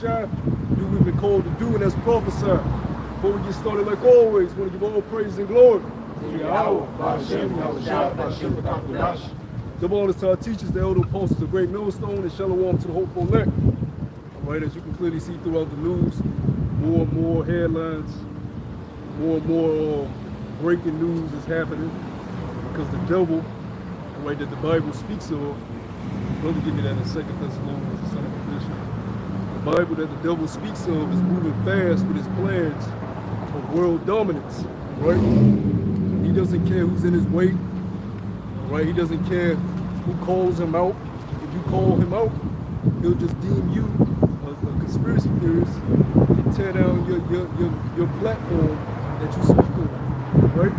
Shai, do what we've been called to do, and that's prophesy. Before we get started, like always, we want to give all praise and glory. Give honors to our teachers, the elder apostles, the great millstone, and shalom to the hopeful elect. All right, as you can clearly see throughout the news, more and more headlines, more and more breaking news is happening because the devil, right, that the Bible speaks of, brother, give me that in 2 Thessalonians, the son of perdition. The Bible that the devil speaks of is moving fast with his plans of world dominance, right? He doesn't care who's in his way, right? He doesn't care who calls him out. If you call him out, he'll just deem you a conspiracy theorist and tear down your platform that you speak on, right?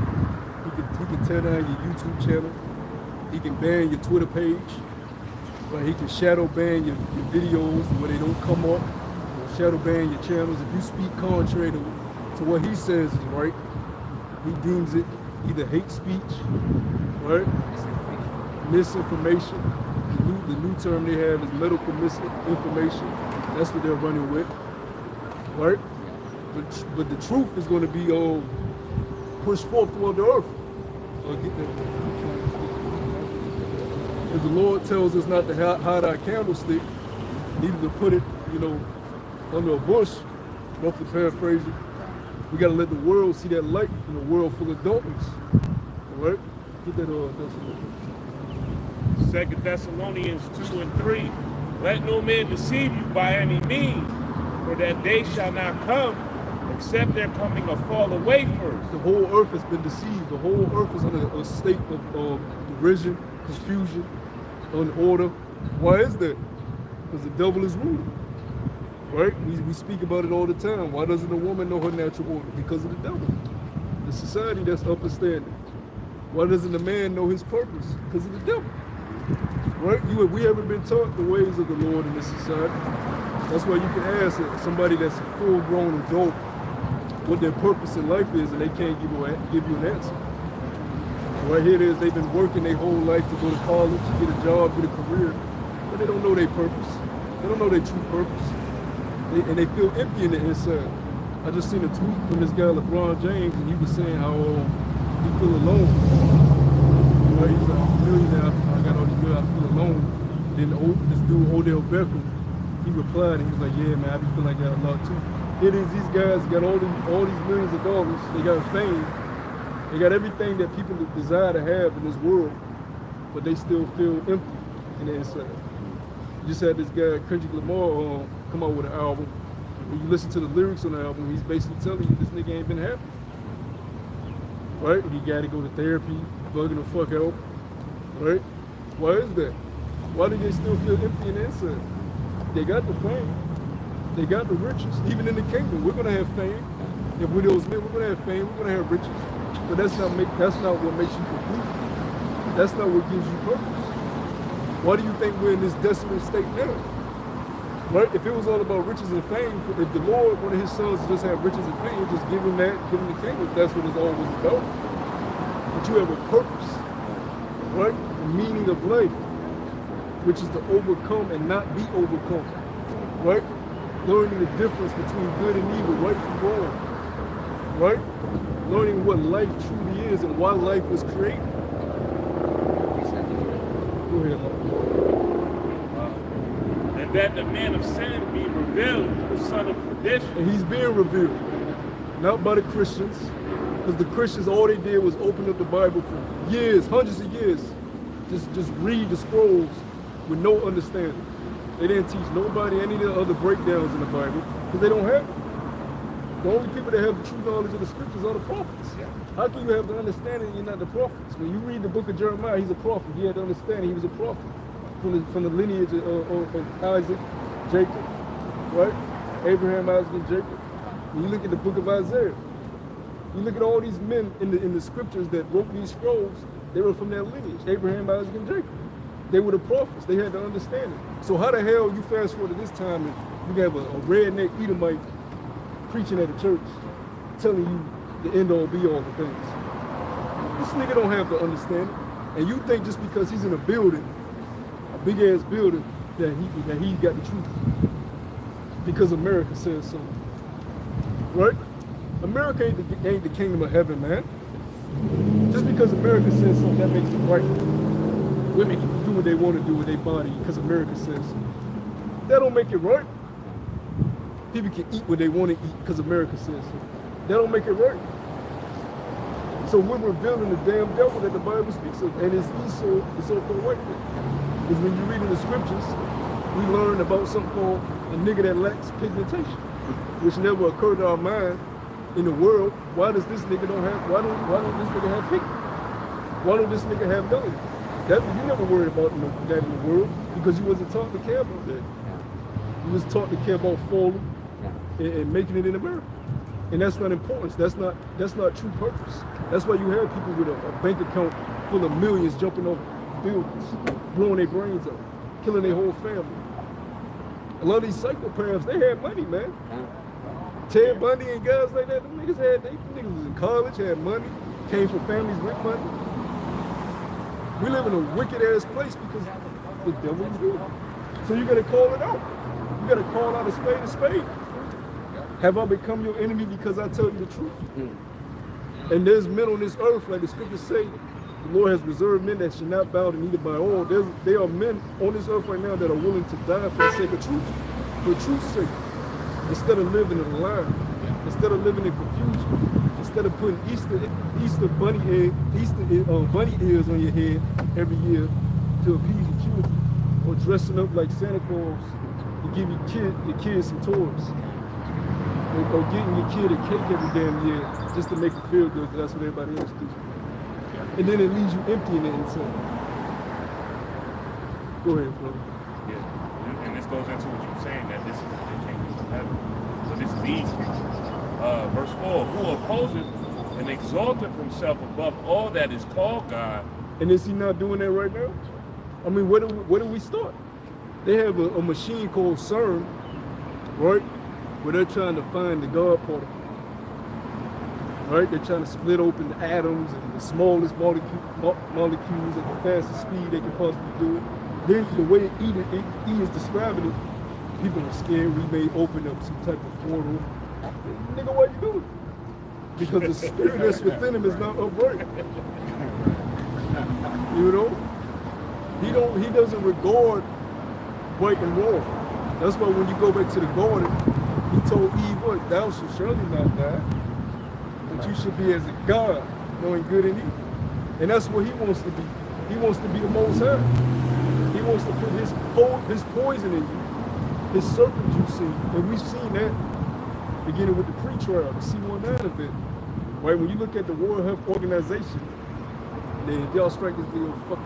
He can tear down your YouTube channel. He can ban your Twitter page. Right? He can shadow ban your videos where they don't come up. Or shadow ban your channels. If you speak contrary to what he says is right, he deems it either hate speech, right? Misinformation. The new term they have is medical misinformation. That's what they're running with, right? But the truth is going to be pushed forth toward the earth. If the Lord tells us not to hide our candlestick, neither to put it, under a bush, roughly paraphrasing, we got to let the world see that light in a world full of darkness. All right? Get that Thessalonians. 2 Thessalonians 2 and 3. Let no man deceive you by any means, for that day shall not come, except there coming a fall away first. The whole earth has been deceived. The whole earth is under a state of derision, confusion, unorder. Why is that? Because the devil is ruling. Right? We speak about it all the time. Why doesn't a woman know her natural order? Because of the devil. The society that's up and standing. Why doesn't a man know his purpose? Because of the devil. Right? We haven't been taught the ways of the Lord in this society. That's why you can ask somebody that's a full-grown adult what their purpose in life is, and they can't give you an answer. Right here it is, they've been working their whole life to go to college, get a job, get a career, but they don't know their purpose. They don't know their true purpose. And they feel empty in the inside. I just seen a tweet from this guy, LeBron James, and he was saying how he feel alone. Right? He's like, a millionaire, I got all these girls, I feel alone. Then this dude, Odell Beckham, he replied, and he was like, yeah, man, I be feeling like that a lot too. It is these guys got all these millions of dollars, they got fame, they got everything that people desire to have in this world, but they still feel empty in the inside. You just had this guy, Kendrick Lamar, come out with an album. When you listen to the lyrics on the album, he's basically telling you this nigga ain't been happy. Right? He got to go to therapy, bugging the fuck out. Right? Why is that? Why do they still feel empty in the inside? They got the fame. They got the riches. Even in the kingdom, we're gonna have fame. If we're those men, we're gonna have fame, we're gonna have riches. But that's not what makes you complete. That's not what gives you purpose. Why do you think we're in this desolate state now? Right? If it was all about riches and fame, if the Lord wanted his sons to just have riches and fame, just give him that, give him the kingdom. That's what it's always about. But you have a purpose, right? The meaning of life, which is to overcome and not be overcome, right? Learning the difference between good and evil, right from wrong, right? Learning what life truly is and why life was created. Go ahead, and that the man of sin be revealed, the son of perdition. And he's being revealed, not by the Christians, because the Christians, all they did was open up the Bible for years, hundreds of years, just read the scrolls with no understanding. They didn't teach nobody any of the other breakdowns in the Bible because they don't have it. The only people that have the true knowledge of the scriptures are the prophets. Yeah. How can you have the understanding and you're not the prophets? When you read the book of Jeremiah, he's a prophet. He had the understanding he was a prophet from the lineage of Isaac, Jacob, right? Abraham, Isaac, and Jacob. When you look at the book of Isaiah, you look at all these men in the scriptures that wrote these scrolls, they were from that lineage, Abraham, Isaac, and Jacob. They were the prophets. They had the understanding. So how the hell you fast forward to this time and you have a redneck Edomite preaching at a church telling you the end all be all of things? This nigga don't have the understanding. And you think just because he's in a building, a big ass building, that he got the truth. because America says so. Right? America ain't the kingdom of heaven, man. Just because America says so, that makes it right. Women can do what they want to do with their body because America says so. That don't make it right. People can eat what they want to eat because America says so. That don't make it right. So we're revealing the damn devil that the Bible speaks of, and it's Esau, the so-called white man. Because when you read in the scriptures, we learn about something called a nigga that lacks pigmentation, which never occurred to our mind in the world. Why does this nigga don't have? Why don't this nigga have pigment? Why don't this nigga have none? That you never worried about that in the world because you wasn't taught to care about that. You was taught to care about falling and making it in America. And that's not importance. That's not true purpose. That's why you have people with a bank account full of millions jumping off buildings, blowing their brains out, killing their whole family. A lot of these psychopaths, they had money, man. Ted Bundy and guys like that, them niggas was in college, had money, came from families with money. We live in a wicked ass place because the devil is good. So you gotta call it out. You gotta call out a spade. Have I become your enemy because I tell you the truth? And there's men on this earth, like the scriptures say, the Lord has reserved men that should not bow to neither by all. There are men on this earth right now that are willing to die for the sake of truth, for truth's sake. Instead of living in a lie, instead of living in confusion, instead of putting Easter bunny ears on your head every year to appease the children, or dressing up like Santa Claus to give your kids some toys, or getting your kid a cake every damn year just to make it feel good because that's what everybody else does. And then it leaves you empty in the inside. Go ahead, bro. Yeah, and this goes into what you're saying, that this is the kingdom of heaven. So this is easy. Verse 4, who opposeth and exalteth himself above all that is called God. And is he not doing that right now? I mean, where do we start? They have a machine called CERN, right? Where they're trying to find the God particle. Right? They're trying to split open the atoms and the smallest molecules at the fastest speed they can possibly do it. Then the way E is describing it, people are scared we may open up some type of portal. Nigga, why you do it? Because the spirit that's within him is not upright. You know? He doesn't regard right and wrong. That's why when you go back to the garden, he told Eve, what? Thou shalt surely not die. But you should be as a God, knowing good and evil. And that's what he wants to be. He wants to be the Most High. He wants to put his poison in you, his serpent juice in you. And we've seen that beginning with the pre-trial, the C-19 event. Right? When you look at the World Health Organization, then if y'all strike this video, fuck it.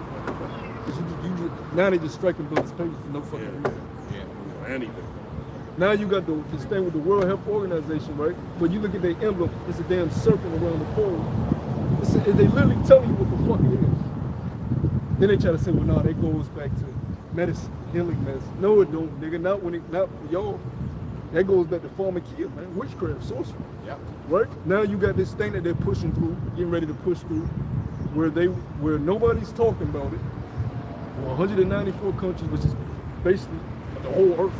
Now they just striking brothers' pages for no fucking reason. Yeah, anything. Now you got this thing with the World Health Organization, right? But you look at their emblem, it's a damn serpent around the pole. They literally telling you what the fuck it is. Then they try to say, well, no, that goes back to medicine, healing medicine. No, it don't, nigga. Not for y'all. That goes back to pharmakia, man. Witchcraft, sorcery. Yep. Right? Now you got this thing that they're pushing through, getting ready to push through, where nobody's talking about it. 194 countries, which is basically the whole earth,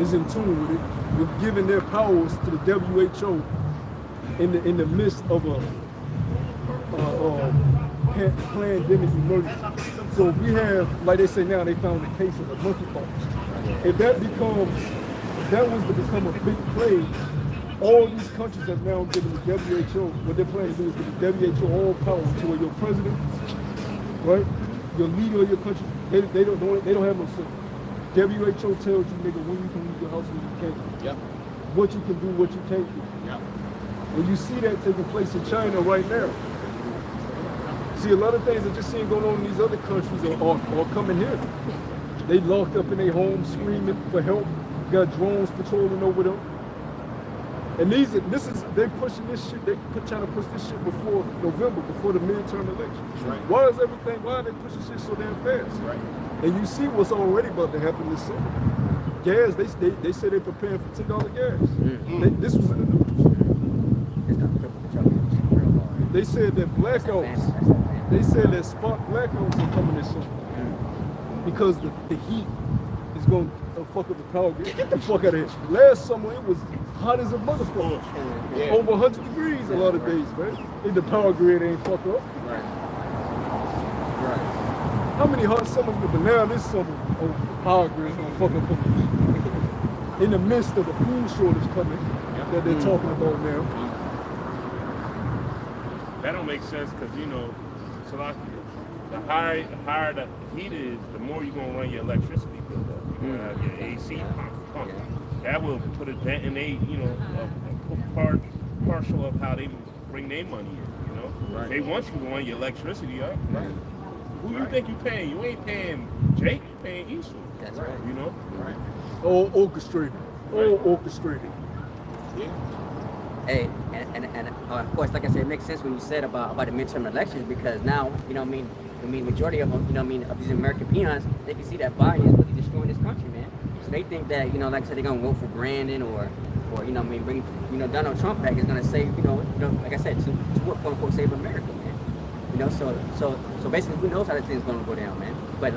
is in tune with it, with giving their powers to the WHO in the midst of a pandemic emergency. So if we have, like they say now, they found a case of the monkeypox. If that was to become a big plague, all these countries have now given the WHO, what they're planning to do is give the WHO all power to where your president, right, your leader of your country, they don't have no say. WHO tells you, nigga, when you can leave your house, when you can't. Yep. What you can do, what you can't do. Yep. And you see that taking place in China right now. See, a lot of things that you're seeing going on in these other countries are coming here. They locked up in their homes screaming for help. Got drones patrolling over them. And they're pushing this shit, trying to push this shit before November, before the midterm elections. Right. Why are they pushing shit so damn fast? Right. And you see what's already about to happen this summer. Gas, they say they're preparing for $10 gas. This was in the news. They said that blackouts, they said that spot blackouts are coming this summer. Because the heat is going to fuck up the power grid. Get the fuck out of here. Last summer it was hot as a motherfucker. Yeah. Over 100 degrees a lot of days, man. And the power grid ain't fuck up. Right. How many hot summers but now this summer, oh, power grid's gonna fuck up for the heat. In the midst of the food shortage coming that they're talking about now. That don't make sense because, you know, so like, the higher the heat is, the more you're going to run your electricity bill up. You're going to have your AC pump. That will put a dent in a partial of how they bring their money in, you know? Right. They want you to run your electricity up. Right. Who you think you paying? You ain't paying Jake, you paying Eastwood. That's right. You know? Right. All orchestrated. All orchestrated. Yeah. Hey, and of course, like I said, it makes sense when you said about the midterm elections because now, you know what I mean, majority of them, you know what I mean, of these American peons, they can see that Biden is really destroying this country, man. So they think that, you know, like I said, they're going to vote for Brandon or you know what I mean, bring, you know, Donald Trump back is going to save, you know, like I said, to quote unquote, save America, man. You know, so basically, who knows how this thing's going to go down, man. But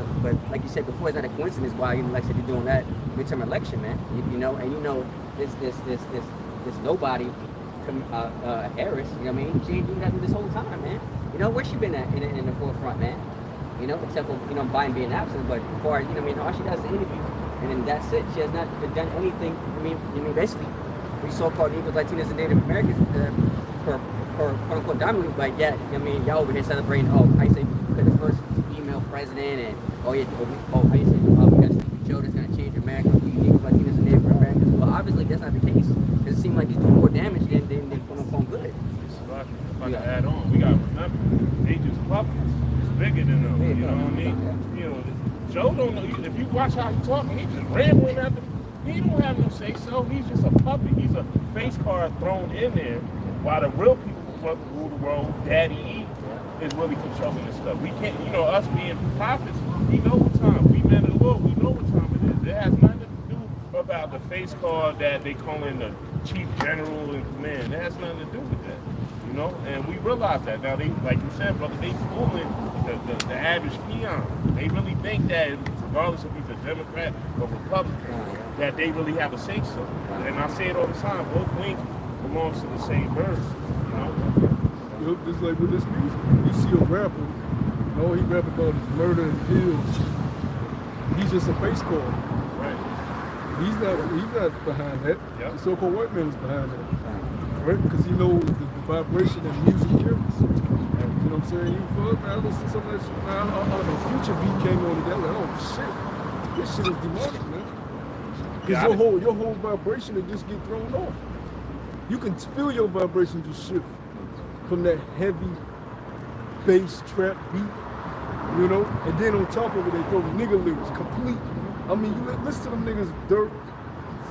like you said before, it's not a coincidence why, you know, like I said, you're doing that midterm election, man. You know, and you know, this nobody, Harris, you know what I mean? She ain't doing nothing this whole time, man. You know, where's she been at in the forefront, man? You know, except for, you know, Biden being absent, but as far as, you know what I mean, all she does is interview, and then that's it. She has not done anything. I mean, basically, we so-called Negroes, Latinas, and Native Americans for quote-unquote dominant, but yet, I mean, y'all over here celebrating, oh, I say, the first female president, and, oh, yeah, I say, we got Stevie Joe that's going to change America, we Negroes, Latinas, and Native Americans. Well, obviously, that's not the case, because it seems like he's doing more damage than quote-unquote good. If I can add on, we got to remember, they just puppets. It's bigger than them, you know what I mean? You know, Joe don't know, if you watch how he's talking, he's just rambling after, he don't have no say-so, he's just a puppet. He's a face card thrown in there, while the real people who rule the world, Daddy E, is really controlling this stuff. We can't, you know, us being prophets, we know what time, we men of the Lord, we know what time it is. It has nothing to do about the face card that they call in the chief general in command. It has nothing to do with that. You know, and we realize that now. They, like you said, brother, they fooling the average peon. They really think that, regardless if he's a Democrat or Republican, that they really have a say so. And I say it all the time. Both wings belongs to the same bird. You know, Just like with this music, you see a rapper, you know, he rap about his murder and pills. He's just a face card. right? He's not behind that. Yep. The so-called white man is behind that. Right? Because he knows the vibration that music carries. You know what I'm saying? You fuck, I listen to some of that shit. Man, the Future beat came on today. Like, oh shit, this shit is demonic, man. Because your whole vibration will just get thrown off. You can feel your vibration just shift from that heavy bass trap beat, you know, and then on top of it they throw nigga lyrics complete. I mean, you listen to them niggas, Dirt,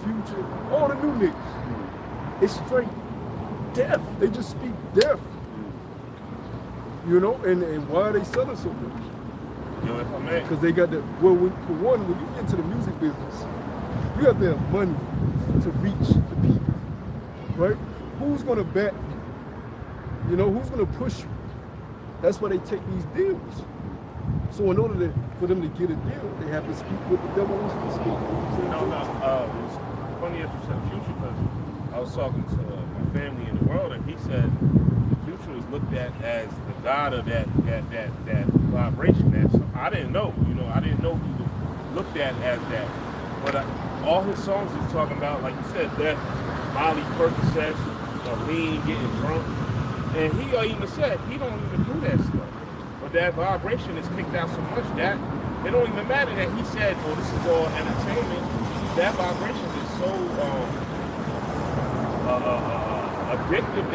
Future, all the new niggas. It's straight death. They just speak death. You know, and why are they selling so much? Yo, if I may. Because they got the, well, for one, when you get into the music business, you have to have money to reach the people, right? Who's gonna back you? You know, who's gonna push you? That's why they take these deals. So in order for them to get a deal, they have to speak what the devil wants to speak. No, it's funny that you said Future, because I was talking to my family in the world, and he said the Future is looked at as the god of that vibration. I didn't know, you know, I didn't know he was looked at as that. But all his songs is talking about, like you said, death, Molly Percocet, lean, getting drunk. And he even said he don't even do that stuff. But that vibration is kicked out so much that it don't even matter that he said, oh, this is all entertainment. That vibration is so addictive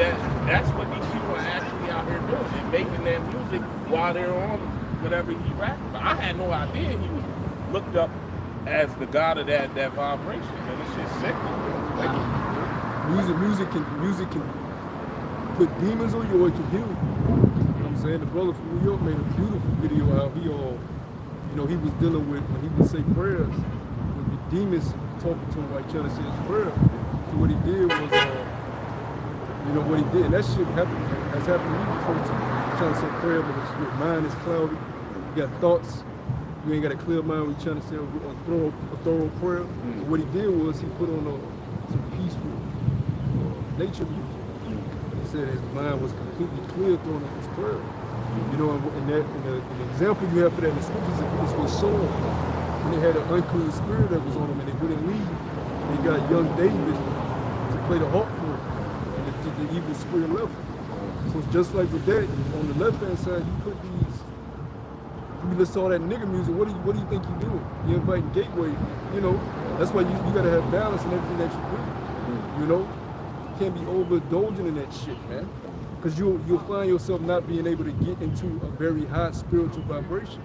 that's what these people are actually out here doing. They're making that music while they're on whatever he rapping. But I had no idea he was looked up as the god of that vibration. And it's just sick. Like, music can put demons on you or it can heal you. You know what I'm saying? The brother from New York made a beautiful video how he he was dealing with when he would say prayers, with the demons talking to him like trying to say his prayer. So what he did was, and that shit has happened to me before too. Trying to say prayer, but your mind is cloudy, you got thoughts, You ain't got a clear mind when you're trying to say a thorough prayer. What he did was he put on some peaceful nature music. He said his mind was completely clear during his prayer. You know, and the example you have for that in the scriptures is with Saul. When they had an unclean spirit that was on him and they wouldn't leave, they got young David to play the harp for him, and the evil spirit left him. So it's just like with that, on the left hand side, you put these, you listen to all that nigga music, what do you think you're doing? You're inviting gateway, you know. That's why you gotta have balance in everything that you do. You know? You can't be overindulging in that shit, man. Because you'll find yourself not being able to get into a very high spiritual vibration.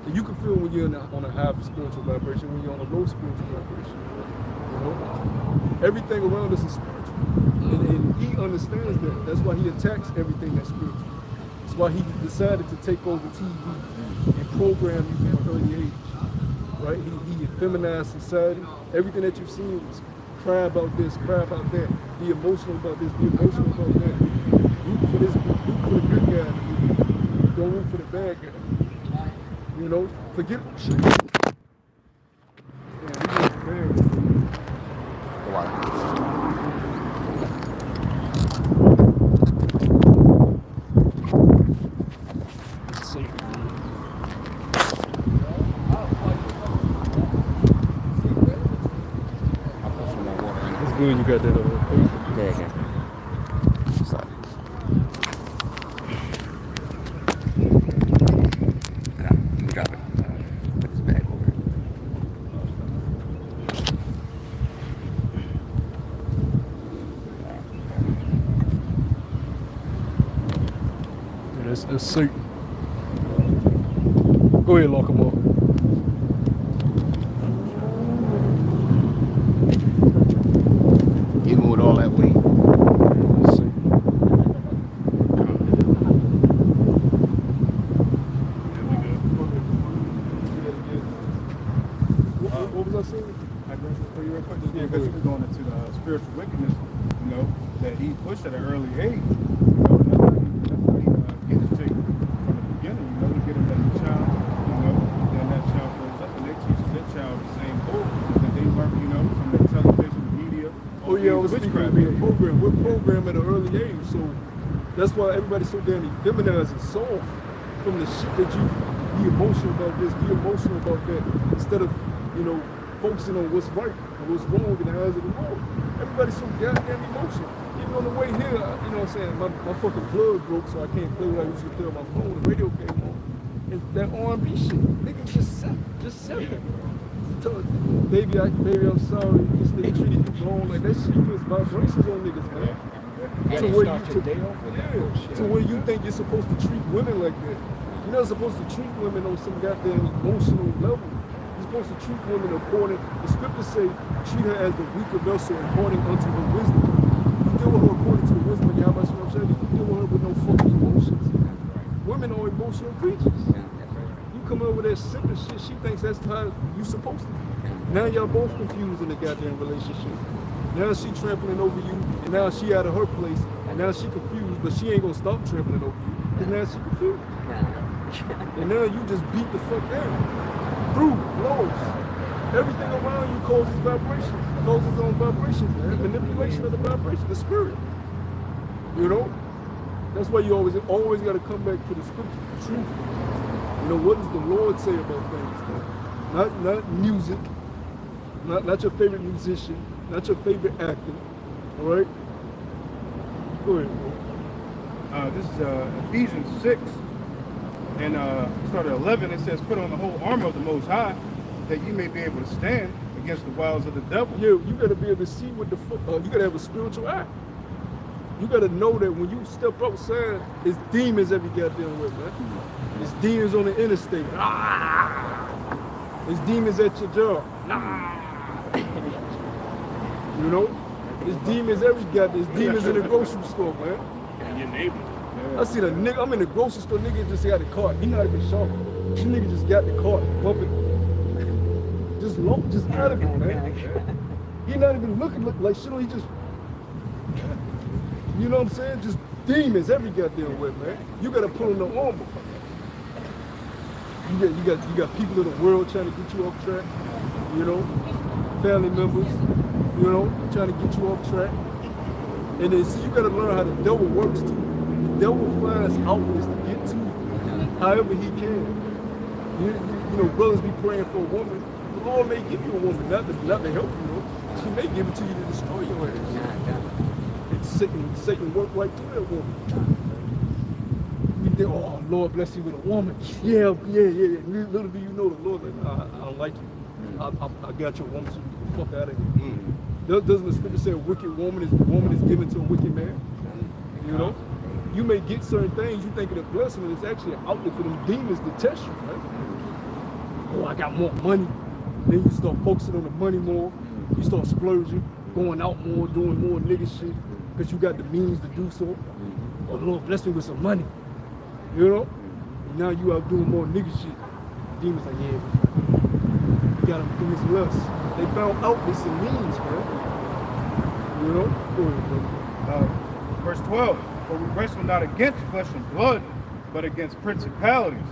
And you can feel when you're on a high spiritual vibration, when you're on a low spiritual vibration. You know? Everything around us is spiritual. And he understands that. That's why he attacks everything that's spiritual. That's why he decided to take over TV and program you from an early age. Right? He effeminized society. Everything that you've seen was cry about this, cry about that, be emotional about this, be emotional about that. Root for this, root for the good guy. Don't root for the bad guy. You know? Forget shit. Yeah, he was bad. Good, you got that over. Yeah. Sorry. Let me drop it. Put this bag over. Yeah, that's Satan. Go ahead, lock him up. You moved all that weight. That's Satan. What was I saying? For you real quick, yeah, because you were going into the spiritual wickedness, you know, that he pushed at an early age. You know, that's how he get his chick from the beginning, you know, to get him as a child, you know, then that child grows up and they teach that child the same book that they learn, you know, from the television, media. Oh yeah, I was speaking of being programmed. We're programmed at an early age, so that's why everybody's so damn effeminized and soft from the shit that you be emotional about this, be emotional about that, instead of, you know, focusing on what's right and what's wrong in the eyes of the world. Everybody's so goddamn emotional. Even on the way here, you know what I'm saying, my fucking plug broke, so I can't play what I used to play on my phone. The radio came on. And that R&B shit, niggas just sell it. Baby, I'm sorry. This nigga treated you wrong. Like that shit puts vibrations on niggas, man. To where you think you're supposed to treat women like that. You're not supposed to treat women on some goddamn emotional level. You're supposed to treat women according. The scriptures say, treat her as the weaker vessel according unto her wisdom. You deal with her according to the wisdom of Yahweh Shem. You can deal with her with no fucking emotions. Women are emotional creatures. You come up with that simple shit, she thinks that's how you supposed to be. Now y'all both confused in the goddamn relationship. Now she trampling over you, and now she out of her place, and now she confused, but she ain't gonna stop trampling over you, because now she confused. And now you just beat the fuck down. Through laws. Everything around you causes vibration, causes its own vibrations, man. Manipulation of the vibration, the spirit. You know? That's why you always gotta come back to the scripture, the truth. You know, what does the Lord say about things, man? Not music, not your favorite musician, not your favorite actor, all right? Go ahead, bro. This is Ephesians 6, and start at 11. It says, put on the whole armor of the Most High, that you may be able to stand against the wiles of the devil. Yeah, you gotta be able to see what you gotta have a spiritual eye. You gotta know that when you step outside, it's demons every goddamn way, man. It's demons on the interstate. It's demons at your job. You know? It's demons every goddamn. It's demons in the grocery store, man. And your neighbor. I see the nigga, I'm in the grocery store, nigga just got the cart. He not even shopping. This nigga just got the cart, bumping. Just out of it, man. He not even looking like shit, he just, you know what I'm saying? Just demons every goddamn way, man. You gotta put on the armor. You got people in the world trying to get you off track. You know, family members. You know, trying to get you off track. And then see, you got to learn how the devil works too. The devil finds outlets to get to you, however he can. You know, brothers be praying for a woman. The Lord may give you a woman, not to help you. Know. She may give it to you to destroy your ass. And Satan worked right through that woman. You think, oh, Lord bless you with a woman. Yeah. Little do you know the Lord, like, I don't like you. I got your woman, so you fuck out of here. Doesn't the scripture say a wicked woman is given to a wicked man? You know? You may get certain things, you think it's a blessing, and it's actually an outlet for them demons to test you, right? Oh, I got more money. Then you start focusing on the money more. You start splurging, going out more, doing more nigga shit, because you got the means to do so. Oh, Lord bless me with some money. You know? And now you out doing more nigga shit. Demons like, yeah, you got them through his lust. They found outlets and means, man. You know? Go ahead, brother. Verse 12, for we wrestle not against flesh and blood, but against principalities.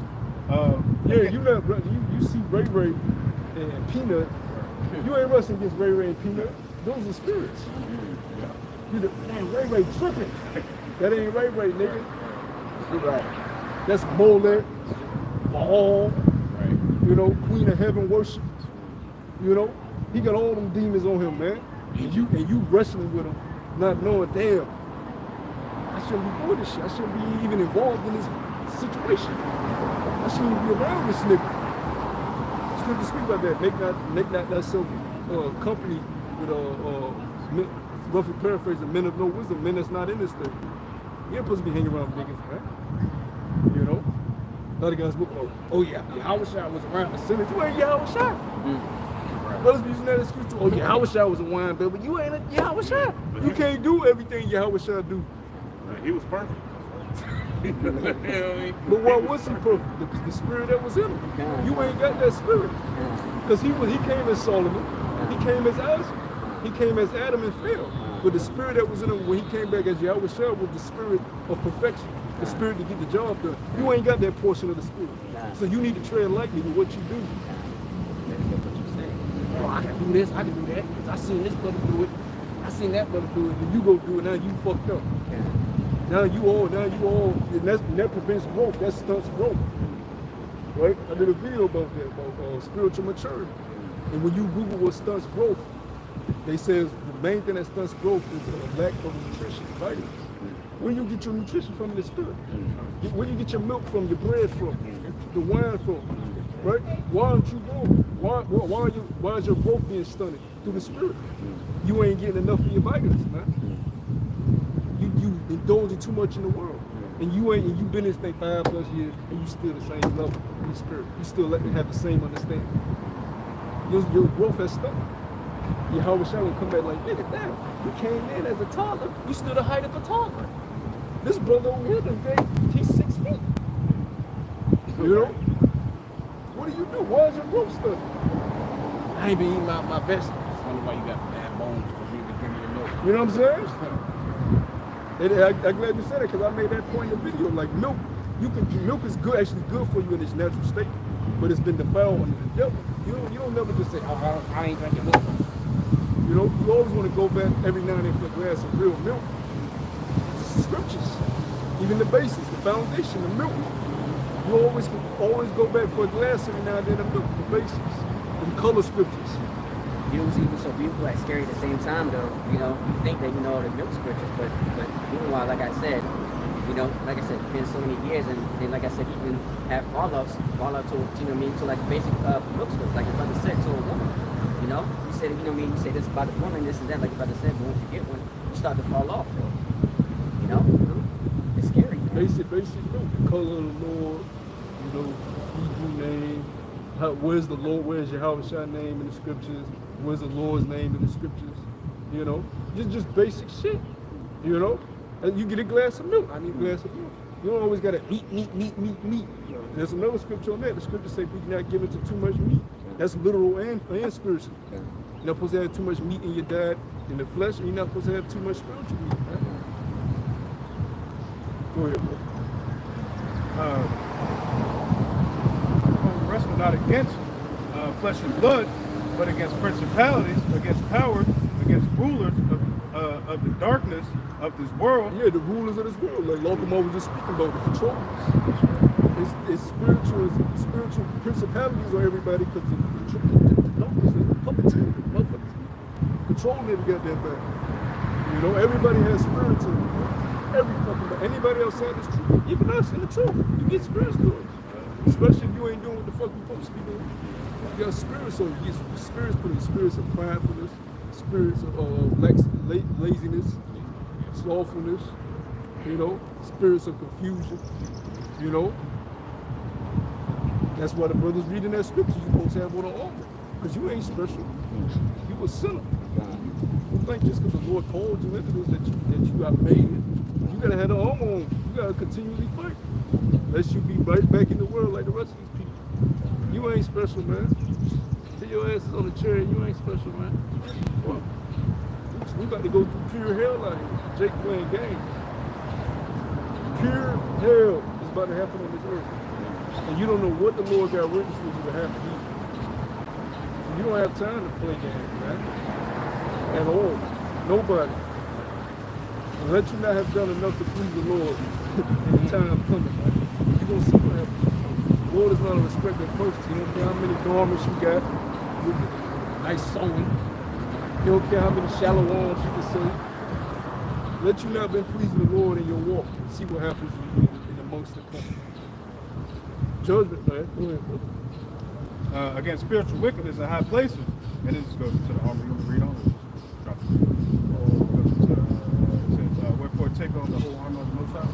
You know, brother, you see Ray Ray and Peanut. You ain't wrestling against Ray Ray and Peanut. Those are spirits. Man, Ray Ray tripping. That ain't Ray Ray, nigga. Right. That's Molech, Baal, you know, Queen of Heaven worship. You know, he got all them demons on him, man. And you wrestling with him, not knowing, damn, I shouldn't be doing this shit. I shouldn't be even involved in this situation. I shouldn't even be around this nigga. Scripture speak about that. Make not thyself company with roughly paraphrasing, men of no wisdom, men that's not in this thing. You ain't supposed to be hanging around niggas, man. You know? A lot of guys look, oh yeah, Yahushua was around the sinners. You ain't Yahushua. Brothers be using that excuse too. Oh, Yahushua was a wine bill, but you ain't a Yahushua. You can't do everything Yahushua do. He was perfect. You know what I mean? But why was he perfect? The spirit that was in him. You ain't got that spirit. Because he came as Solomon. He came as Isaac. He came as Adam and fell. But the spirit that was in him when he came back as Yahushua was the spirit of perfection. The spirit to get the job done. You ain't got that portion of the spirit. So you need to tread lightly with what you do. Oh, I can do this, I can do that. I seen this brother do it. I seen that brother do it. And you go do it, now you fucked up. Now you all, and that prevents growth. That stunts growth. Right? I did a video about that, about spiritual maturity. And when you Google what stunts growth, they says the main thing that stunts growth is a lack of nutrition, vitamins. Where you get your nutrition from in the spirit? Where you get your milk from, your bread from, the wine from, right? Why aren't you growing? Why is your growth being stunted? Through the spirit. You ain't getting enough of your vitamins, man. You indulging too much in the world. And you been in this thing 5+ years and you still the same level in the spirit. You still have the same understanding. Your growth has stuck. Yahushua will come back like, nigga, damn, you came in as a toddler, you still the height of a toddler. This brother over here, he's 6 feet. You know? What do you do? Why is your growth stuck? I ain't been eating my vegetables. That's only why you got bad bones, because you ain't been drinking your milk. You know what I'm saying? I'm glad you said it, because I made that point in the video. Like milk is good, actually good for you in its natural state, but it's been defiled under the devil. You don't never just say, oh, I ain't drinking milk. You know, you always want to go back every now and then for a glass of real milk. Scriptures, even the basis, the foundation, the milk. You always go back for a glass every now and then of milk, the basics, and color scriptures. You know what's even so beautiful, like scary at the same time though, you know, you think that you know all the milk scriptures, but meanwhile, like I said, you know, like I said, it's been so many years, and then like I said, even have fallout to, you know what I mean, to like basic milk scriptures, like your brother said to a woman. You know, you said, you know what I mean, you say this about a woman, this and that, like your brother said, but once you get one, you start to fall off, though. You know? It's scary, man. Basic milk, the color of the Lord, you know, Hebrew name, where's the Lord, where's Yahushua name in the scriptures, where's the Lord's name in the scriptures, you know? Just basic shit, you know? And you get a glass of milk, I need a glass of milk. You don't always gotta meat. There's another scripture on that. The scripture say we not give it to too much meat. That's literal and spiritual. You're not supposed to have too much meat in your diet, in the flesh, and you're not supposed to have too much spiritual meat. Right? Go ahead, bro. not against flesh and blood, but against principalities, against powers, against rulers of the darkness of this world. Yeah, the rulers of this world, like Lothar was just speaking about, the controllers. It's spiritual principalities on everybody because the darkness is puppeteering, motherfuckers. Controlling every goddamn thing. You know, everybody has spirits in them. Every fucking, anybody outside this truth, even us in the truth, you get spirits to it. Especially if you ain't doing what the fuck you supposed to be doing. You got spirits, so you get spirits, put in spirits of pridefulness, spirits of laziness, slothfulness, you know, spirits of confusion, you know. That's why the brothers reading that scripture, you supposed to have on the armor, because you ain't special. You a sinner. Don't think just because the Lord called you into this that you got made it. You gotta have the armor on. You gotta continually fight. Lest you be right back in the world like the rest of these people. You ain't special, man. Till your ass is on the chair, you ain't special, man. Well, we about to go through pure hell out here. Jake playing games. Pure hell is about to happen on this earth. And you don't know what the Lord got written for you to have to do. You don't have time to play games, man. At all. Nobody. Let you not have done enough to please the Lord in the time coming, man. You're going to see what happens. The Lord is not a respected person. He don't care how many garments you got with nice sewing. He don't care how many shallow arms you can say. Let you not been pleasing the Lord in your walk. See what happens in amongst the company. Judgment, man. Go ahead, brother. Against spiritual wickedness in high places. And this goes to the armor. You want to read on it? Drop it. It says, wherefore take on the whole armor of the Most High.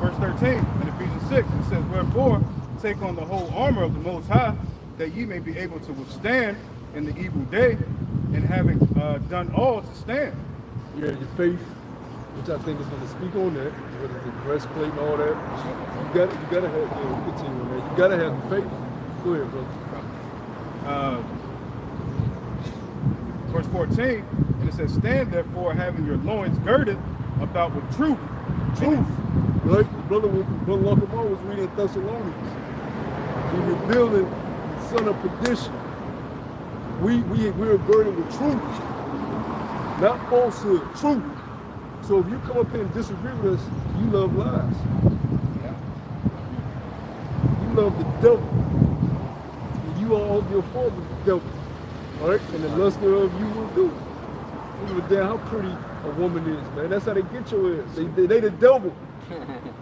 Verse 13 in Ephesians 6, it says, wherefore take on the whole armor of the Most High, that ye may be able to withstand in the evil day, and having done all to stand. Yeah, your faith, which I think is going to speak on that, whether it's the breastplate and all that. You gotta have, continue on that. You gotta have the faith. Go ahead, brother. Verse 14, and it says, stand therefore having your loins girded about with truth. Truth, right? Brother Lockamore was reading Thessalonians. He revealing the son of perdition. We're girded with truth, not falsehood, truth. So if you come up here and disagree with us, you love lies. You love the devil. And you are of your father, the devil. All right? And the lust thereof you will do. Look at damn how pretty a woman is, man. That's how they get your ass. They the devil.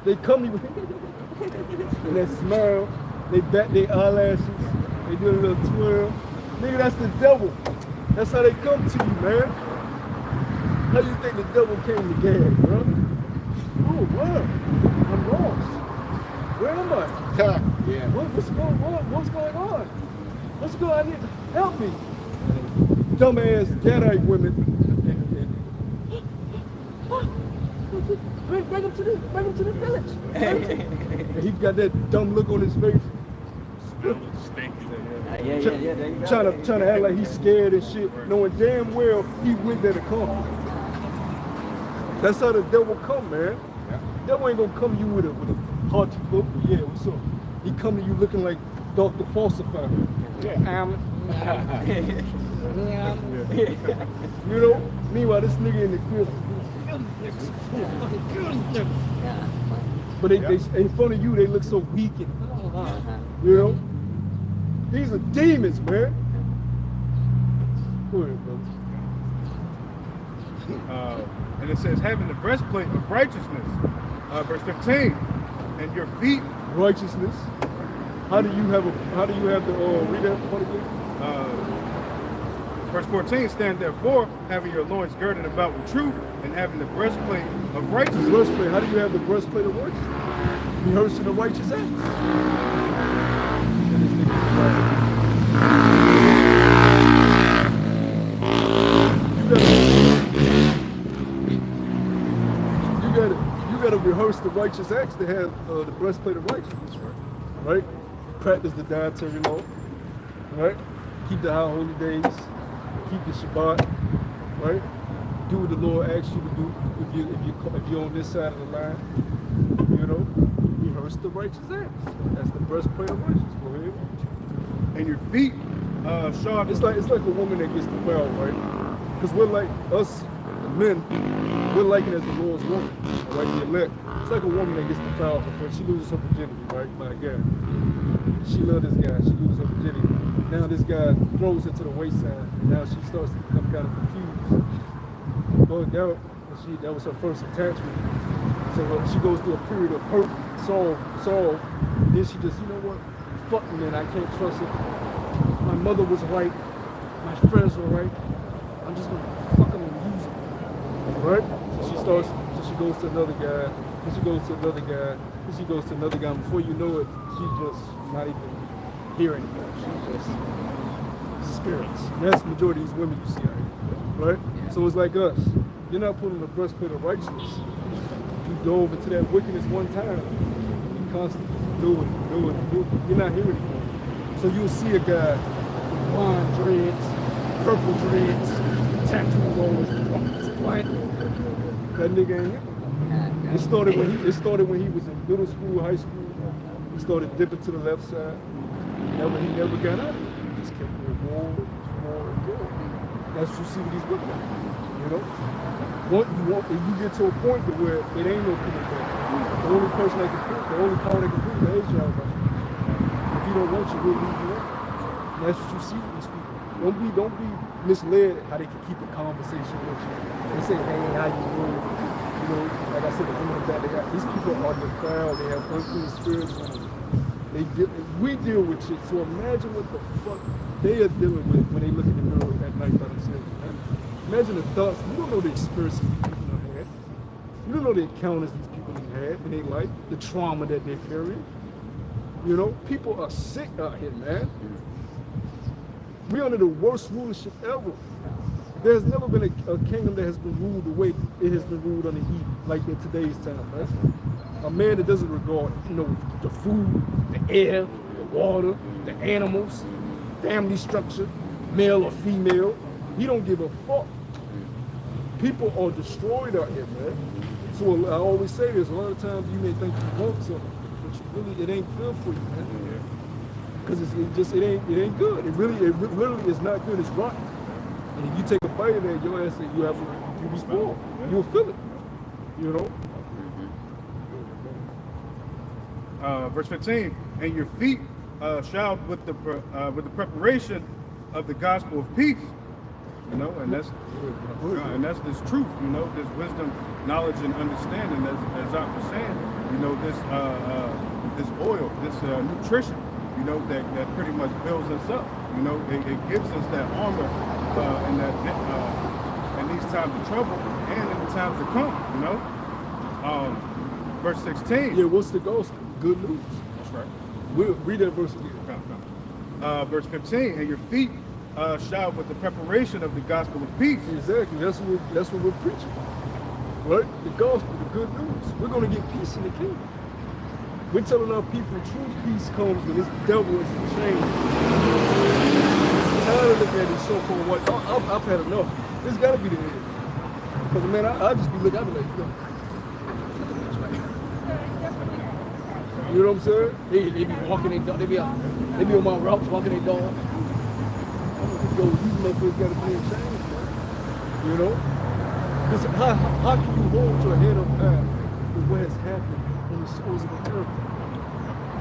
They come to you and they smile, they bat their eyelashes, they do a little twirl. Nigga, that's the devil. That's how they come to you, man. How do you think the devil came to Gad, bro? Oh, what? I'm lost. Where am I? Yeah. What's going on? What's going on? What's going on? I need help me. Dumbass Gadite women. Bring him to the village. And he got that dumb look on his face. Stinky. Yeah. There you go. Trying to act like he's scared and shit, knowing damn well he went there to conquer. That's how the devil come, man. Devil ain't gonna come to you with a hearty look. Yeah, what's up? He come to you looking like Dr. Falsifier. You know? Meanwhile, this nigga in the crib. But they in front of you, they look so weak and you know? These are demons, man. Go ahead, brother. And it says, having the breastplate of righteousness. Verse 15, and your feet. Righteousness. How do you have the read that part again? Verse 14, stand therefore, having your loins girded about with truth, and having the breastplate of righteousness. Breastplate. How do you have the breastplate of righteousness? Rehearsing the righteous acts. You gotta rehearse the righteous acts to have the breastplate of righteousness, right? Practice the dietary law, right? Keep the high holy days, keep the Shabbat, right? Do what the Lord asks you to do if you're on this side of the line, you know. first the righteous acts. That's the breastplate of righteousness. Go ahead. And your feet shod. It's like a woman that gets defiled, right? Because we're like us men, we're likened as the Lord's woman, right? The elect. It's like a woman that gets defiled for first. She loses her virginity, right? By a guy. She loved this guy. She loses her virginity. Now this guy throws her to the wayside. Now she starts to become kind of confused. Bugged out. That was her first attachment. So she goes through a period of hurt, sorrow. Then she just, you know what? Fuck me, man. I can't trust it. My mother was right. My friends were right. I'm just gonna fuck them and use them. Right? So she goes to another guy. Then she goes to another guy. Then she goes to another guy. Before you know it, she's just not even here anymore. She's just spirits. And that's the majority of these women you see out here. Right? Yeah. So it's like us. You're not putting the breastplate of righteousness. You dove into that wickedness one time. You constantly do it. You're not here anymore. So you'll see a guy with blonde dreads, purple dreads, tattoos on his blank. That nigga ain't here. It started when he was in middle school, high school. He started dipping to the left side. He never got out of it. He just kept doing more and more. That's what you see with these women. You know? If you get to a point to where it ain't no coming back. The only person that can prove, the only power that can prove that is y'all. If you don't want you, we'll leave you alone. And that's what you see with these people. Don't be misled how they can keep a conversation with you. They say, hey, how you doing? You know, like I said, the women that they got, these people are defiled, they have unclean spirits on them. We deal with shit, so imagine what the fuck they are dealing with when they look in the mirror at night by themselves. Man. Imagine the thoughts. You don't know the experiences these people have had. You don't know the encounters these people have had in their life, the trauma that they're carrying. You know, people are sick out here, man. We're under the worst rulership ever. There's never been a kingdom that has been ruled the way it has been ruled under Eden, like in today's time, right? A man that doesn't regard, the food, the air, the water, the animals, family structure, male or female. He don't give a fuck. People are destroyed out here, man. So I always say this, a lot of times you may think you want something, but really it ain't good for you, man. Because it ain't good. It literally is not good. It's rotten. And if you take a bite of that, your ass, you'll be spoiled. You'll feel it. You know? Verse 15, and your feet shod with the preparation of the gospel of peace. You know, and that's this truth. You know, this wisdom, knowledge, and understanding. As I was saying, you know, this oil, this nutrition. You know, that pretty much builds us up. You know, it gives us that armor in these times of trouble and in the times to come. You know, verse 16. Yeah, what's the gospel? Good news. That's right. We'll read that verse again. Verse 15, and your feet shod with the preparation of the gospel of peace. Exactly. That's what we're preaching. Right? The gospel, the good news. We're going to get peace in the kingdom. We're telling our people true peace comes when this devil is in chains. I'm tired of looking at these so-called white. I've had enough. This got to be the end. Because, man, I just be looking, I be like, yo. You know what I'm saying? They be walking their dog. They be on my routes walking their dog. Yo, these motherfuckers got to be in chains, man. You know? Because how can you hold your head up high with what has happened on the shores of the earth?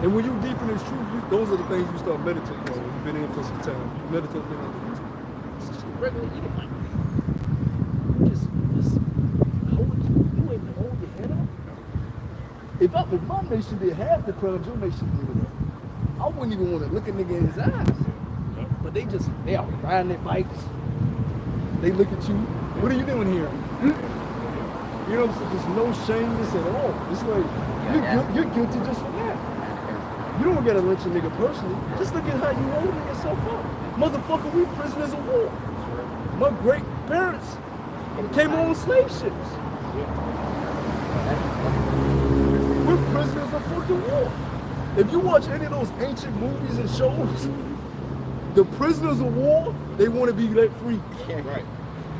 And when you're deep in this truth, those are the things you start meditating on. You've been in for some time. You meditate on these. It's just regular eating. Just hold it. You ain't hold your head up. If my nation did half the crimes your nation did, I wouldn't even want to look a nigga in his eyes. But they are riding their bikes. They look at you. What are you doing here? You know what I'm saying? There's no shameless at all. It's like, you're guilty just for that. You don't gotta lynch a nigga personally. Just look at how you holding yourself up. Motherfucker, we prisoners of war. My great parents came on slave ships. We're prisoners of fucking war. If you watch any of those ancient movies and shows, the prisoners of war, they want to be let free. Right.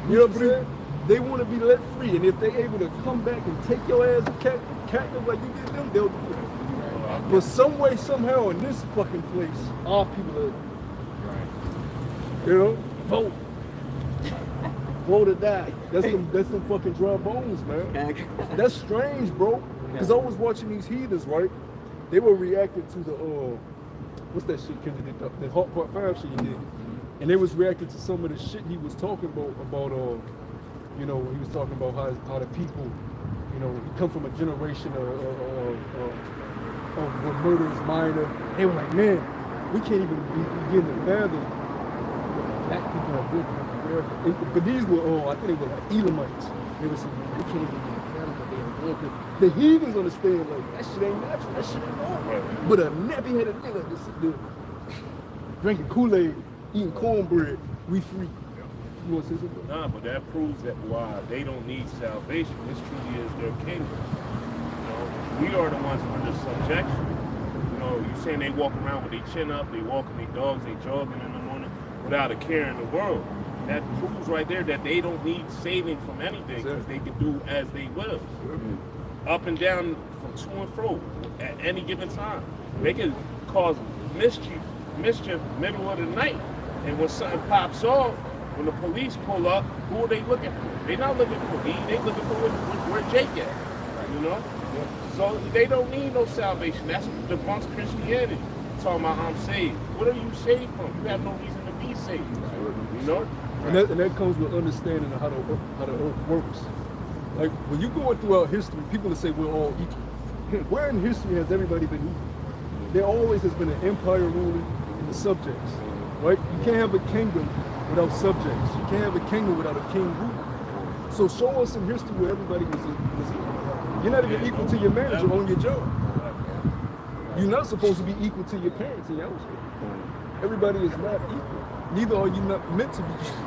You know what I'm saying? They want to be let free, and if they're able to come back and take your ass captive like you did them, they'll do it. But some way, somehow, in this fucking place, our people are, you know, vote. Vote or die. That's some fucking dry bones, man. That's strange, bro. Because I was watching these heathens, right? They were reacting to the, what's that shit, Kendrick? The Hot Part 5 shit he did. And they was reacting to some of the shit he was talking about, you know, he was talking about how the people, you know, he come from a generation of where murder is minor. They were like, man, we can't even begin to fathom what black people are doing in America. But these were, I think they were like Elamites. They were saying, we can't even begin to fathom what they are doing. The heathens understand, like, that shit ain't natural, that shit ain't normal. But a nappy-headed nigga just sit there drinking Kool-Aid, eating cornbread, we free. You want to say something? Nah, but that proves that why they don't need salvation. This truly is their kingdom. You know, we are the ones under subjection. You know, you saying they walk around with their chin up, they walking their dogs, they jogging in the morning without a care in the world. That proves right there that they don't need saving from anything because they can do as they will. Up and down from to and fro at any given time. They can cause mischief middle of the night. And when something pops off, when the police pull up, who are they looking for? They're not looking for me. They're looking for where Jake at. You know? So they don't need no salvation. That's what debunks Christianity. Talking about I'm saved. What are you saved from? You have no reason to be saved. You know? And that comes with understanding of how the earth works. Like when you going throughout history, people will say we're all equal. Where in history has everybody been equal? There always has been an empire ruling and the subjects. Right? You can't have a kingdom without subjects. You can't have a kingdom without a king ruling. So show us in history where everybody was equal. You're not even equal to your manager on your job. You're not supposed to be equal to your parents in your household. Everybody is not equal. Neither are you not meant to be equal.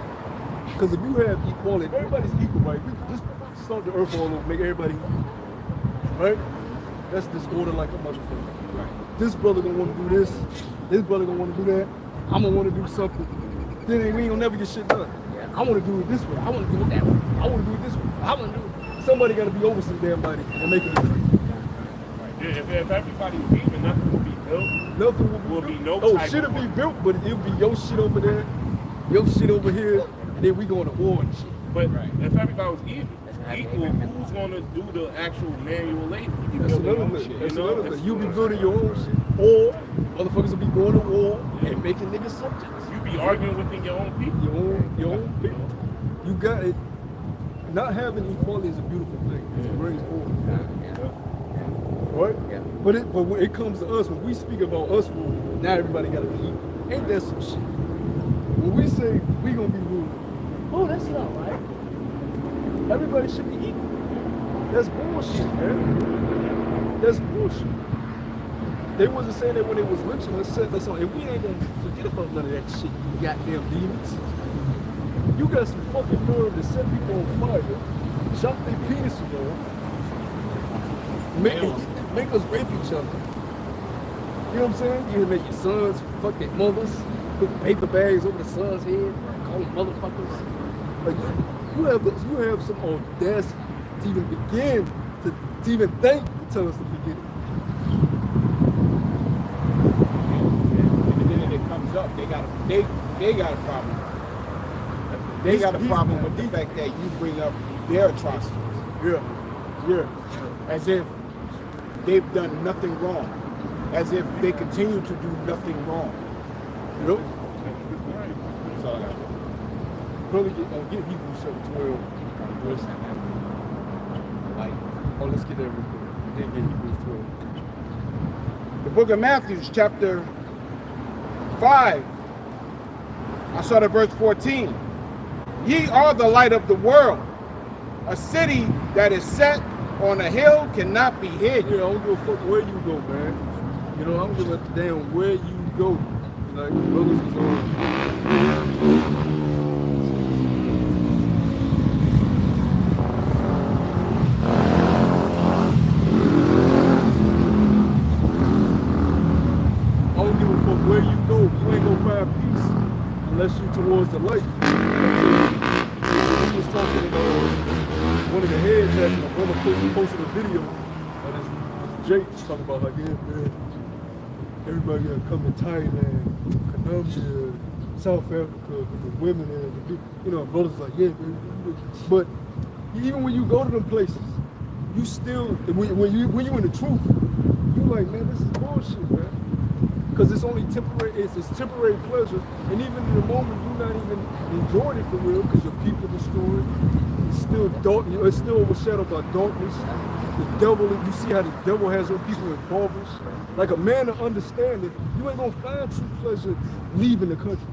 Because if you have equality, if everybody's equal, right? We just start the earth all over, make everybody equal. Right? That's disorder like a motherfucker. Right. This brother gonna want to do this brother gonna want to do that. I'm gonna want to do something. Then we ain't gonna never get shit done. I want to do it this way. I want to do it that way. I want to do it this way. I want to do it. Somebody got to be over some damn body and make it free. If everybody was even, nothing would be built. Nothing will be no Oh, type shit'll of be built, but it'll be your shit over there, your shit over here, and then we going to war and shit. But if everybody was equal, who's going to do the actual manual labor? That's another thing. That's another thing. You be building your own shit, or motherfuckers will be going to war and making niggas subjects. You be arguing within your own people. Your own people. You got it. Not having equality is a beautiful thing. It's a great order. Right? Yeah. But when it comes to us, when we speak about us ruling, now everybody got to be equal. Ain't that some shit? When we say we gonna be ruling, oh, that's not right. Everybody should be equal. That's bullshit, man. That's bullshit. They wasn't saying that when they was lynching. Let's on. And we ain't gonna forget about none of that shit, you goddamn demons. You got some fucking nerve to set people on fire, chop their penises off, make us rape each other. You know what I'm saying? You make your sons fuck their mothers, put paper bags over the son's head, call them motherfuckers. Like you have some audacity to even begin to even think to tell us to forget it. And then it comes up, they got a problem. They got a problem with the fact that you bring up their atrocities. Yeah. As if they've done nothing wrong. As if they continue to do nothing wrong. Yep. That's all I got. Brother, get Hebrews chapter 12. Let's get that real quick. Then get Hebrews 12. The book of Matthew, chapter 5. I start at verse 14. Ye are the light of the world. A city that is set on a hill cannot be hid. Yeah, I don't give a fuck where you go, man. You know, I don't give a damn where you go. Like, brothers was on. I don't give a fuck where you go. You ain't gonna find peace unless you towards the light. He was talking about one of the heads that my brother posted a video of this Jake talking about like, yeah, man, everybody gotta come to Thailand, Colombia, South Africa, because the women and the, you know, brothers like, yeah, man. But even when you go to them places, you still, when you in the truth, you like, man, this is bullshit, man. Because it's only temporary, it's temporary pleasure, and even in the moment you're not even enjoying it for real because your people destroyed. It's still dark, it's still overshadowed by darkness. The devil, you see how the devil has your people impoverished. Like a man to understand it, you ain't gonna find true pleasure leaving the country.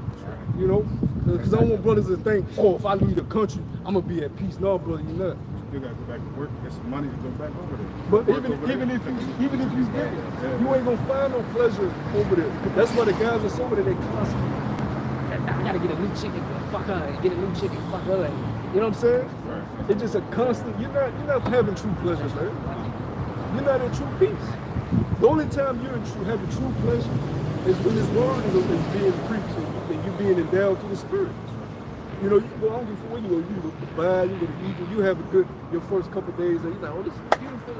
You know? Because I don't want brothers to think, oh, if I leave the country, I'm gonna be at peace. No, brother, you're not. You gotta go back to work, get some money to go back over there. But even if you get it, you ain't gonna find no pleasure over there. That's why the guys that's over there, they constantly, I gotta get a new chicken, fuck her, get a new chicken, fuck her. You know what I'm saying? Right. It's just a constant, you're not having true pleasure, man. You're not in true peace. The only time you're having true pleasure is when this word is being preached and you being endowed through the Spirit. You know, you go, I don't give a fuck where you go. You go to Dubai, you go to Egypt, you have a good, your first couple of days, and you're like, oh, this is beautiful.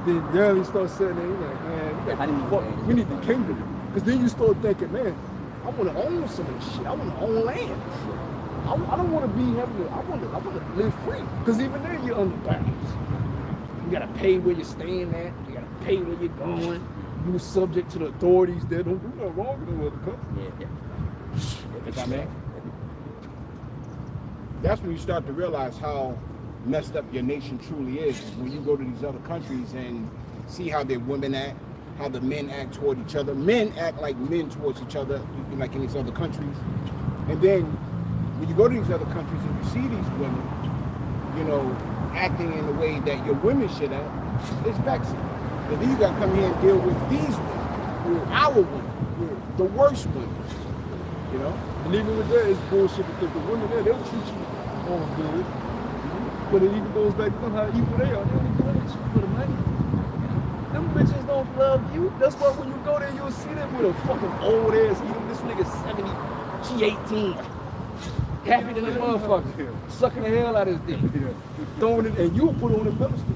Then reality starts setting in, you're like, man, we need the kingdom. Because then you start thinking, man, I want to own some of this shit. I want to own land. I don't want to be having to, I want to live free. Because even then, you're under bounds. You got to pay where you're staying at. You got to pay where you're going. You're subject to the authorities that don't do nothing wrong in the other country. Yeah. That's when you start to realize how messed up your nation truly is. When you go to these other countries and see how their women act, how the men act toward each other. Men act like men towards each other, like in these other countries. And then when you go to these other countries and you see these women, you know, acting in the way that your women should act, it's vexing. And then you gotta come here and deal with these women, our women, the worst women, you know? And even with that, it's bullshit because the women there, they'll treat you all good. But it even goes back to how evil they are. They only do it for the money. Them bitches don't love you. That's why when you go there, you'll see them with a fucking old ass. Even this nigga 70, she 18. Happy than a motherfucker. Sucking the hell out of his dick. Throwing it, and you put her on a pedestal.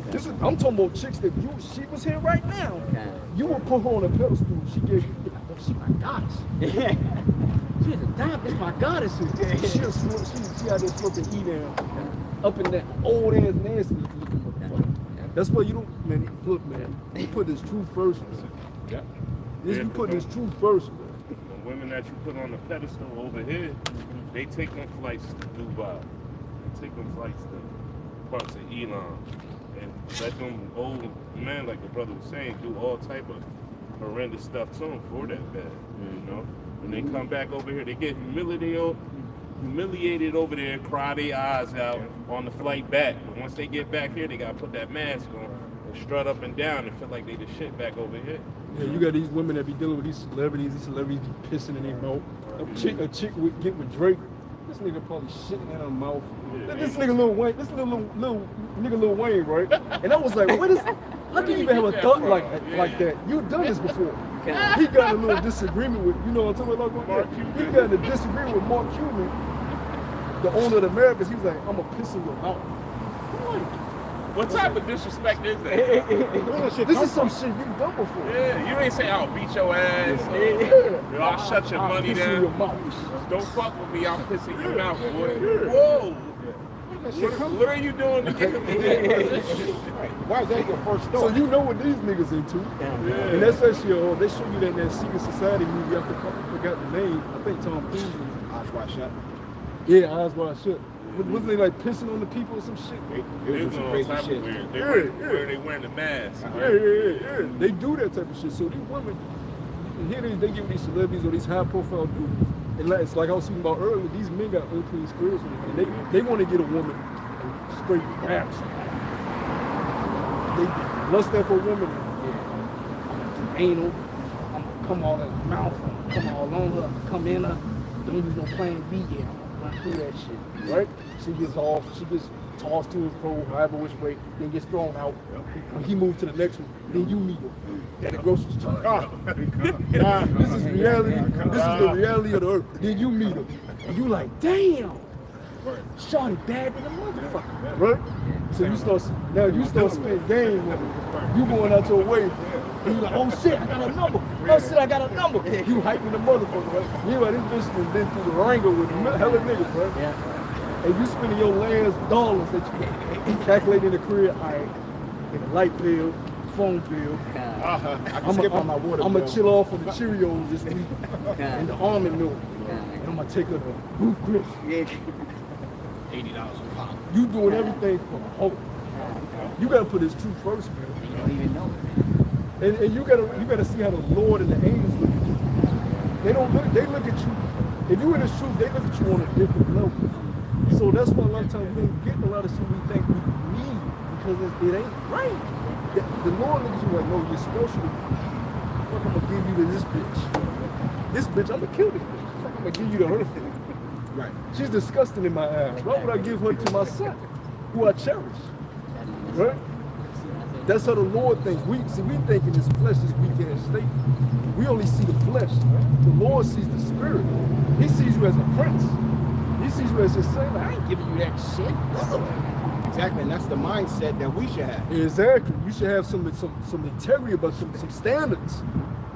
This is, I'm talking about chicks that she was here right now. You will put her on a pedestal. She gave you, she my goddess. She's a dime, that's my goddess. She had this fucking E down. Up in that old ass nasty looking motherfucker. That's why you don't, man, look, man, you put this truth first, man. Yeah. You put this truth first, man. The women that you put on the pedestal over here, they take them flights to Dubai. They take them flights to parts of Elon. And let them old men, like the brother was saying, do all type of horrendous stuff to them for that bad, you know? When they come back over here, they get humiliated over there, cry their eyes out on the flight back. But once they get back here, they gotta put that mask on and strut up and down and feel like they the shit back over here. Yeah, you got these women that be dealing with these celebrities be pissing in their mouth. A chick would get with Drake. This nigga probably shitting in her mouth. Yeah, this nigga Lil Wayne, nigga Lil Wayne, right? And I was like, what is, how can you even have a thought like that? You've done this before. He got a little disagreement with, you know what I'm talking about? Mark Cuban. He got a disagreement with Mark Cuban, the owner of the Americans. He was like, I'm gonna piss in your mouth. What type of disrespect is that? This is some shit you've done before. Yeah, you ain't say I'll beat your ass. I'll shut your money down. Your mouth. Don't fuck with me, I'll piss in your mouth, boy. Whoa! What are you doing to get him in that position? Why is that your first thought? So you know what these niggas into. Yeah. And that's actually, they show you that in that Secret Society movie, I forgot the name. I think Tom Cruise was. Eyes Wide Shut. Yeah, Eyes Wide Shut. Wasn't they like pissing on the people or some shit? It was some crazy shit. They wearing the mask. Yeah. They do that type of shit. So these women, here they get with these celebrities or these high profile dudes. And it's like I was speaking about earlier, these men got unclean spirits with them. And they want to get a woman straight raps. They lust after a woman. I'm anal. I'm gonna come all in her mouth. I'm gonna come all on her. I'm gonna come in her. Don't use no plan B yet. I'm gonna run through that shit. Right? She gets off. She gets tossed to and fro, however which way, then gets thrown out. When he moves to the next one, then you meet her at the grocery store. This is reality. This is the reality of the earth. Then you meet her, and you like, damn. Shorty bad than a motherfucker, right? So you start spending game with her. You going out your way. And you like, oh shit, I got a number. Oh shit, I got a number. You hyping the motherfucker, right? You like, this bitch has been through the wrangle with hella niggas, right? Yeah. And you spending your last dollars that you calculating in the crib, all right, in the light bill, phone bill. I can skip on my water I'm bill. gonna chill off on the Cheerios this week and the almond milk. And I'm gonna take her to Ruth Chris. $80 a pop. You doing everything for the hope. You gotta put his truth first, man. You don't even know it. And you gotta see how the Lord and the angels look at you. They look at you. If you in the truth, they look at you on a different level. So that's why a lot of times we don't get a lot of shit we think we need because it ain't right. The Lord looks at you like, no, you're special. Fuck, I'm gonna give you to this bitch. This bitch, I'm gonna kill this bitch. Fuck, I'm gonna give you to her thing. Right. She's disgusting in my eyes. Why would I give her to my son, who I cherish? Right? That's how the Lord thinks. We think in this flesh is weak ass state. We only see the flesh. The Lord sees the spirit. He sees you as a prince. He sees you as his son. Like, I ain't giving you that shit. Exactly, and that's the mindset that we should have. Exactly. You should have some integrity about some standards.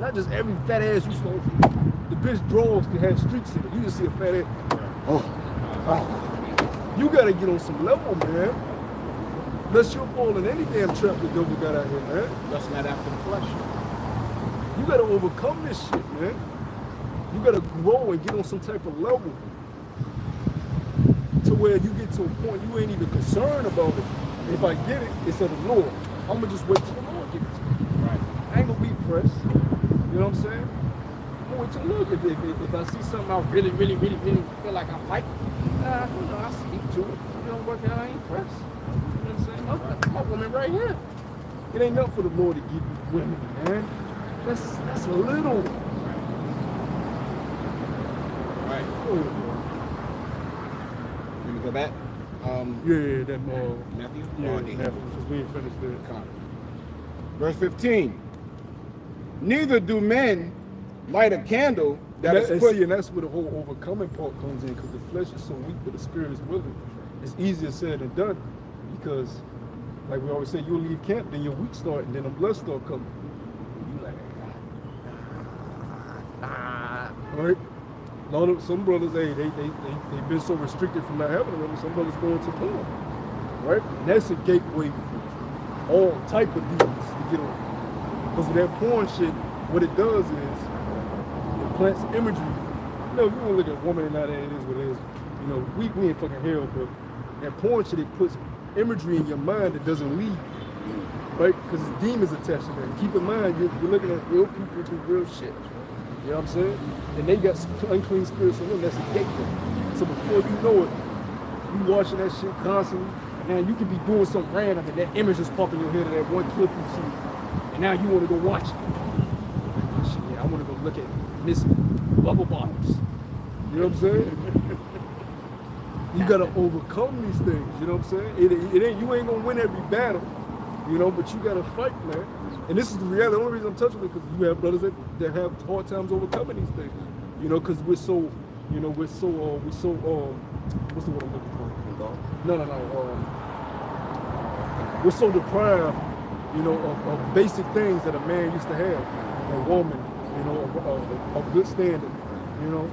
Not just every fat ass you smoke. The bitch drawers can have streaks in it. You just see a fat ass. You gotta get on some level, man. Unless you'll fall in any damn trap the devil got out here, man. That's not after the flesh. You gotta overcome this shit, man. You gotta grow and get on some type of level to where you get to a point you ain't even concerned about it. If I get it, it's of the Lord. I'm gonna just wait till the Lord get it to me. Right. I ain't gonna be pressed. You know what I'm saying? I'm gonna wait till the Lord. If I see something I really feel like I like, I speak to it. You know, working out, I ain't pressed. You know what I'm saying? My woman right here. It ain't enough for the Lord to give you women, man. That's a little. Right. Oh, Let me go back. yeah, that Matthew? yeah, D. because we ain't finished there. Verse 15. Neither do men light a candle that is put. And that's where the whole overcoming part comes in, because the flesh is so weak, but the spirit is willing. It's easier said than done, because, like we always say, you'll leave camp, then your week start, and then the blood start coming. You like, right? Some brothers, hey, they've been so restricted from not having a woman. Some brothers go into porn, right? And that's a gateway for all type of demons to get on. Because that porn shit, what it does is it plants imagery. You know, if you want to look at a woman and now that it is what it is, you know, we ain't fucking hell, but that porn shit, it puts imagery in your mind that doesn't leave, right? Because it's demons attached to that. Keep in mind, you're looking at real people do real shit. You know what I'm saying? And they got unclean spirits in them. That's a gateway. So before you know it, you watching that shit constantly, and now you could be doing something random, and that image just pop in your head of that one clip you see, and now you want to go watch it. Shit, yeah, I want to go look at Miss Bubble Bottoms. You know what I'm saying? You gotta overcome these things. You know what I'm saying? It ain't, you ain't gonna win every battle, you know, but you gotta fight, man. And this is the reality. The only reason I'm touching it because you have brothers that have hard times overcoming these things. You know, because we're so what's the word I'm looking for? No. We're so deprived, you know, of basic things that a man used to have. A woman, you know, of good standing, you know,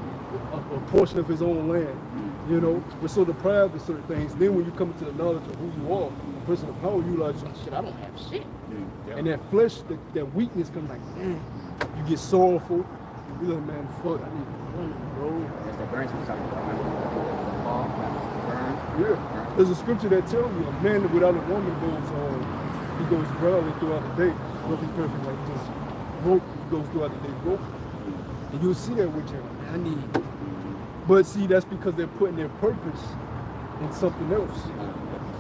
a portion of his own land. You know, we're so deprived of certain things. Then when you come into the knowledge of who you are, the person of power, you like, shit, I don't have shit. Yeah. And that flesh, that weakness comes like, man, you get sorrowful. You like, man, fuck, I need a woman, bro. That's the burns we're talking about. Yeah. There's a scripture that tells you a man without a woman goes growling throughout the day. Nothing perfect, like just broke. He goes throughout the day broke. And you'll see that with you. I need. But see, that's because they're putting their purpose in something else.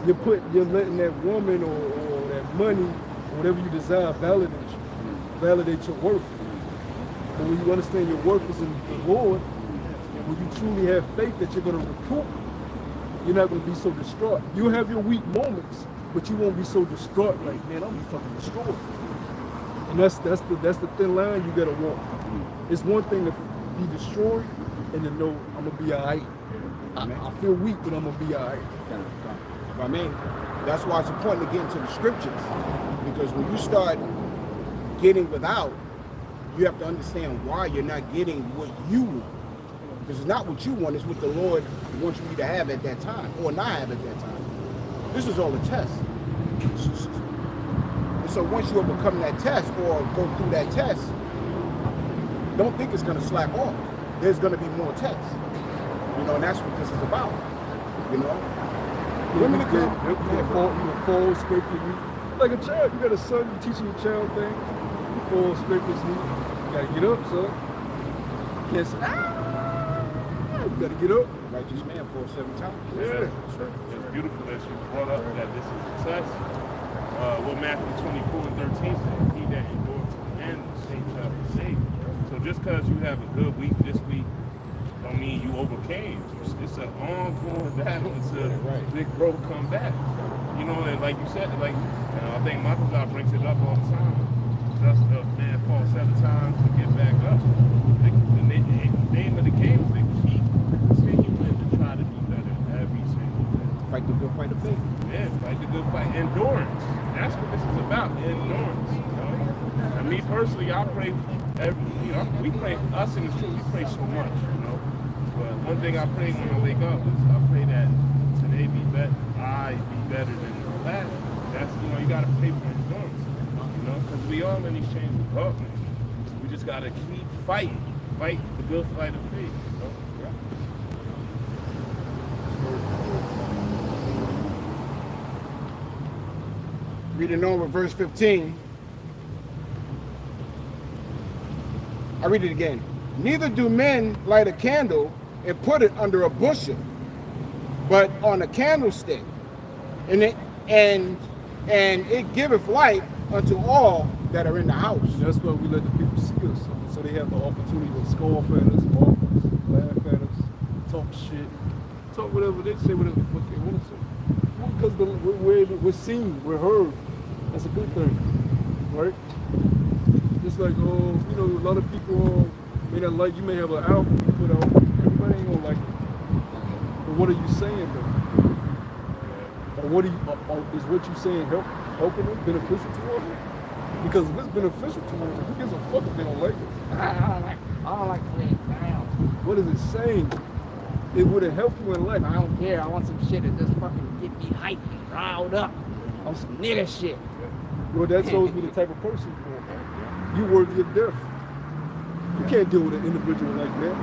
You're letting that woman or that money, or whatever you desire, validate your worth. But when you understand your worth is in the Lord, when you truly have faith that you're going to recoup, you're not going to be so distraught. You'll have your weak moments, but you won't be so distraught like, man, I'll be fucking destroyed. And that's the thin line you got to walk. It's one thing to be destroyed and to know I'm going to be all right. I feel weak, but I'm gonna be all right. I mean, that's why it's important to get into the scriptures, because when you start getting without, you have to understand why you're not getting what you want. Because it's not what you want, it's what the Lord wants you to have at that time, or not have at that time. This is all a test. And so once you overcome that test, or go through that test, don't think it's going to slack off. There's going to be more tests. You know, and that's what this is about. You know? Women you fall, scrape your knee. Like a child, you got a son, you teaching your child things. You fall, scrape his knee. You gotta get up, son. You can't say, you gotta get up. Righteous man falls 7 times. Yeah, it's beautiful that you brought up that this is a test. What Matthew 24 and 13 says, he that endures to the end, the same shall be saved. So just because you have a good week this week, don't mean you overcame. It's an ongoing battle until big bro come back. You know, and like you said, like I think Michael God brings it up all the time. Just a man falls 7 times to get back up. The name of the game is to keep continuing to try to be better every single day. Fight the good fight of faith. Yeah, fight the good fight. Endurance. That's what this is about. Endurance. You know? And me personally, I pray we pray us in the truth. We pray so much. You know. But one thing I pray when I wake up is I pray that today be better. I be better than last. That's you got to pray for endurance. You know, because we all in these chains of darkness. We just got to keep fighting. Fight the good fight of faith. You know? Reading on with verse 15. I read it again. Neither do men light a candle and put it under a bushel, but on a candlestick, and it giveth light unto all that are in the house. And that's why we let the people see us, so they have the opportunity to scoff at us, mock us, laugh at us, talk shit, talk whatever they say, whatever the fuck they want to say. Because we're seen, we're heard. That's a good thing, right? Just like, a lot of people may not like, you may have an album you put out, everybody ain't gonna like it. But what are you saying though? Or is what you saying helping them, beneficial towards them? Because if it's beneficial towards them, who gives a fuck if they don't like it? I don't like playing sound. What is it saying? It wouldn't help you in life. I don't care. I want some shit that just fucking get me hyped and riled up on some nigga shit. Well, that shows me the type of person you are. You worthy of death. You can't deal with an individual like that.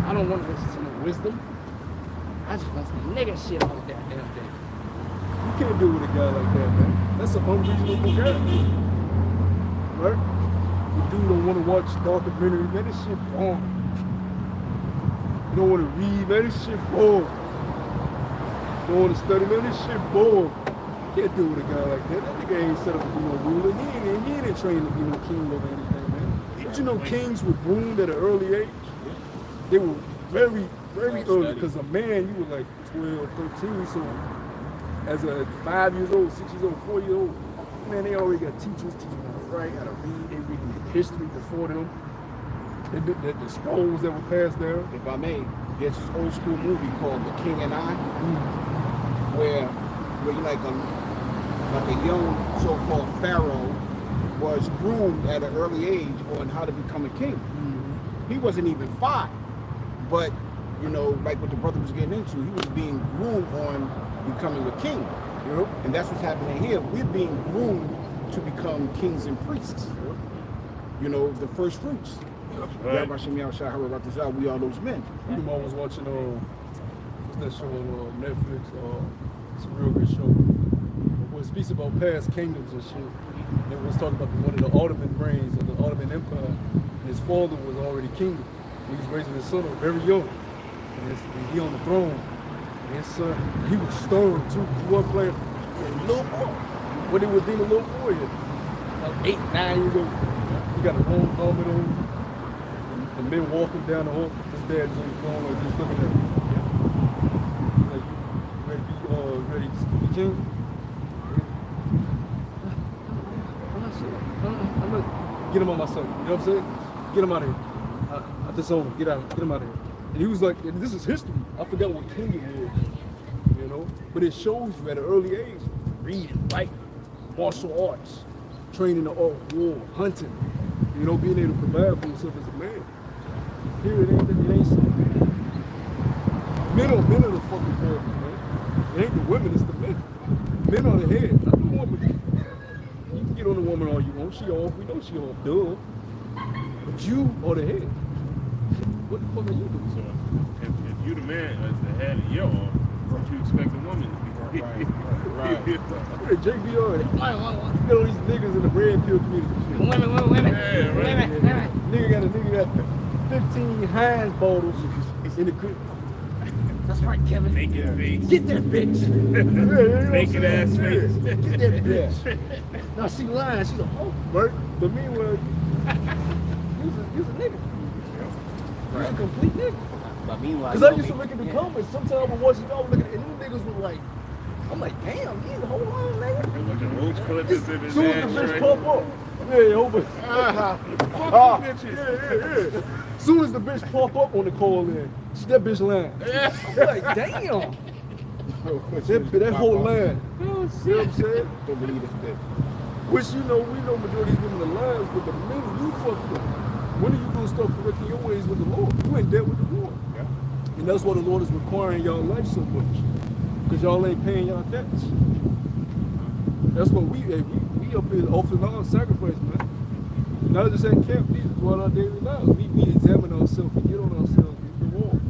I don't want to listen to no wisdom. I just want some nigga shit all that damn day. You can't deal with a guy like that, man. That's an unreasonable guy. Right? The dude don't want to watch documentary, man. This shit boring. You don't want to read, man. This shit boring. You don't want to study, man. This shit boring. Can't deal with a guy like that. That nigga ain't set up to be no ruler. He ain't trained to be no king or anything, man. Did you know kings were groomed at an early age? They were very, very early, because a man, you were like 12, 13, so as a 5 years old, 6 years old, 4 years old, man, they already got teachers teaching them how to write, how to read. They reading history before them. The scrolls that were passed down. If I may, there's this old school movie called The King and I, where you like a young so-called pharaoh was groomed at an early age on how to become a king. Mm-hmm. He wasn't even 5, but like what the brother was getting into, he was being groomed on becoming a king. And that's what's happening here. We're being groomed to become kings and priests. The first fruits. Right. We are those men. I was watching what's that show on Netflix? It's a real good show. It speaks about past kingdoms and shit. And it was talking about one of the Ottoman reigns of the Ottoman Empire. And his father was already king. He was raising his son very young. And he on the throne. And his son, he was stern too. He wasn't playing a little boy. What they would deem a little boy here. Like 8, 9 years old. He got a long helmet on. And men walking down the hall. His dad's on the phone, like just looking at him. Like, you ready to be king? I'm not, get him on my son. You know what I'm saying? Get him out of here. I disown him. Get him out of here. He was like, and this is history. I forgot what king it was, you know? But it shows you at an early age, reading, writing, martial arts, training the art of war, hunting, you know, being able to provide for himself as a man. Here it ain't so. Men are the fucking problem, man. It ain't the women, it's the men. Men are the head, not the woman. You can get on the woman all you want, she off, we know she off, duh. But you are the head. What the fuck are you doing? So if you the man as the head of your arm, what you expect a woman to be? Right. Look at JBR. You got all these niggas in the red pill community. Women. Yeah, right. Nigga got 15 Heinz bottles in the crib. That's right, Kevin. Naked face. Get that bitch. Naked ass face. Get that bitch. No, she lying. She's a hoe. Right? But meanwhile, you's a nigga. You're a complete nigga. But meanwhile, Because I used to look at the comments. Sometimes I would watch it, I would look at it, and them niggas was like, I'm like, damn, these hold on, nigga. Like a roach clippers in his Soon as the bitch ashtray. pop up. Yeah, over. Fuck them bitches. Yeah. Soon as the bitch pop up on the call in, that bitch lying. I'm like, damn. That whole line. You know what I'm saying? Don't believe this bitch. Which, you know, we know majority of these women are liars, but the minute you fucked up, when are you going to start correcting your ways with the Lord? You ain't dead with the Lord. Yeah. And that's why the Lord is requiring y'all life so much. Because y'all ain't paying y'all debts. That's what we up here offering our sacrifice, man. Not just at camp, we throughout our daily lives. We examine ourselves and get on ourselves and get wrong.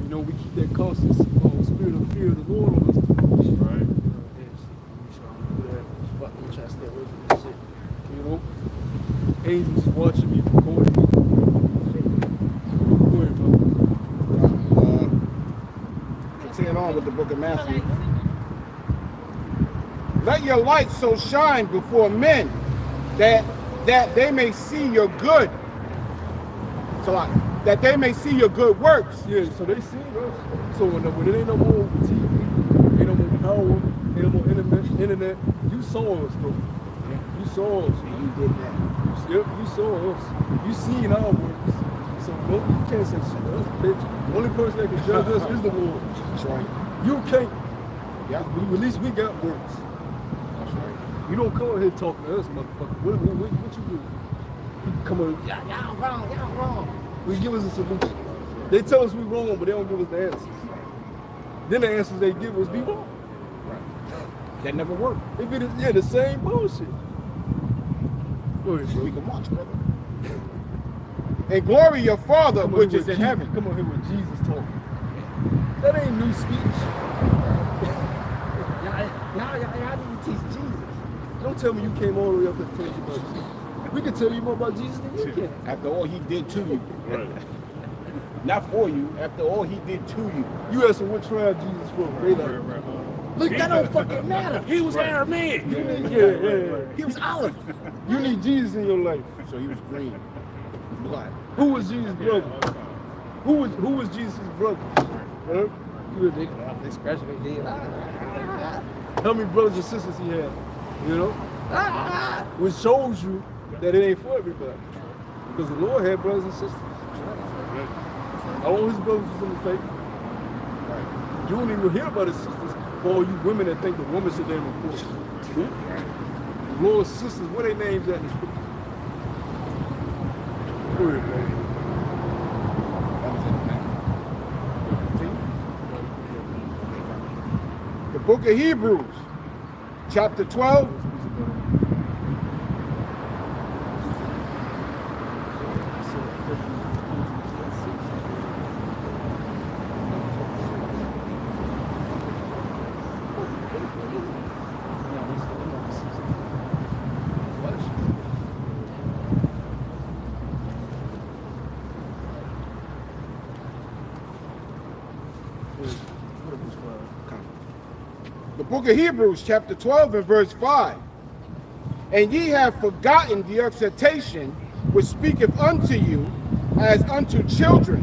You know, we keep that constant spirit of fear of the Lord on us. Right. I'm trying to stay away from this shit. You know? Angels is watching me, recording me. Go ahead, bro. Continuing on with the book of Matthew. Let your light so shine before men that they may see your good. That they may see your good works. Yeah, so they seen us. So when it ain't no more TV, ain't no more power, ain't no more internet, you saw us though. You saw us. You did that. Yep, you saw us. You seen our works. So no, you can't say shit to us, bitch. The only person that can judge us is the Lord. That's right. You can't. Yeah. At least we got works. That's right. You don't come out here talking to us, motherfucker. What you do? You come on, y'all wrong. We give us a solution. They tell us we wrong, but they don't give us the answers. Then the answers they give us be wrong. Right. That never worked. They be the same bullshit. Go ahead, bro. We can watch, brother. And glory your Father Come on which here is with in Jesus- heaven. Come on here with Jesus talking. That ain't new speech. Y'all need to teach Jesus. Don't tell me you came all the way up there to tell you about Jesus. We can tell you more about Jesus than you can. After all he did to you. Right. Not for you. After all he did to you. You ask them what tribe Jesus from. They like, Look, that don't fucking matter. He was Aramaic. you need, yeah. He was olive. You need Jesus in your life. So he was green. Blood. Who was Jesus' brother? Who was Jesus' brother? Huh? You a nigga. Especially he. How many brothers and sisters he had? You know? Which shows you that it ain't for everybody. Because the Lord had brothers and sisters. All his brothers was in the faith. You don't even hear about his sisters. For all you women that think the woman should damn report. The Lord's sisters, what are their names at in the scripture? Go ahead, man. The book of Hebrews, chapter 12. The book of Hebrews, chapter 12 and verse 5. And ye have forgotten the exhortation which speaketh unto you as unto children.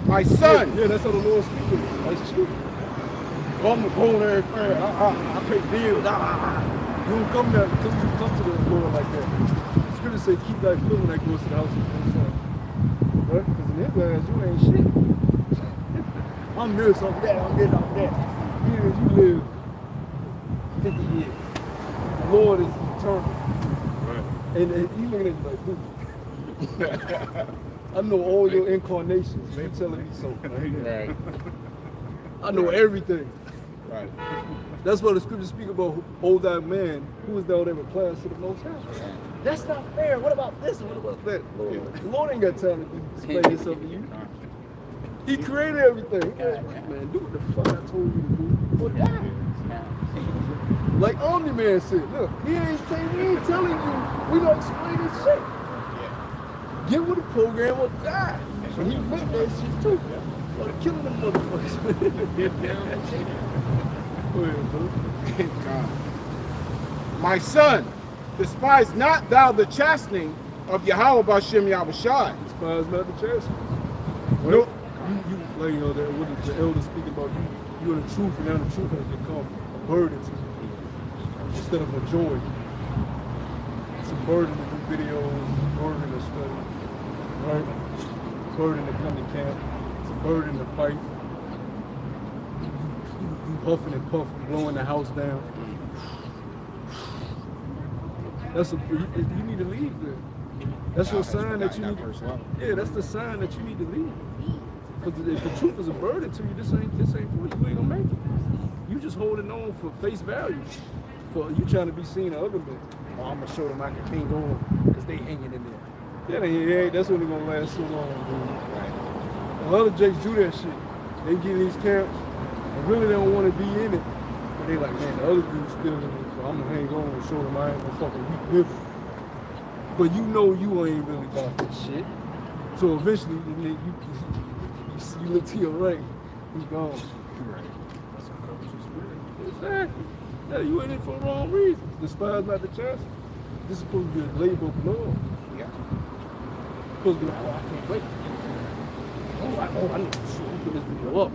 My son. Yeah, that's how the Lord speaks to us. That's true. I'm going there, I pay bills. You don't come there until you come to the Lord like that. The scripture say, keep thy foot when I goes to the house of the Son. Right? Because in his eyes, you ain't shit. I'm this, I'm that, I'm this, I'm that. Years you live 50 years. The Lord is eternal. Right. And he looking at you like, dude. I know all your incarnations. You telling me so. Right. I know everything. Right. That's why the scriptures speak about old that man who is thou that replies to the Most High. That's not fair. What about this and what about that? Lord, the Lord ain't got time to explain himself to you. He created everything. Man, do what the fuck I told you to do. Or die. Like Omni-Man said, look, he ain't telling you, we don't explain this shit. Get with the program or die. So he meant that shit too. Or killing them motherfuckers. Go ahead, bro. My son, despise not thou the chastening of Yahweh B'Shem Yahushai. Despise not the chastisement. Right? No. You like what is the elder speaking about? You're the truth, and now the truth has become a burden to you instead of a joy. It's a burden to do videos, a burden to study, right? It's a burden to come to camp. It's a burden to fight. You huffing and puffing, blowing the house down. You need to leave there. That's your sign that you need. Yeah, that's the sign that you need to leave. Because if the truth is a burden to you, this ain't for you. You ain't gonna make it. You just holding on for face value. For you trying to be seen to other men. Oh, I'm gonna show them I can hang on because they hanging in there. Yeah, that's only gonna last so long, dude. Right. A lot of jakes do that shit. They get in these camps and really they don't want to be in it. But they like, man, the other dude's still in it, so I'm gonna hang on and show them I ain't gonna fucking weak nigga. But you know you ain't really about that shit. So eventually you look to your right, he's gone. Right. That's a coach's spirit. Exactly. Yeah, you in it for the wrong reasons. Despise not the chance. This is supposed to be a labor of love. Yeah. Supposed to be like, oh, I can't wait. Oh, I need to put this video up.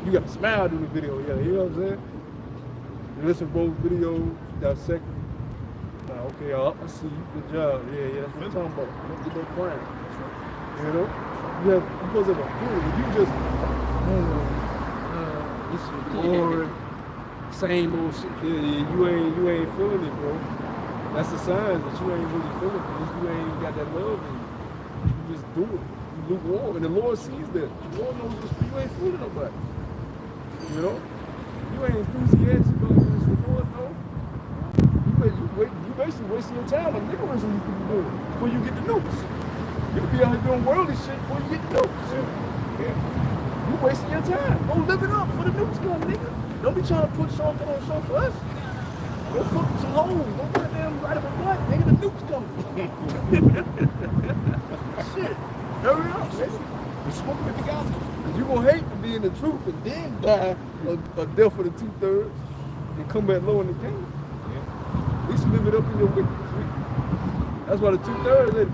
You got to smile during the video, yeah, you know what I'm saying? You listen to both videos, dissect them. Nah, okay, I see you, good job. Yeah, that's what I'm talking about. Don't get that crying. You know? You supposed to have a feeling. If you just, this is boring, same old shit. Yeah, you ain't feeling it, bro. That's the signs that you ain't really feeling it. You ain't got that love in you. You just do it. You lukewarm. And the Lord sees that. The Lord knows this, you ain't fooling nobody. You know? You ain't enthusiastic about this. The Lord knows. You basically wasting your time on nigglerism you could be doing before you get the notes. You could be out here doing worldly shit before you get the notes. Yeah. You wasting your time. Go live it up for the notes come, nigga. Don't be trying to put something on show for us. Go fuck some hoes. Don't goddamn right up a butt, nigga. The notes coming. Shit. Hurry up, nigga. We're smoking with the gospel. Cause you gonna hate to be in the truth and then die a death for the 2/3 and come back low in the game. At least live it up in your wickedness. That's why the 2/3 will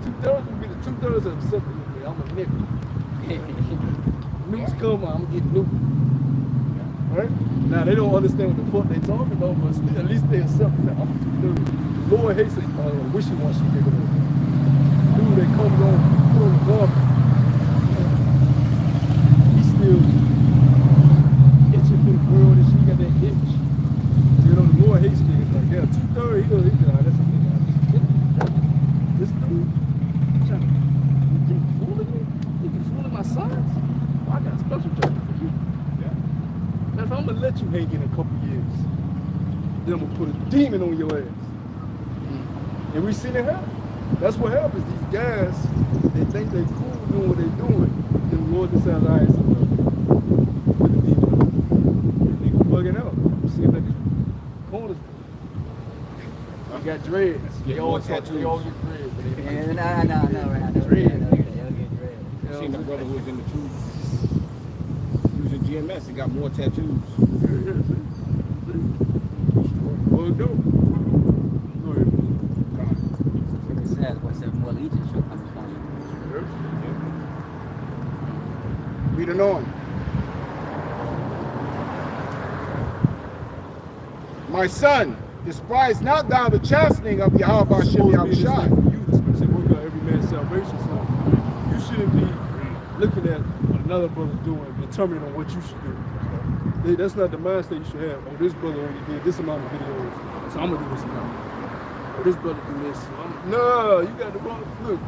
be the 2/3 of accepting me. I'm a nigga. Nukes come, I'm gonna get nuked. Right? Now they don't understand what the fuck they talking about, but still, at least they accept that I'm a 2/3. Lord hates it, wishy-washy nigga. Dude that comes on, put on the gun. He's still itching for the world and shit, he got that itch. You know, the Lord hates niggas like that. 2/3, he goes, that's a nigga. This dude, trying to keep fooling me? You keep fooling my sons? Well, I got a special judgment for you. Yeah. Now, if I'm gonna let you hang in a couple years, then I'm gonna put a demon on your ass. And we seen it happen. That's what happens. These guys, they think they cool doing what they're doing. Then the Lord decides, all right, so put the demon on. Nigga bugging out. I'm seeing that corners. I got dreads. They all get dreads. Yeah, no, right now. Dread. I seen a brother who was in the truth using GMS. He got more tattoos. Well, do. Go ahead. It says, what, 7 more legions shall come upon you. Read it on. My son, despise not thou the chastening of Yahweh B'Shem Yahushai. You, the scripture say, work out every man's salvation. So you shouldn't be looking at what another brother doing, determining on what you should do. That's not the mindset you should have. Oh, this brother only did this amount of videos, so I'm gonna do this amount. Oh, this brother do this. So no, you got the wrong. Look,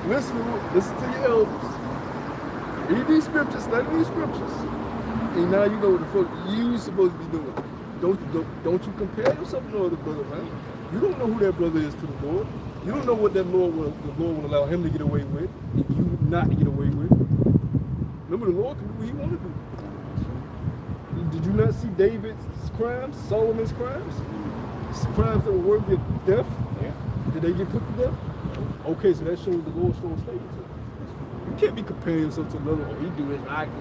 listen to your elders. Read these scriptures, study these scriptures, and now you know what the fuck you supposed to be doing. Don't you compare yourself to no other brother, man. You don't know who that brother is to the Lord. You don't know what the Lord will allow him to get away with, and you not to get away with. Remember, the Lord can do what he want to do. Did you not see David's crimes, Solomon's crimes? Crimes that were worthy of death? Yeah. Did they get put to death? Okay, so that shows the Lord showing favoritism. You can't be comparing yourself to another. Oh, he do it, I do it.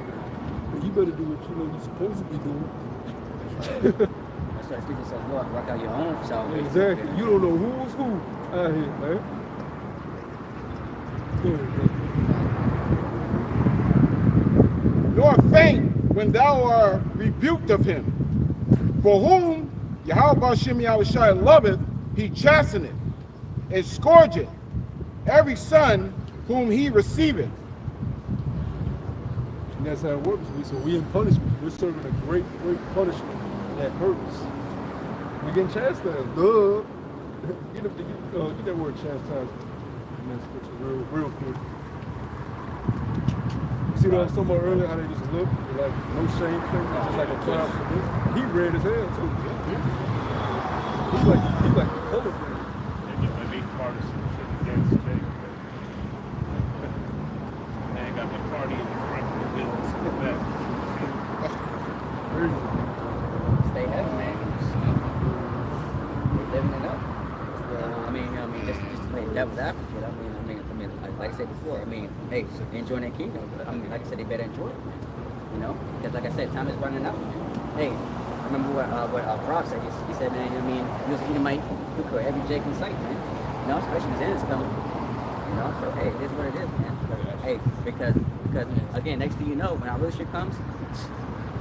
But you better do what you know you're supposed to be doing. That's why scripture says, Lord, work out your own salvation. Exactly. You don't know who's who out here, man. Go ahead, man. Nor faint when thou art rebuked of him. For whom Yahweh Shem Yahushai loveth, he chasteneth, and scourgeth every son whom he receiveth. And that's how it works. So we in punishment. We're serving a great punishment that hurts. We're getting chastised. Duh. Get that word chastised. And that's real quick. See what I was talking about earlier, how they just look, they're like no shame thing, just like a cloud for this. He red as hell too. He's like colorblind. They be part of some shit against Jake. Man got the party in the front of the building in the back. Crazy. Stay heavy, man. We're living it up. I mean, just to play devil's advocate. I mean, like I said before, hey, enjoying that kingdom. But like I said, they better enjoy it, man. You know, because like I said, time is running out. Hey, I remember what Rob said. He said, man, he was eating my hookah every Jake in sight, man. You know, especially his ends coming. You know, so hey, it is what it is, man. But, hey, because again, next thing you know, when our real shit comes,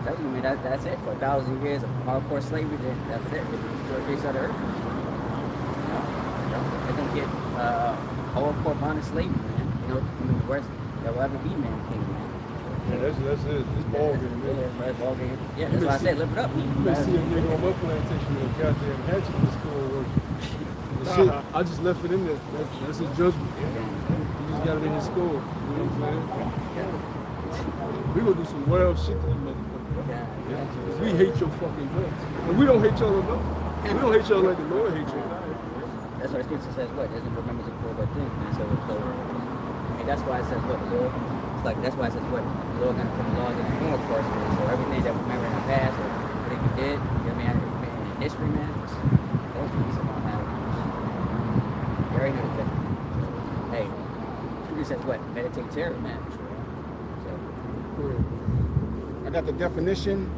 tell you, man, that's it. For 1,000 years of hardcore slavery, then that's it. It's the face of the earth. You know, they're gonna get hardcore bonded slavery, man. You know, the worst that will ever be, man, king, man. Yeah, that's it. It's ball game, man. Yeah, ball game. Yeah, that's why I said, live it up. You may see a nigga on my plantation with a goddamn hatchet in the school working. The shit, I just left it in there. That's his judgment. He just got it in his school. You know what I'm saying? We gonna do some wild shit to you motherfuckers. Yeah. We hate your fucking guts. And we don't hate y'all enough. We don't hate y'all like the Lord hates y'all. That's why the scripture says what? There's no remembrance of four but things, man. So and that's why it says what the Lord. It's like that's why it says what the Lord gonna put the laws in the form, of course. Man. So everything that we remember in the past or what you did, you know what I mean, in history, man. Don't be something on that. You already know that. Hey, scripture says what? Meditate terror, man. So I got the definition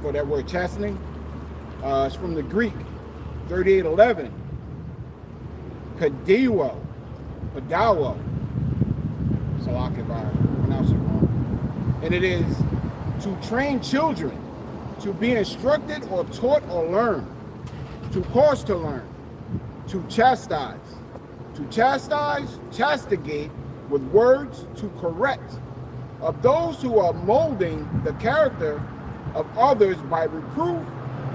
for that word chastening. It's from the Greek, 38:11. Padawo. So I can pronounce it wrong. And it is to train children, to be instructed or taught or learn, to cause to learn, to chastise. To chastise, castigate with words, to correct. Of those who are molding the character of others by reproof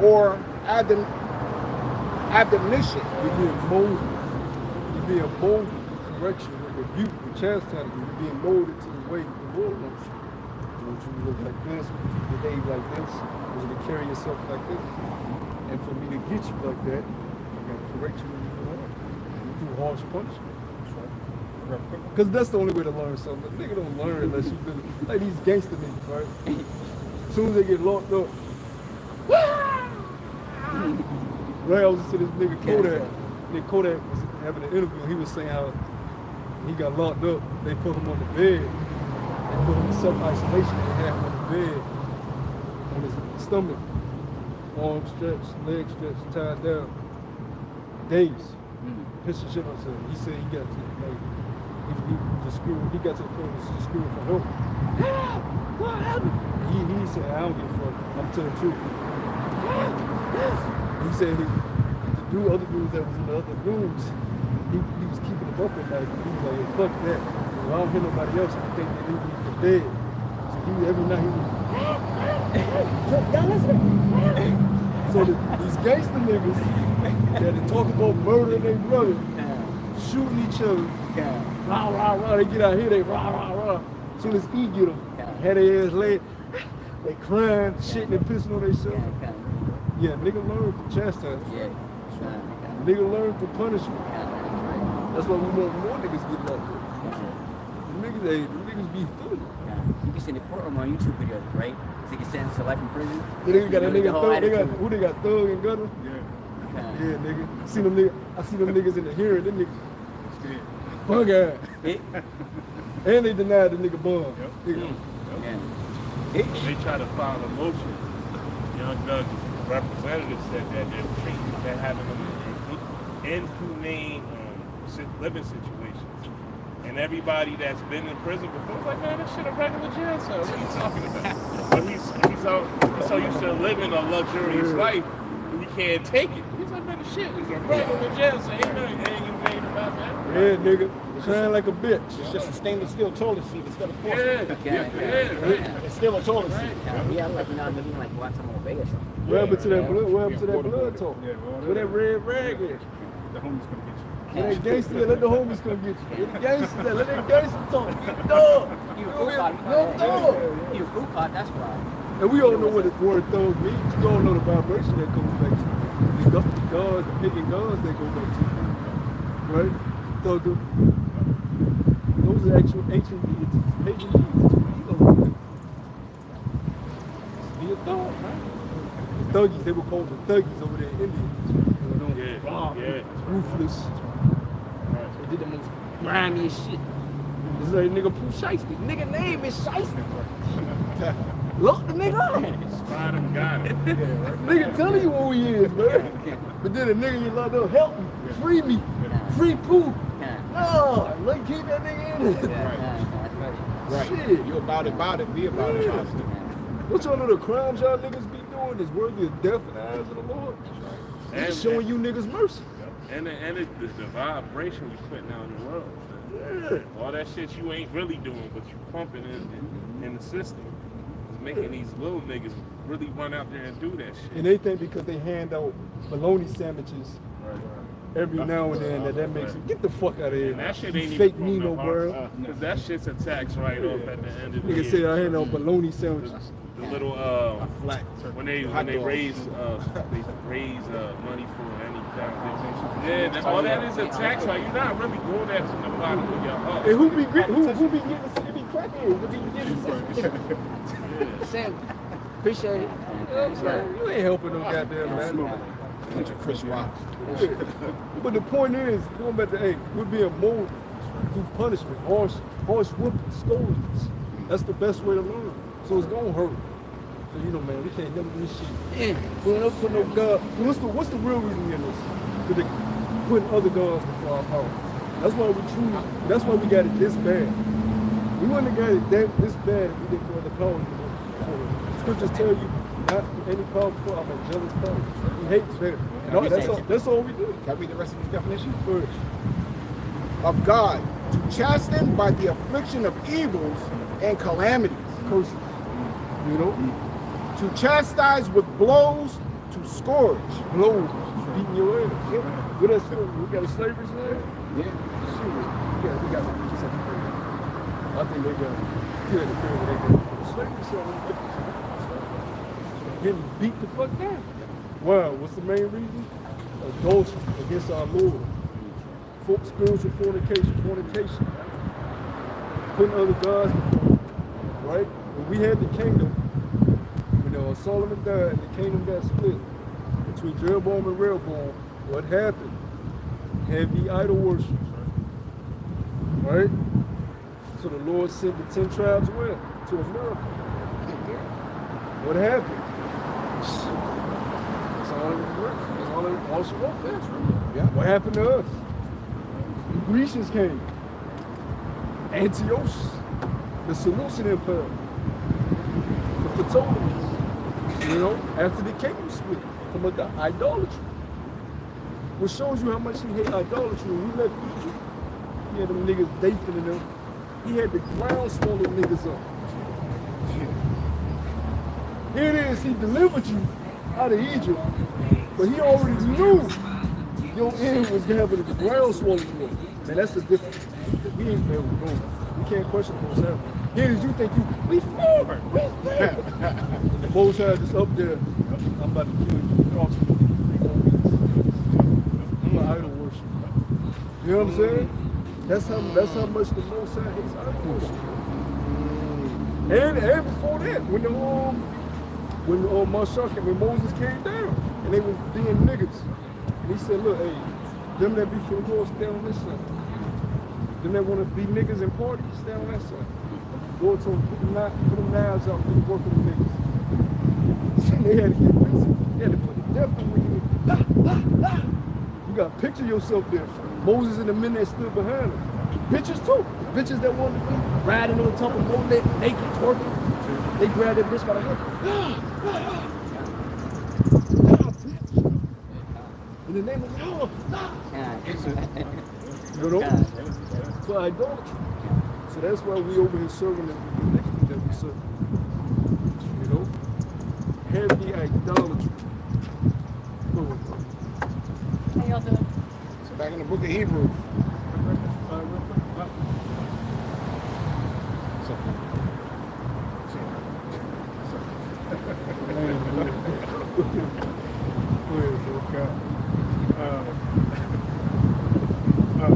or admonition. You're being molded. You're being molded with correction, with rebuke, with chastisement. You're being molded to the way the Lord wants you. He wants you to look like this, wants you to behave like this, wants you to carry yourself like this. And for me to get you like that, I gotta correct you when you do wrong. You do harsh punishment. Because that's the only way to learn something. The nigga don't learn unless you do like these gangster niggas, right? As soon as they get locked up, right, I was to this nigga Kodak. Nigga Kodak was having an interview. He was saying how he got locked up. They put him on the bed. They put him in self-isolation. They had him on the bed, on his stomach, arm stretched, leg stretched, tied down. Days. Pissing shit on himself. He said he got to he got to the point where he was screaming for help. What happened? He said, I don't give a fuck. I'm telling the truth. He said the other dudes that was in the other rooms, he was keeping them up at night. He was like, fuck that. I don't hear nobody else. I think that he be for dead. So he every night he was. Y'all listen. So these gangster niggas that they talk about murdering their brother, shooting each other, rah rah rah. They get out here, they rah rah rah. As soon as he get them, had their ass laid, they crying, shitting and pissing on themselves. Yeah, nigga learn to chastise. Yeah. Nigga learn to punishment. That's why we want more niggas get locked up. Niggas be feeling it. You can see in the courtroom on YouTube videos, right? So you can send to life in prison. They got that You know, nigga the whole Thug. They got attitude. who they got Thug and Gunner. Yeah. Yeah, nigga. I see them niggas in the hearing. Them niggas bug ass. And they denied the nigga bond. Nigga. They try to file a motion. Young Thug's representative said that they're having them in inhumane living situations. And everybody that's been in prison before is like, man, that shit a regular jail cell. What are you talking about? But he's so used to living a luxurious life, he can't take it. He's like, man, the shit is a regular jail cell. Ain't nothing inhumane about that. Yeah, nigga. Crying like a bitch. It's just a stainless steel toilet seat instead of porcelain. Yeah. It's still a toilet seat. Yeah, like, you know, maybe like watch some on Vegas. What happened to that blood? What happened to that blood talk? Yeah, well, Where that red rag is? The homie's gonna get you. Let that gangster there, let the homies come get you. Let the gangster there, let that gangster talk. Get the dog. You a fruit pot, No dog. you a fruit pot, that's why. And we all know what the word thug means. We all know the vibration that comes back to. The guns, the picking guns they go back to. Right? Thugger. Those are actual ancient deities, pagan deities. You know what be a thug, right? The thuggies, they were called the thuggies over there in India. You know, raw, ruthless. They did the most grimiest shit. This is like nigga Pooh Shiesty. Nigga name is Shiesty. Look the nigga up. Spider got it. Nigga telling you who he is, man. But then the nigga you love to help me, free me, free Pooh. No, like keep that nigga in there. Right. Shit. You about it, be about it. What y'all know the crimes y'all niggas be doing is worthy of death in the eyes of the Lord? He's showing you niggas mercy. And the vibration we putting out in the world. Yeah. All that shit you ain't really doing, but you pumping in the system. Is making these little niggas really run out there and do that shit. And they think because they hand out bologna sandwiches every now and then that makes them get the fuck out of here. And that shit You ain't fake even Nino, from the bro. heart. Cause that shit's a tax write off at the end of the Nigga year. say I hand out bologna sandwiches. The little Flat. when they raise money for any foundation. Yeah, all that is a tax write. You're not really doing that from the bottom of your heart. And who be getting it be crackheads? Who be getting it? Sam, appreciate it. You ain't helping them goddamn man. Bunch of Chris Rock. But the point is, going back to we're being molded through punishment, harsh whooping, scoldings. That's the best way to learn. So it's gonna hurt. So you know, man, we can't never do this shit. Put no God. What's the real reason we in this? Because they putting other gods before our power. That's why we got it this bad. We wouldn't have got it this bad if we didn't put other powers before. Scriptures tell you not any power before I'm a jealous power. He hates that. No, that's all we do. Can I read the rest of this definition? First. Of God, to chasten by the affliction of evils and calamities. Curses. You know? To chastise with blows, to scourge. Blows. Beating your ass. Yeah. What else? We got a slavery slave? Yeah. Shit. We got just like I think they got good at the slavery slave. Getting beat the fuck down. Wow, what's the main reason? Adultery against our Lord. Spiritual fornication. Putting other gods before, right? When we had the kingdom, when Solomon died and the kingdom got split between Jeroboam and Rehoboam, what happened? Heavy idol worship, right? So the Lord sent the 10 tribes where? To America. What happened? That's all it works. That's all she wrote there. Yeah. What happened to us? The Grecians came. Antiochus, the Seleucid Empire, the Ptolemies, you know, after the kingdom split from idolatry. Which shows you how much he hate idolatry. When we left Egypt, he had them niggas Dathan and them He had the ground swallow niggas up. Here it is, he delivered you out of Egypt, but he already knew your end was having the ground swallow you up. Man, that's the difference. We ain't there with going. We can't question what's happening. Here it is, you think we forward, we there. The Most High just up there. I'm about to kill you. I'm an idol worship. You know what I'm saying? That's how much the Most High hates idol worship. And before that, when Moses came down and they was being niggas, and he said, look, hey, them that be for the Lord, stay on this side. Them that want to be niggas and party, stay on that side. Lord told them, put them knives out and do the work of the niggas. They had to get busy. They had to put the death on you. You got to picture yourself there. Moses and the men that stood behind him. Bitches too. Bitches that wanted to be riding on top of boat, naked, twerking. They grabbed that bitch by the head. In the name of God. You know? For idolatry. So that's why we over here serving the iniquity that we serve. You know? Heavy idolatry. How y'all doing? So back in the book of Hebrews.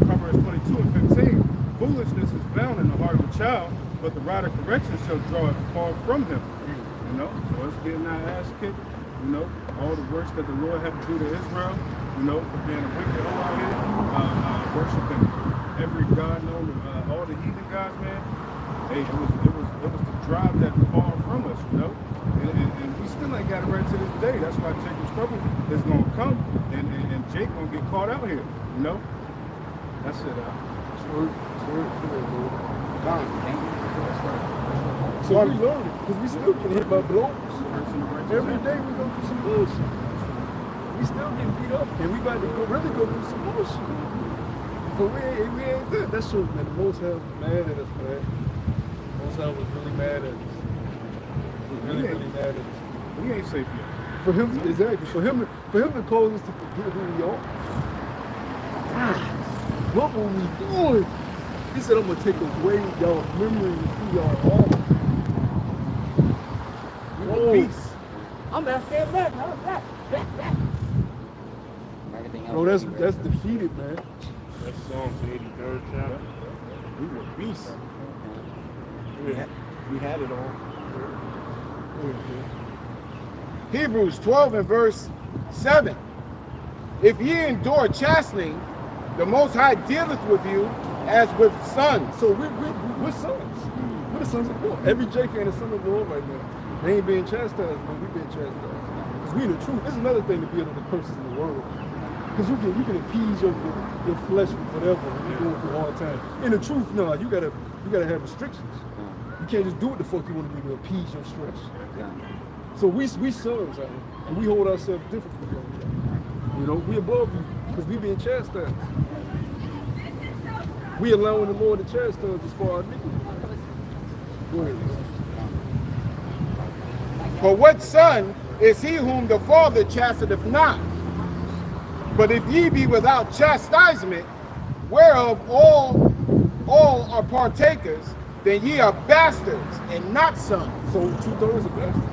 Proverbs 22:15. Foolishness is bound in the heart of a child, but the rod of correction shall draw it far from him. You know, so us getting our ass kicked, you know, all the works that the Lord had to do to Israel, you know, for being a wicked hoe out here, worshiping every god known, all the heathen gods, man. Hey, it was to drive that far from us, you know. And we still ain't got it right to this day. That's why Jacob's trouble is gonna come, and Jake gonna get caught out here, you know. That's it. So we learned it, because we still get hit by blows. Every day we go through some bullshit. We still get beat up, and we about to really go through some bullshit. But we ain't good. That shows, man, the Most High was mad at us, man. The Most High was really mad at us. Really mad at us. We ain't safe yet. For him, exactly. For him to cause us to forget who we are. God, what were we doing? He said, I'm gonna take away y'all's memory of who y'all are. Whoa. Peace. I'm not staying back. Bro, that's defeated, man. That's Psalms 83rd chapter. We were beasts. We had it all. Hebrews 12 and verse 7. If ye endure chastening, the Most High dealeth with you as with sons. So we're sons. We're the sons of God. Every Jake ain't a son of the Lord right now. They ain't being chastised, but we being chastised. Because we in the truth. It's another thing to be under the curses in the world. Because you can appease your flesh with whatever when you're going through hard time. In the truth, no, you gotta have restrictions. You can't just do what the fuck you want to do to appease your stress. So we sons out here, and we hold ourselves different from you. You know, we above you because we being chastised. We allowing the Lord to chastise us for our iniquity. Go ahead, bro. For what son is he whom the Father chasteneth not? But if ye be without chastisement, whereof all are partakers, then ye are bastards and not sons. So 2/3 of bastards.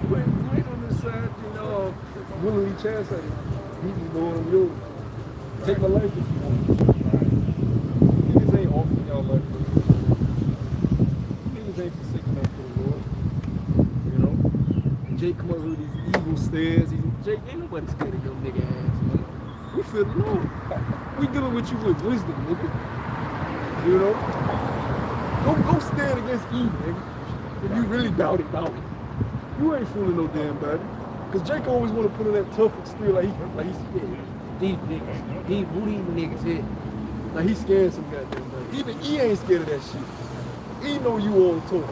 You ain't on this side, you know, willingly chastising. He can go on you. Take my life if you want. Niggas ain't offering y'all life for the Lord. Niggas ain't forsaking us for the Lord. You know? And Jake come up with these evil stares. Jake, ain't nobody scared of your nigga ass, man. We feel the Lord. We dealing with you with wisdom, nigga. You know? Go stand against Eve, nigga. If you really doubt it. You ain't fooling no damn body. Cause Jake always want to put in that tough exterior like he's scared. These niggas, who these niggas hit? Like he's scared some goddamn body. Even he ain't scared of that shit. He know you on tour.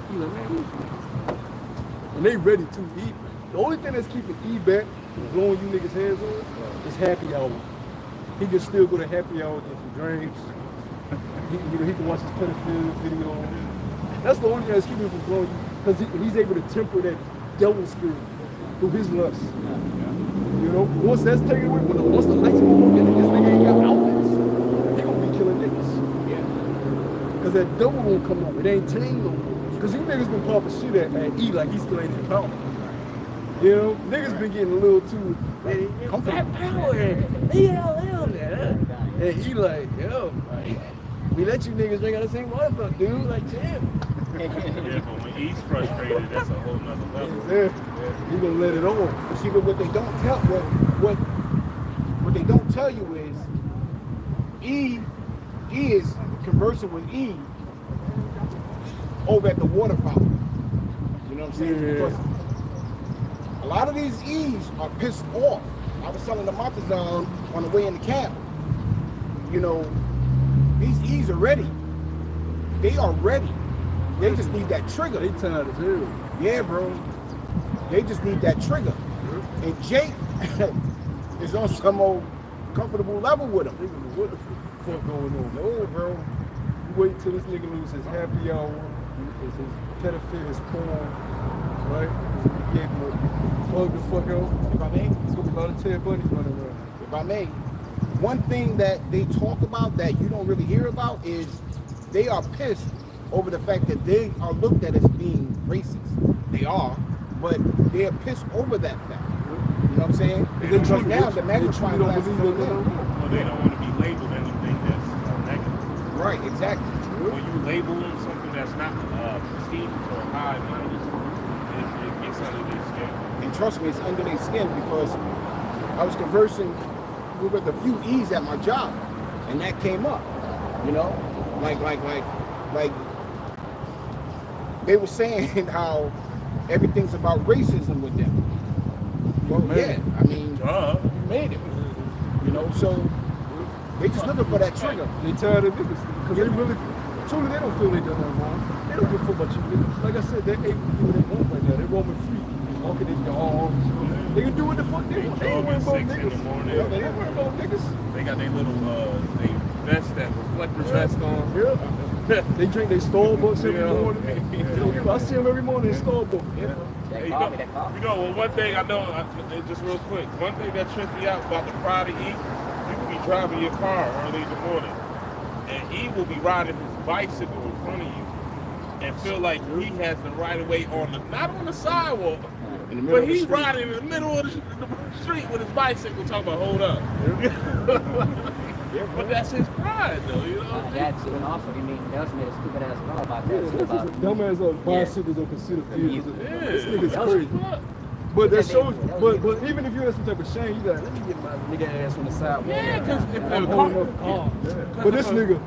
He like, man, who's you? And they ready to eat. The only thing that's keeping E back from blowing you niggas' heads on is happy hour. He can still go to happy hour, get some drinks, He can watch his pedophilia video. That's the only thing that's keeping him from blowing you, because he's able to temper that devil spirit through his lust. You know, once that's taken away, once the lights go on and this nigga ain't got outlets, they gonna be killing niggas. Because that devil won't come up. It ain't tame no more. Because you niggas been popping shit at E like he still ain't in power. You know, niggas been getting a little too that power and ELL there. And E like, yo, we let you niggas drink out the same water, dude. Like, damn. Yeah, but when he's frustrated, that's a whole nother level. Yeah. You gonna let it on. But see, but what they don't tell what they don't tell you is E is conversing with E over at the water fountain. You know what I'm saying? Yeah. Because a lot of these E's are pissed off. I was telling the Montezon on the way in the camp. You know, these E's are ready. They are ready. They just need that trigger. They tired as hell. Yeah, bro. They just need that trigger. And Jake is on some old comfortable level with him. Nigga, what the fuck going on? No, bro. You wait till this nigga lose his happy hour, his pedophilia, his porn, right? He gave him a plug the fuck out. If I may, It's gonna be a lot of Ted Bundy running around. if I may, one thing that they talk about that you don't really hear about is they are pissed over the fact that they are looked at as being racist. They are, but they are pissed over that fact. You know what I'm saying? Because now the magnifying glass is on them. Well, they don't want to be labeled anything that's negative. Right, exactly. When you label them something that's not prestigious or high-minded, it gets under their skin. And trust me, it's under their skin because I was conversing with a few E's at my job, and that came up. You know, like they were saying how everything's about racism with them. Well, yeah, I mean, you made it. You know, so they just looking for that trigger. They tired of niggas because they really, truly, they don't feel they done nothing wrong. They don't give a fuck about you niggas. Like I said, they're able to do what they want right now. They're roaming free, walking in your arms. They can do what the fuck they want. They ain't worried about 6 in the niggas. morning. Yeah, they ain't worried about niggas. They got their little they vest, that reflector vest on. Yeah. They drink their Starbucks every Yeah. morning. I see them every morning in Starbucks. Yeah. That You coffee, know, that coffee. you know, well, one thing I know, just real quick, one thing that trips me out about the Pride of E, you can be driving your car early in the morning, and E will be riding his bicycle in front of you, and feel like he has the right of way on the, not on the sidewalk, In the middle but of the he's street. riding in the middle of the street with his bicycle, talking about, hold up. But that's his pride, though, you know? That too, and also, I mean, they also made a stupid ass law about Yeah, that too. that's About just dumbass bicycles don't consider vehicles. Yeah. This nigga's That was crazy. Fuck. But that Yeah, shows, that was but even if you have some type of shame, you got let me get my nigga ass on the sidewalk. Yeah, because if I'm the holding car, up the car. But this nigga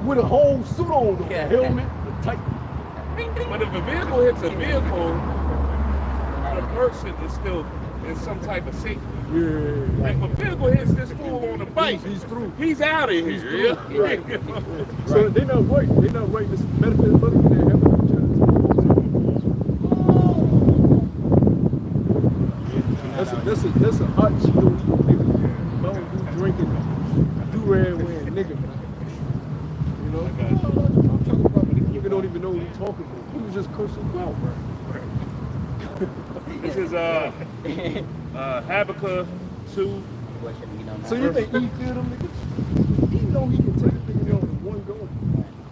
with a whole suit on, the Yeah. helmet, the tight. but if a vehicle hits a vehicle, the person is still in some type of safety. Yeah. Like, if a vehicle hits this fool on the bike, He's through. he's out of here. He's yeah? through. Right. So they not right. They not right. This metaphysical money they have with each other. That's a hot Cheeto eating nigga. Mountain Dew drinking, do-rag wearing nigga. You know? I'm talking about nigga don't even know what he's talking about. He was just cursing him out, bro. This is Habakkuk 2. So you think he feel them niggas? He know he can take a nigga down with one go.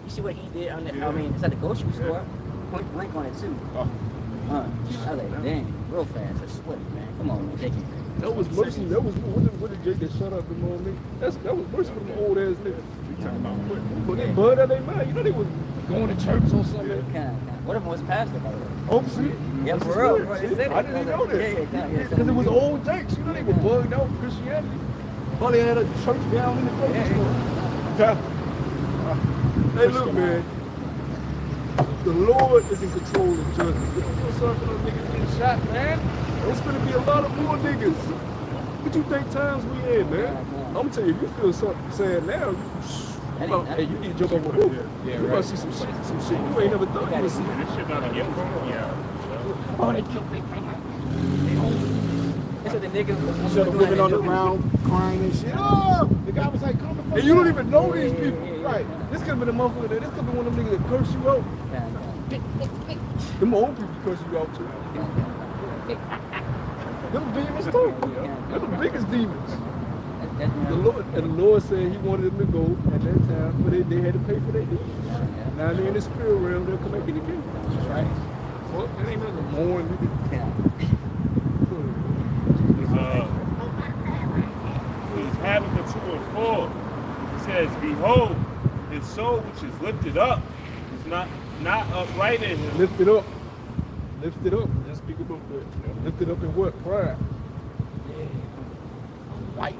You see what he did on the, I mean, it's at the grocery store. Point blank on it too. I was like, dang, real fast. That's swift, man. Come on, man. Take it. That was mercy. That was what did Jake that shut up them on me? That was mercy for them old ass niggas. But they bud out they mind. You know they was going to church or something. What if it was pastor, by the way? Oh shit. Yeah, That's for real, good. bro. They said it. I didn't even know that. Yeah. Because it was old Jakes. You know they were bugged out with Christianity. Probably had a church down in the grocery store. Hey, look, man. The Lord is in control of judgment. You don't feel sorry for those niggas getting shot, man. There's gonna be a lot of more niggas. What you think times we in, man? I'm telling you, if you feel something sad now, hey, you need to jump over the roof. Yeah, you right. must see some shit you ain't never thought you would see. This shit about to get from me out. Oh, they killed me. That's what the nigga was So the doing women at on the Newton. ground crying and shit. Oh, the guy was like, "Come the fuck And you don't down." even know these people. Right. This could have been a motherfucker. This could have been one of them niggas that curse you out. Them old people curse you out too. Them demons too. They're the biggest demons. The Lord said He wanted them to go at that time, but they had to pay for their deeds. Now they're in the spirit realm. They'll come back in the kingdom. That's right. Fuck, that ain't nothing more. He's Habakkuk 2 and 4. He says, "Behold, his soul which is lifted up is not upright in him." Lift it up. Lift it up. Let's speak about that. Lift it up in what? Pride. Yeah, I'm white.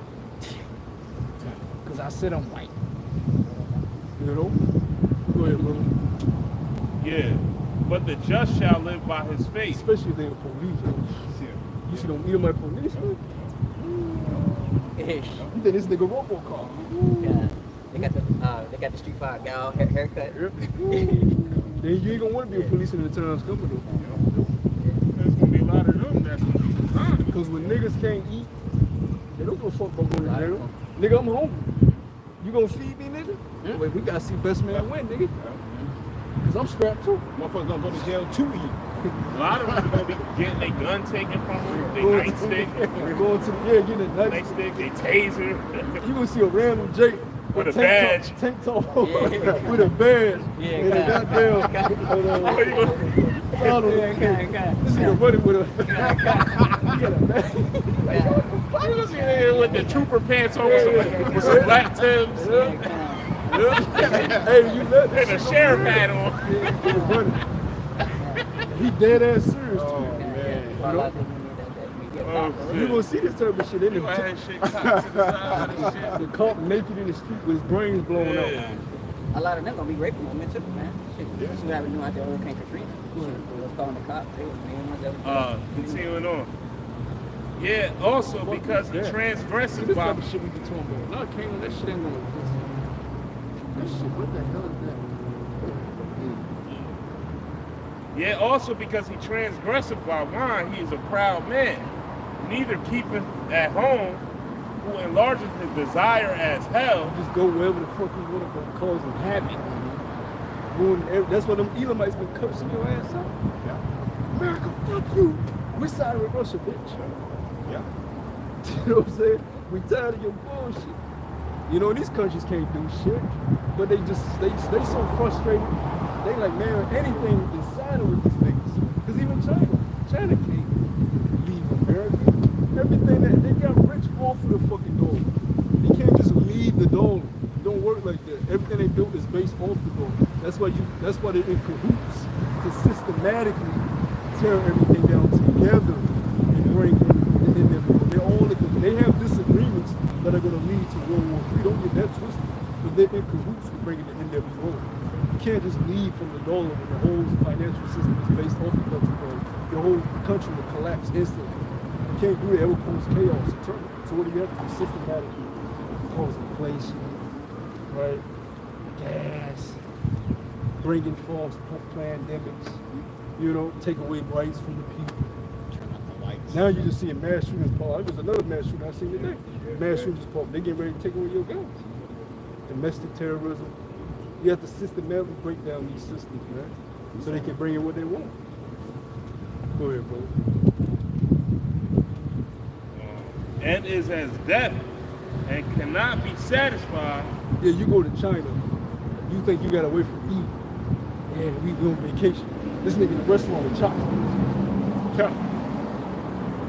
Because I said I'm white. You know? Go ahead, brother. Yeah. But the just shall live by his faith. Especially if they're the police. You see them Edomite police? Ish. You think this nigga Robocop? Yeah. They got the Street Fighter gal haircut. Then you ain't gonna want to be a policeman in the times coming though. There's gonna be a lot of them that's gonna be fine. Because when niggas can't eat, they don't give a fuck about going to jail. Nigga, I'm hungry. You gonna feed me, nigga? Wait, we gotta see best man win, nigga. Cause I'm strapped too. Motherfuckers gonna go to jail to eat. A lot of them are gonna be getting their gun taken from them, their Going to- nightstick, Going to the getting a nice. nightstick, their taser. You gonna see a random Jake With a tank badge. top, tank top Yeah. with a badge. Yeah, and a God. goddamn. This nigga running with a. He got a badge. You see nigga with the trooper pants on with some black tips Hey, you let and a sheriff hat on. He running. He dead ass serious too. Oh, You shit. gonna see this type of shit in You the had shit cocked to the side and shit. the cop naked in the street with his brains blown Yeah. out. A lot of them gonna be raping women too, man. Shit, this is what happened out there Hurricane Katrina. Shit, they was calling the cops. They was the main ones that was Continuing on. Yeah, also because he See, transgresses this by type of shit we be talking about. No, Kane, that shit ain't gonna exist. That shit, what the hell is that? Yeah, also because he transgresseth by wine, he is a proud man. Neither keepeth at home, who enlargeth his desire as hell. Just go wherever the fuck you want to go, causing havoc. That's why them Elamites been cursing your ass out. Yeah. America, fuck you. We sided with Russia, bitch. Yeah. You know what I'm saying? We tired of your bullshit. You know, these countries can't do shit, but they so frustrated. They like, man, anything is siding with these niggas. Because even China can't leave America. Everything that they got rich off of the fucking dollar. They can't just leave the dollar. It don't work like that. Everything they built is based off the dollar. That's why they're in cahoots to systematically tear everything down together and bring in their they have disagreements that are going to lead to World War III. Don't get that twisted. But they're in cahoots with bringing the NWO. You can't just leave from the dollar when the whole financial system is based off the country. Your whole country will collapse instantly. You can't do that. It will cause chaos eternally. So what do you have to do? Systematically cause inflation, right? Gas, bringing false pandemics, you know, take away rights from the people. Now you just see a mass shooters pop. There's another mass shooting I seen today. Mass shooters pop. They getting ready to take away your guns. Domestic terrorism. You have to systematically break down these systems, man, so they can bring in what they want. Go ahead, brother. And is as death and cannot be satisfied. Yeah, you go to China. You think you got away from eating. Yeah, we on vacation. This nigga in the restaurant with chopsticks.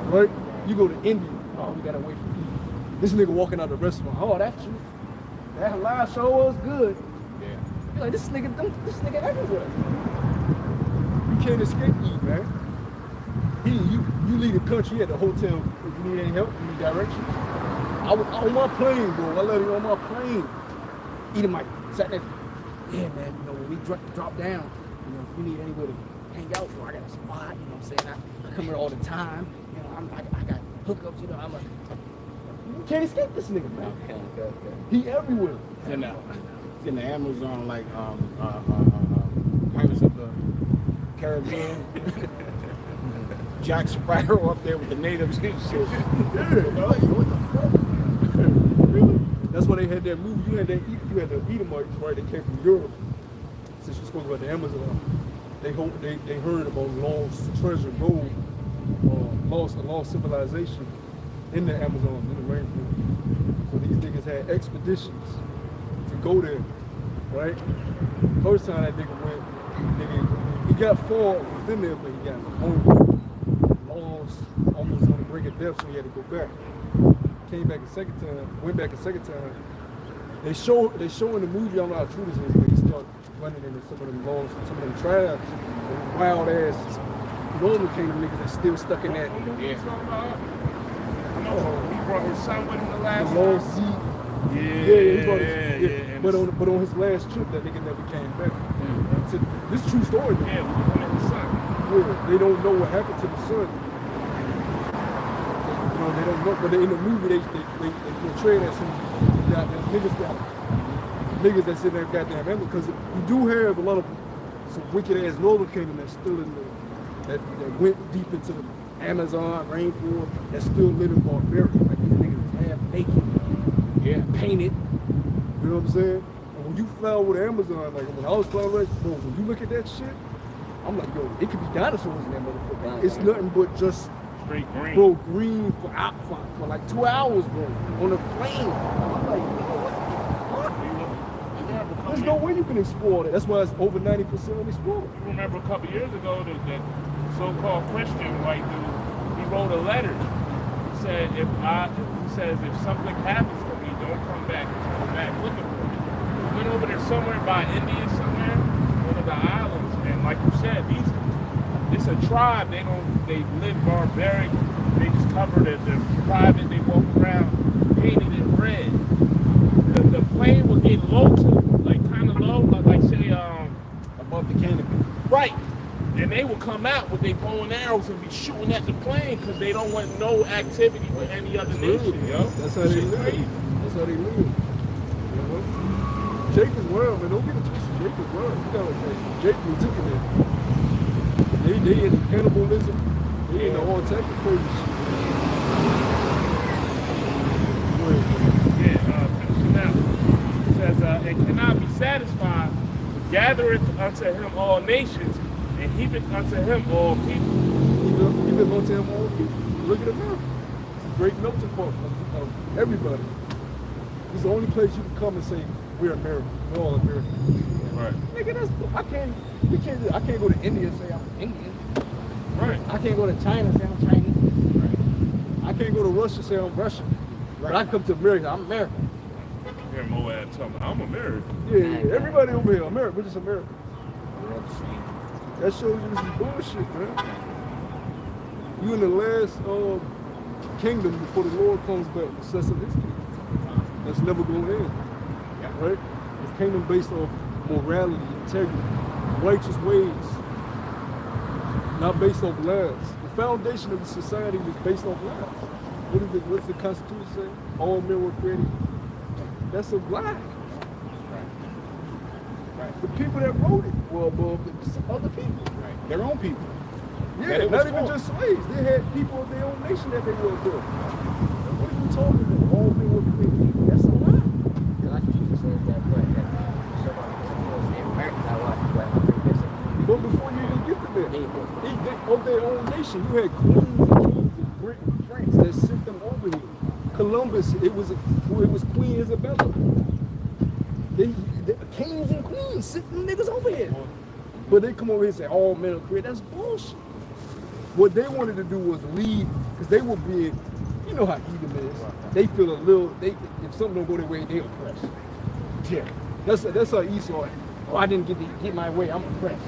Right? You go to India. Oh, we got away from eating. This nigga walking out the restaurant. Oh, that's you. That halal show was good. Yeah. You're like, this nigga everywhere. You can't escape eat, man. You leave the country at the hotel if you need any help, you need directions. I was on my plane, bro. I let it on my plane. Eating my sat there. Yeah, man, you know, when we drop down, you know, if you need anywhere to hang out, bro, I got a spot, you know what I'm saying? I come here all the time. You know, I got hookups, you know, you can't escape this nigga, man. Okay. He everywhere. In the Amazon, like Pirates of the Caribbean. Jack Sparrow up there with the natives and shit. Yeah, like, what the fuck? Really? That's why they had that movie. You had the Edomites, right? They came from Europe. Since you spoke about the Amazon, they heard about lost treasure, gold, lost civilization in the Amazon, in the rainforest. So these niggas had expeditions to go there, right? First time that nigga, he got far within there, but he got hungry, lost, almost on the brink of death, so he had to go back. Came back a second time, went back a second time. They show in the movie, I don't know how true this is, but he start running into some of them lost, some of them tribes, wild ass Northern Kingdom niggas that's still stuck in that. Yeah. I know he brought his son with him the last The long time. sea. Yeah, he brought his, But on his last trip, that nigga never came back. This true story. Though. Yeah, with him and his son. Yeah, they don't know what happened to the son. You know, they don't know, but in the movie they portray that some niggas that's in that goddamn Amazon, because you do have a lot of some wicked ass Northern Kingdom that's still in that went deep into the Amazon rainforest, that's still living barbarian. Like these niggas is half naked, painted. You know what I'm saying? And when you fly over the Amazon, like when I was flying over, bro, when you look at that shit, I'm like, yo, it could be dinosaurs in that motherfucker. It's nothing but just straight green. Bro, green for like 2 hours, bro, on a plane. I'm like, yo, what the fuck? There's no way you can explore that. That's why it's over 90% unexplored. You remember a couple years ago that so-called Christian white dude, he wrote a letter. He said, if something happens to me, don't come back. Come back looking for me. He went over there somewhere by India, somewhere, one of the islands, and like you said, it's a tribe. They live barbaric. They just cover their private. They walk around painted in red. The plane will get low to, like kind of low, like say Above the canopy. right. And they will come out with their bow and arrows and be shooting at the plane because they don't want no activity with any other nation, yo. That's how they live. Crazy. That's how they live. You know? Jake is wild, man. Don't get it twisted. Jake is wild. You gotta Jake was took it there. They into cannibalism. They into all types of crazy shit. Finishing out. It says, it cannot be satisfied, but gathereth unto him all nations, and heapeth unto him all people. Even unto him all people. Look at America. It's a great melting pot of everybody. It's the only place you can come and say, we're American. We're all American. Right. Nigga, I can't go to India and say I'm Indian. Right. I can't go to China and say I'm Chinese. Right. I can't go to Russia and say I'm Russian. Right. But I come to America, I'm American. Here Moab telling me, I'm American. Yeah. Everybody over here, America, we're just American. That shows you this is bullshit, man. You in the last kingdom before the Lord comes back and sets up his kingdom. That's never going to end. Right? The kingdom based off morality, integrity, righteous ways, not based off lies. The foundation of the society was based off lies. What's the Constitution say? All men were created. That's a lie. Right. The people that wrote it were above the other people. Right. Their own people. Yeah, not even just slaves. They had people of their own nation that they were above. What are you talking about? All men were created. That's a lie. Like Jesus says that, but But before you even get to that, of their own nation, you had queens and kings in Britain and France that sent them over here. Columbus, it was Queen Isabella. The kings and queens sent them niggas over here. But they come over here and say, all men are created. That's bullshit. What they wanted to do was lead, because they were being, you know how Edom is. They feel a little, if something don't go their way, they oppressed. Yeah. That's how Esau, I didn't get my way, I'm oppressed.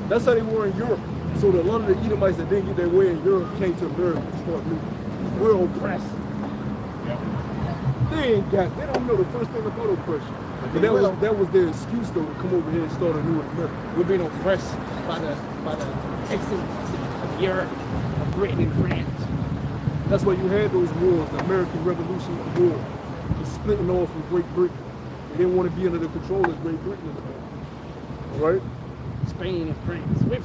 That's how they were in Europe. So a lot of the Edomites that didn't get their way in Europe came to America and started moving. We're oppressed. They don't know the first thing about oppression. But that was their excuse though to come over here and start a new America. We're being oppressed by the excellence of Europe, of Britain and France. That's why you had those wars, the American Revolutionary War, the splitting off from Great Britain. They didn't want to be under the control of Great Britain anymore. Right? Spain and France. We're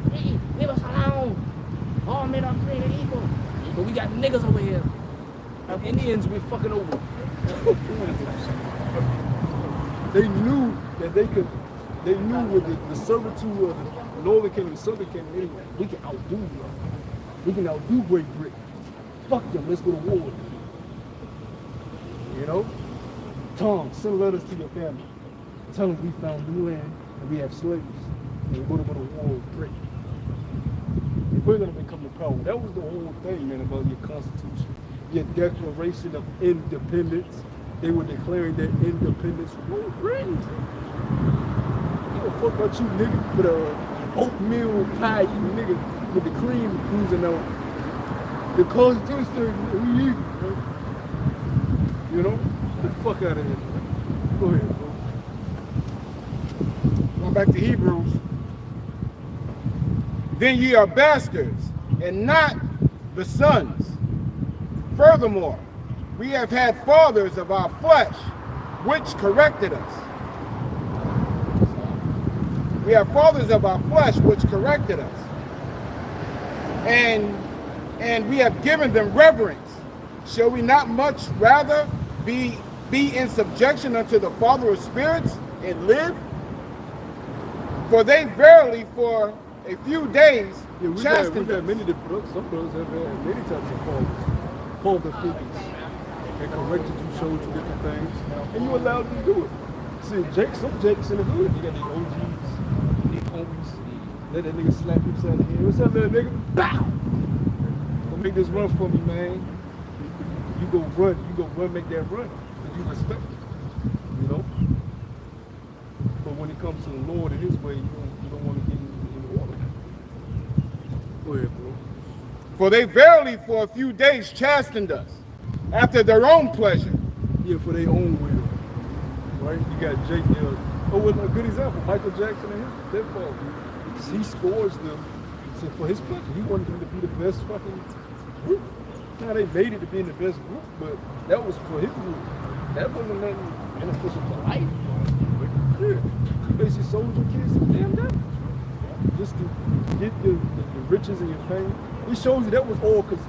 free. Leave us alone. Oh man, I'm created equal. But we got niggas over here. Indians we fucking over. They knew that they knew with the servitude of the Northern Kingdom, Southern Kingdom, we can outdo them. We can outdo Great Britain. Fuck them, let's go to war with them. You know? Tom, send letters to your family. Tell them we found new land and we have slaves. And we're going to go to war with Britain. If we're going to become the power, that was the whole thing, man, about your Constitution, your Declaration of Independence. They were declaring their independence from Britain. You don't fuck about you, nigga, with a oatmeal pie eating nigga with the cream cruising on. The Constitution, we eat, bro. You know? Get the fuck out of here, man. Go ahead, bro. Going back to Hebrews. Then ye are bastards, and not the sons. Furthermore, we have had fathers of our flesh, which corrected us. We have fathers of our flesh, which corrected us. And we have given them reverence. Shall we not much rather be in subjection unto the Father of spirits and live? For they verily for a few days chastened we've had us. many different, some brothers have had many types of father figures. They corrected you, showed you different things, and you allowed them to do it. See, some Jakes in the hood, you got these OGs, these homies, let that nigga slap you upside the head. What's up, little nigga? Bow! Go make this run for me, man. You go run, make that run, because you respect it, you know? But when it comes to the Lord and his way, you don't want to get in order. Go ahead, bro. For they verily for a few days chastened us after their own pleasure. Yeah, for their own will, right? You got Jake there. Oh, well, a good example, Michael Jackson and their father. He scores them for his pleasure. He wanted them to be the best fucking group. Now they made it to being the best group, but that was for his group. That wasn't nothing beneficial for life. Yeah. You basically sold your kids to damn devils. Just to get the riches and your fame. It shows you that was all because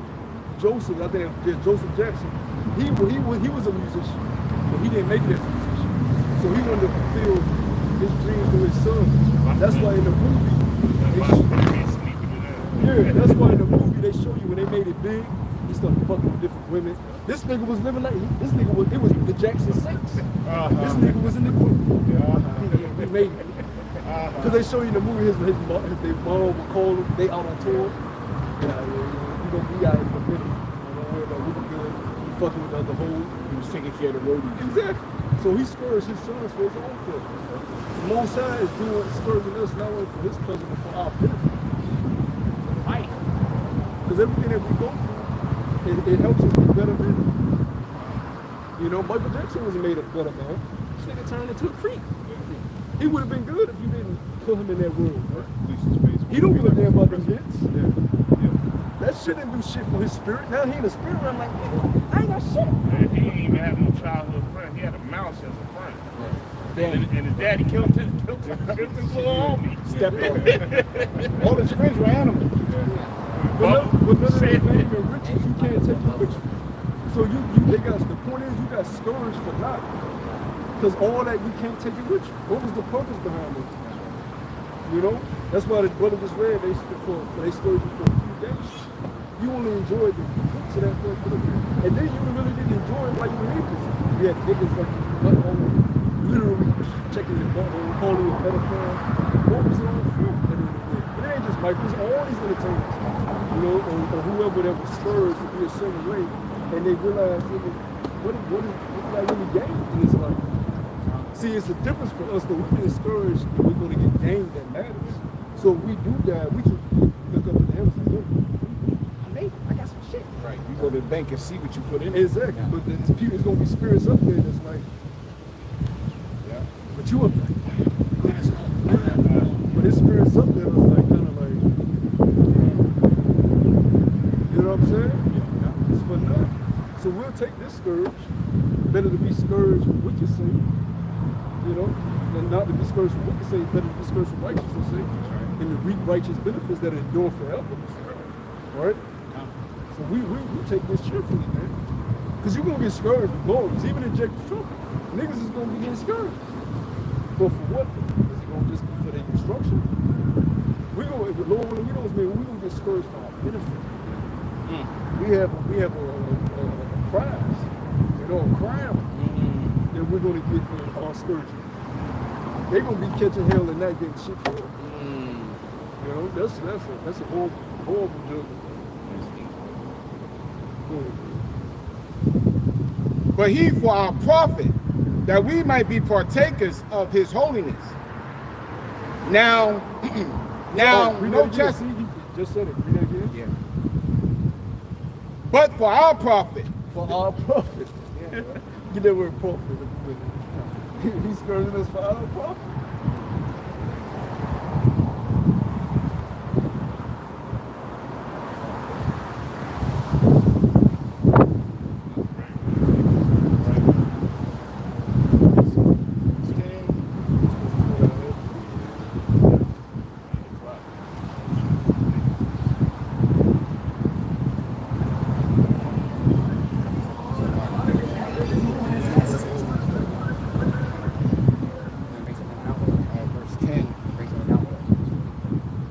Joseph, I think Joseph Jackson, he was a musician, but he didn't make it as a musician. So he wanted to fulfill his dreams through his son. That's why in the movie, that's why in the movie they show you when they made it big, he started fucking with different women. This nigga was living like, it was the Jackson 6. This nigga was in the group. He made it. Because they show you in the movie, his mom would call him, they out on tour. You gonna be out here for a minute. Don't worry about looking good. You fucking with the other hoes. He was taking care of the roadies. Exactly. So he scourged his sons for his own pleasure. The Most High is doing scourging us not only for his pleasure, but for our benefit. For life. Because everything that we go through, it helps us be better men. You know, Michael Jackson was made a better man. This nigga turned into a freak. He would have been good if you didn't put him in that world, right? He don't give a damn about them hits. That shit didn't do shit for his spirit. Now he in the spirit realm like, nigga, I ain't got shit. And he didn't even have no childhood friend. He had a mouse as a friend. And his daddy killed his little homie. Step in. All his friends were animals. But none of that fame and riches, you can't take it with you. So the point is you got scourged for nothing. Because all that, you can't take it with you. What was the purpose behind it? You know? That's why the brother just read, they scourged you for a few days. You only enjoyed the fruits of that for a little bit. And then you really didn't enjoy it while you were in prison. You had niggas like butthole, literally checking your butthole, calling you a pedophile. What was it all for? It ain't just Mike, it's all these entertainers. You know, or whoever that was scourged to be a certain way. And they realize, what did I really gain in this life? See, it's a difference for us that we're discouraged and we're going to get gain that matters. So if we do that, we can look up at the heavens and say, I got some shit. Right. You go to the bank and see what you put in. Exactly. Yeah. But there's people, there's going to be spirits up there that's like, Yeah. but you up there. But his spirits up there is like, kind of like, you know what I'm saying? Yeah. It's for nothing. So we'll take this scourge. Better to be scourged for wicked sake, you know, than not to be scourged for wicked sake, better to be scourged for righteousness sake, and to reap righteous benefits that endure forever. right? So we take this cheerfully, man. Because you're going to get scourged regardless. Even in Jack the Trump, niggas is going to be getting scourged. But for what? Is it going to just be for their instruction? We're going to, if the Lord willing, we know, man, we're going to get scourged for our benefit. We have a prize, you know, a crown that we're going to get for our scourging. They're going to be catching hell and not getting shit for it. You know, that's a horrible judgment. But he for our profit, that we might be partakers of his holiness. Now, Read no that again. chastisement. See, you just said it. Read that again. Yeah. But for our profit, For our profit. Get that word profit. He's scourging us for our profit. verse 10.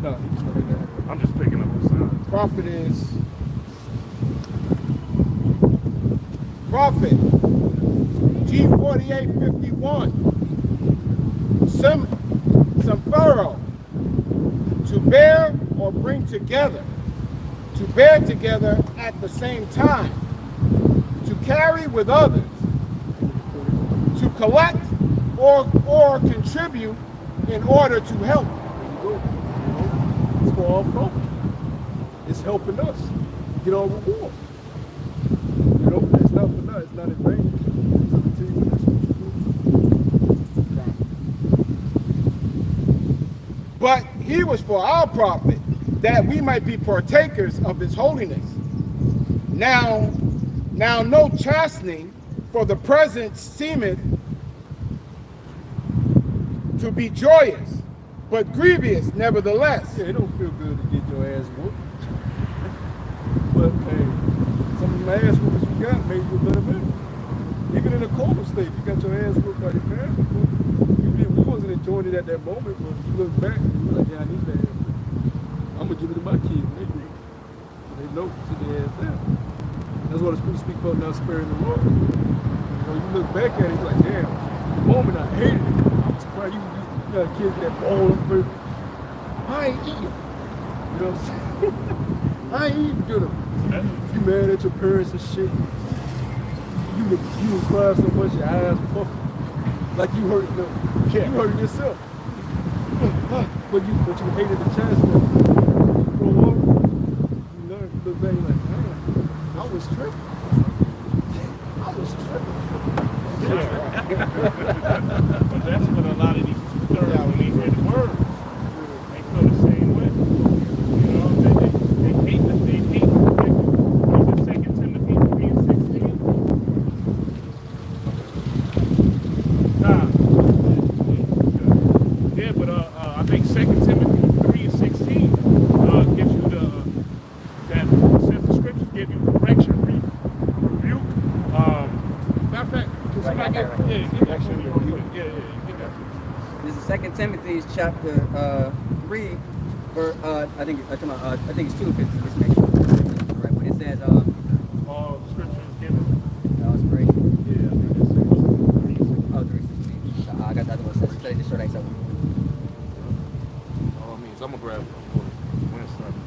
No, he's not that. I'm just picking up the signs. Prophet G4851. Some furrow to bear or bring together, to bear together at the same time, to carry with others, to collect or contribute in order to help. There you go. You know, it's for our profit. It's helping us get our reward. You know, it's not for nothing. It's not in vain. So the team, that's what you do. But he was for our profit, that we might be partakers of his holiness. Now no chastening for the present seemeth to be joyous, but grievous nevertheless. Yeah, it don't feel good to get your ass whooped. But hey, some of them ass whoopers you got made you a better man. Even in a colder state, you got your ass whooped by your parents before. We wasn't enjoying it at that moment, but you look back and you're like, yeah, I need that ass whooped. I'm gonna give it to my kids. They know sit their ass down. That's what the scriptures speak about, not sparing the Lord. You know, you look back at it, you're like, damn, the moment I hated it. I was crying. You got kids that ball up for I ain't eating. You know what I'm saying? I ain't eating good. You mad at your parents and shit. You was crying so much your eyes puffing. Like you hurting them. You hurting yourself. But you hated the chance that you grow up, you learn, you look back, you're like, man, I was tripping. But that's what a lot of these two-thirds, when they hear the word, they feel the same way. You know, they hate the Second Timothy 3:16. Yeah, but I think 2 Timothy 3:16 gives you that says the scriptures give you correction, rebuke. Matter of fact, can somebody get that for me? Yeah, get that for me. This is 2 Timothy chapter 3, I think it's 2:50. Just make sure. Right, when it says All scriptures given. inspiration. Yeah, I think that's 3:16. Oh, 3:16. I got the other one. Says study the short X over. All means I'm gonna grab it. When it starts.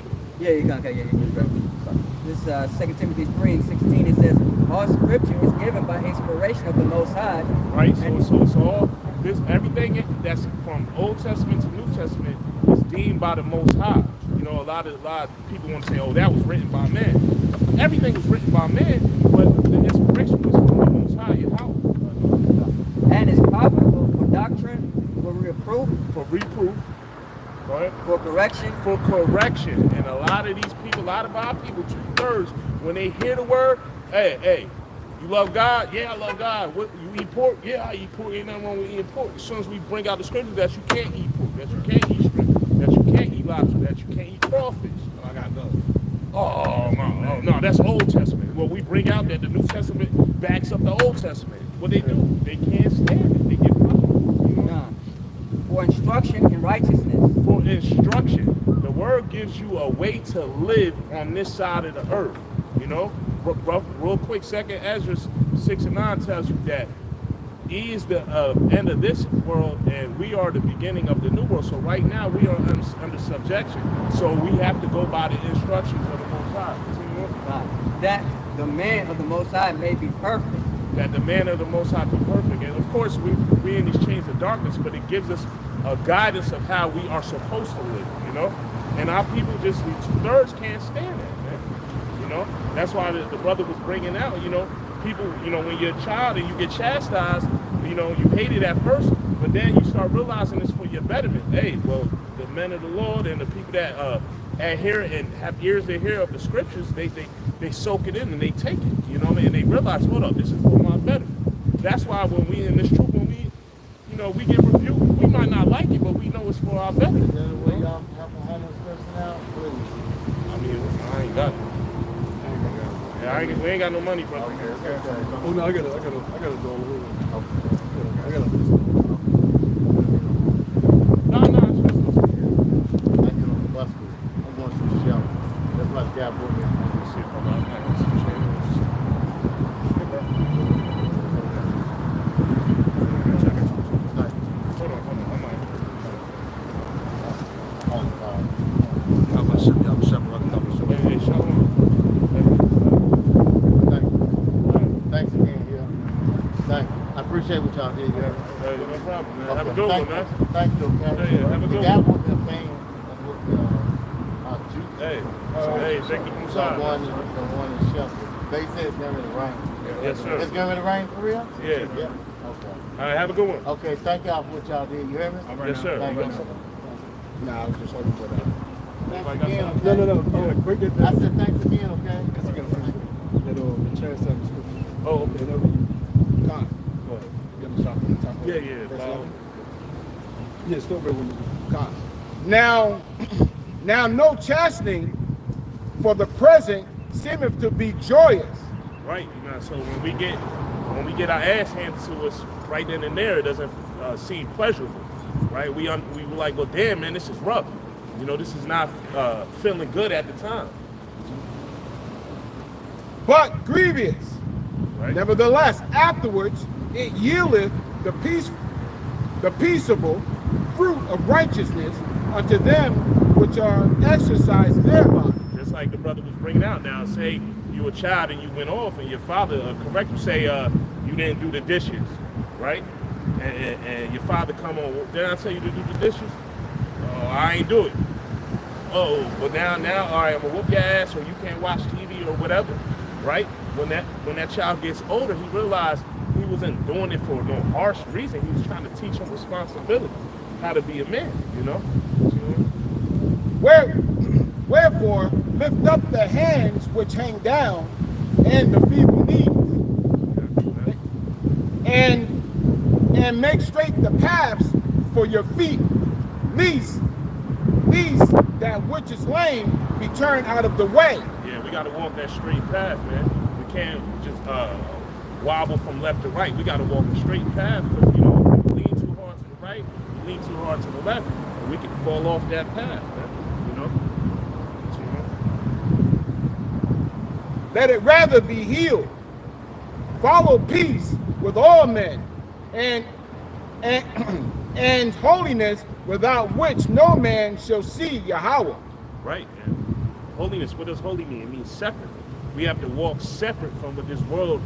Yeah, you can. Okay, yeah. This 2 Timothy 3:16. It says all scripture is given by inspiration of the Most High. Right? So all this everything that's from Old Testament to New Testament is deemed by the Most High. You know, a lot of people want to say, "Oh, that was written by man." Everything was written by man, but the inspiration was from the Most High. How? And is profitable for doctrine, for reproof, For reproof, right? for correction. For correction. And a lot of these people, a lot of our people, 2/3, when they hear the word, hey, you love God? Yeah, I love God. What, you eat pork? Yeah, I eat pork. Ain't nothing wrong with eating pork. As soon as we bring out the scriptures that you can't eat pork, that you can't eat shrimp, that you can't eat lobster, that you can't eat crawfish. I got those. Oh no, that's Old Testament. Well, we bring out that the New Testament backs up the Old Testament. What they do? They can't stand it. They get frustrated. You know? Nah. For instruction in righteousness. For instruction. The word gives you a way to live on this side of the earth. You know, real quick, 2nd Ezra 6:9 tells you that he is the end of this world and we are the beginning of the new world. So right now we are under subjection. So we have to go by the instructions of the Most High. God. That the man of the Most High may be perfect. That the man of the Most High be perfect. And of course we're in these chains of darkness, but it gives us a guidance of how we are supposed to live, you know? And our people just, 2/3 can't stand that, man. You know? That's why the brother was bringing out, you know, people, you know, when you're a child and you get chastised, you know, you hate it at first, but then you start realizing it's for your betterment. Hey, well, the men of the Lord and the people that adhere and have ears to hear of the scriptures, they soak it in and they take it, you know what I mean? And they realize, hold up, this is for my betterment. That's why when we in this truth, when we, you know, we get rebuked, we might not like it, but we know it's for our betterment. Is there a way y'all help a homeless person out? Please. I mean, I ain't got it. Yeah, we ain't got no money, brother. Okay, it's okay. Oh no, I got a dollar. I got a. No, it's just I get on the bus with I'm going to the shelter. That's why the guy brought me. see if I'm out there. Some change. Hold on, I'm like. Hey, shalom. Thanks again, yeah. Thank you. I appreciate what y'all did, yeah. Hey, no problem, man. Okay, Have a good one, man. Thank you, okay? Yeah, have a The good guy one. with the thing with the juice. Hey, thank you for The one in the shelter. They said it's going to rain. Yes, sir. It's going to rain for real? Yeah. Yeah. Okay. All right, have a good one. Okay, thank y'all for what y'all did. You hear me? Yes, sir. Thank you. Nah, I was just hoping for that. Thanks again, okay? No. Oh, break it I down. said thanks again, okay? Because you got to finish it. That the chance time description. Oh, okay. Whenever you God, go ahead. Get the shot from the top. Yeah. That's Bob. all. Yeah, still better when you God. Now no chastening for the present seemeth to be joyous. Right, you know, so when we get our ass handed to us right then and there, it doesn't seem pleasurable, right? We were like, well, damn, man, this is rough. You know, this is not feeling good at the time. But grievous. Right? Nevertheless, afterwards it yieldeth the peaceable fruit of righteousness unto them which are exercised thereby. Just like the brother was bringing out now, say you were a child and you went off and your father correct you, say you didn't do the dishes, right? And your father come on, did I tell you to do the dishes? Oh, I ain't do it. Oh, but now, all right, I'm gonna whoop your ass or you can't watch TV or whatever, right? When that child gets older, he realized he wasn't doing it for no harsh reason. He was trying to teach him responsibility, how to be a man, you know? Wherefore lift up the hands which hang down and the feeble knees, and make straight the paths for your feet, lest that which is lame be turned out of the way. Yeah, we gotta walk that straight path, man. We can't just wobble from left to right. We gotta walk the straight path because, you know, if we lean too hard to the right, we lean too hard to the left, and we can fall off that path, man. You know? Let it rather be healed. Follow peace with all men, and holiness, without which no man shall see Yahweh. Right, man. Holiness, what does holy mean? It means separate. We have to walk separate from what this world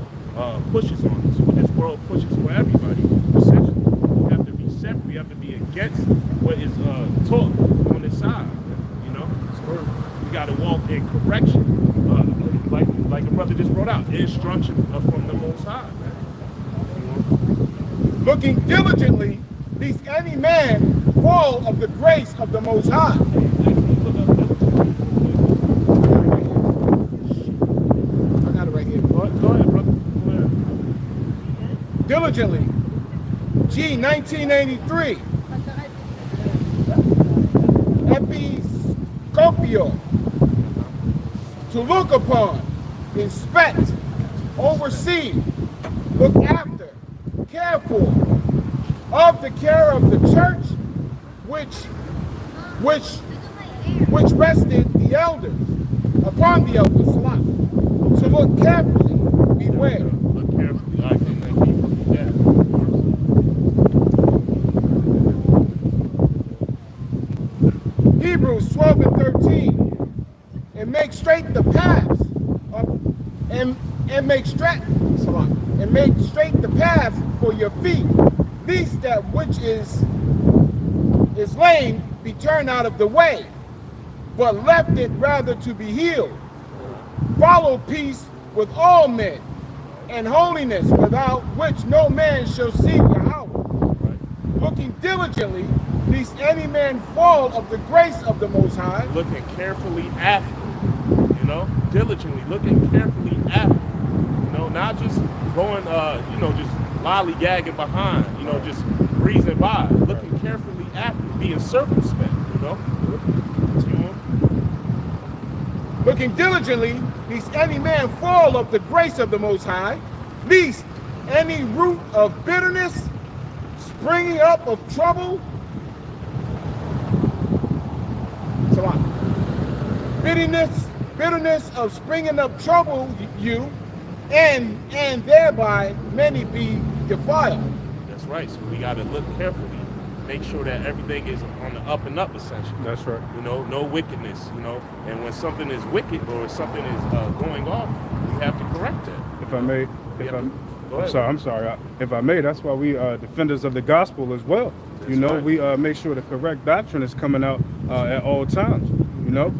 pushes on us, what this world pushes for everybody. Essentially, we have to be separate. We have to be against what is taught on this side, you know? We got to walk in correction, like the brother just brought out, instruction from the Most High, man. You know? Looking diligently, lest any man fall of the grace of the Most High. I got it right here. Go ahead, brother. Go ahead. Diligently. G 1983. Episcopio. to look upon, inspect, oversee, look after, care for, of the care of the church, which rested the elders, upon the elders, to look carefully, beware. Look carefully. I can make you repeat that. Hebrews 12 and 13. And make straight the paths and make straight the path for your feet, lest that which is lame be turned out of the way, but left it rather to be healed. Follow peace with all men, and holiness, without which no man shall see Yahweh. Looking diligently, lest any man fall of the grace of the Most High. Looking carefully after, you know, diligently, looking carefully after, you know, not just going, you know, just lollygagging behind, you know, just breezing by, looking carefully after, being circumspect, you know. Looking diligently, lest any man fall of the grace of the Most High, lest any root of bitterness springing up of trouble, bitterness of springing up trouble you, and thereby many be defiled. That's right. So we got to look carefully, make sure that everything is on the up and up, essentially. That's right. You know, no wickedness, you know, and when something is wicked or something is going off, we have to correct that. If I may, I'm sorry. If I may, that's why we are defenders of the gospel as well. That's you know, right. we make sure the correct doctrine is coming out at all times. You know,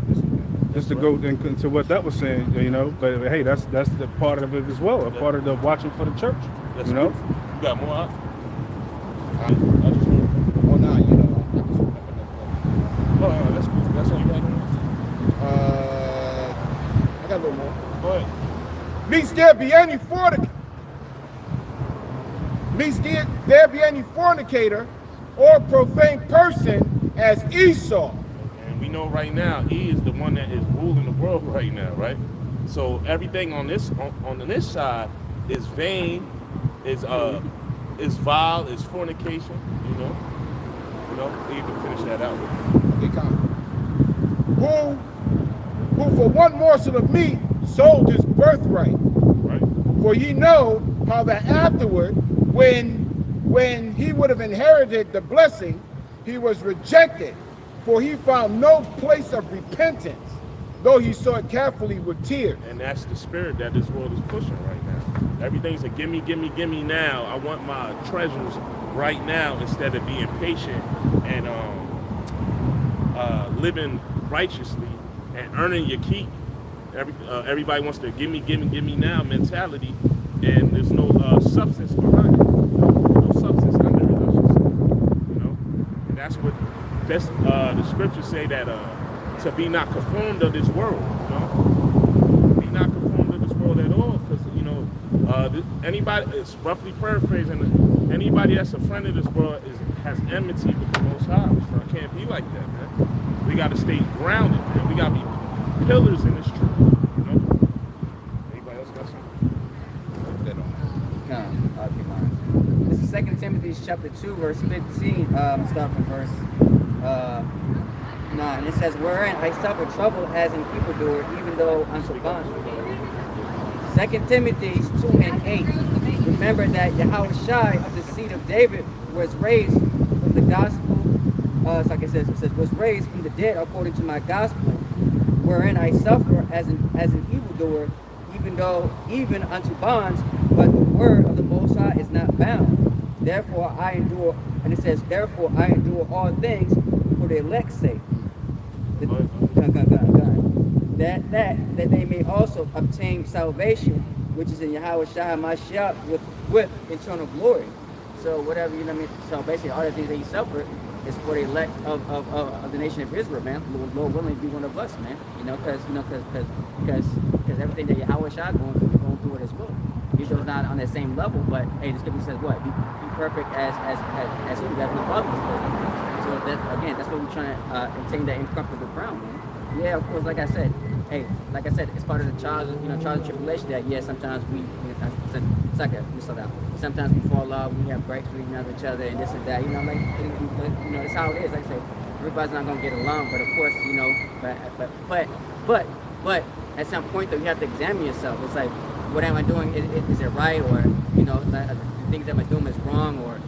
just to go into what that was saying. You know, but hey, that's the part of it as well. A part of the watching for the church. That's you know, beautiful. You got more out? Well, now, you know, That's cool. That's all you got on I got a little more. Go ahead. Lest there be any fornicator or profane person as Esau. And we know right now, he is the one that is ruling the world right now, right? So everything on this side is vain, is vile, is fornication, you know. You know, you can finish that out. Who for one morsel of meat sold his birthright. Right. For ye know how that afterward, when he would have inherited the blessing, he was rejected, for he found no place of repentance, though he sought carefully with tears. And that's the spirit that this world is pushing right now. Everything's a gimme, gimme, gimme now. I want my treasures right now instead of being patient and living righteously and earning your keep. Everybody wants to gimme, gimme, gimme now mentality, and there's no substance behind it. No substance under it, I should say. You know, and that's what the scriptures say, that to be not conformed of this world. You know, be not conformed of this world at all, because you know, anybody, it's roughly paraphrasing, anybody that's a friend of this world has enmity with the Most High. So it can't be like that, man. We got to stay grounded, man. We got to be pillars in this truth. You know. Anybody else got something? No, I'll keep mine. This is 2 Timothy chapter 2, verse 15. Start from verse 9. It says, "Wherein I suffer trouble as an evildoer, even though unto bond." 2 Timothy 2 and 8. Remember that Yahushua of the seed of David was raised from the gospel. Like it says, was raised from the dead according to my gospel, wherein I suffer as an evildoer, even unto bonds, but the word of the Most High is not bound. Therefore I endure, and it says, therefore I endure all things for the elect's sake. That they may also obtain salvation, which is in Yahushua Mashiach with eternal glory. So whatever, you know what I mean? So basically all the things that he suffered is for the elect of the nation of Israel, man. Lord willing, be one of us, man. You know, because everything that Yahushua going through it as well. Usually not on the same level, but hey, the scripture says what? Be perfect as who? As the Father is perfect. So that, again, that's what we're trying to obtain, that incorruptible crown, man. Yeah, of course, like I said, hey, like I said, it's part of the trials and tribulation that sometimes it's like a slow down. Sometimes we fall off, we have breaks with each other and this and that. It's how it is. Like I say, everybody's not gonna get along, but of course, but at some point though, you have to examine yourself. It's like, what am I doing? Is it right, or the things that I'm doing is wrong, or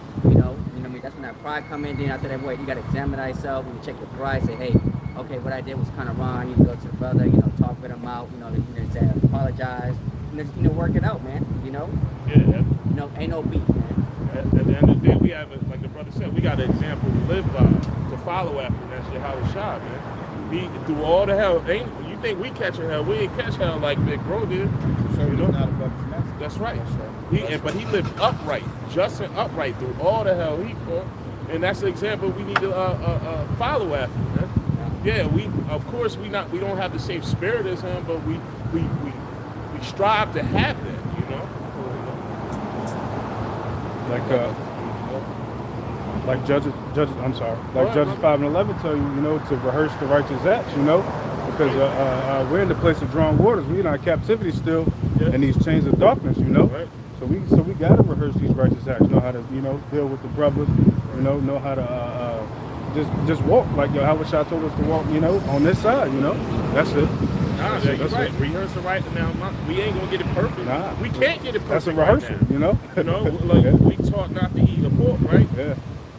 that's when that pride come in. Then after that, you gotta examine thyself and check your pride. Say, hey, okay, what I did was kind of wrong. I need to go to the brother, talk with him out, say apologize, work it out, man. Yeah. Ain't no beef, man. At the end of the day, we have, like the brother said, we got an example to live by, to follow after. And that's Yahweh Shah, man. He through all the hell. You think we catching hell? We ain't catch hell like Big Bro did. So he's not above his master. That's right. But he lived upright, just and upright through all the hell he caught, and that's the example we need to follow after, man. Yeah, of course we don't have the same spirit as him, but we strive to have that, Like Judges. I'm sorry. Like Judges 5:11 tell you, to rehearse the righteous acts, because we're in the place of drawn waters. We're in our captivity still, in these chains of darkness, Right. So we gotta rehearse these righteous acts. Know how to, deal with the brothers. Know how to just walk like Yahweh Shah told us to walk. On this side. That's it. Nah, that's right. Rehearse the right now. We ain't gonna get it perfect. Nah, we can't get it perfect. That's a rehearsal. Like we taught not to eat a pork, right? Yeah.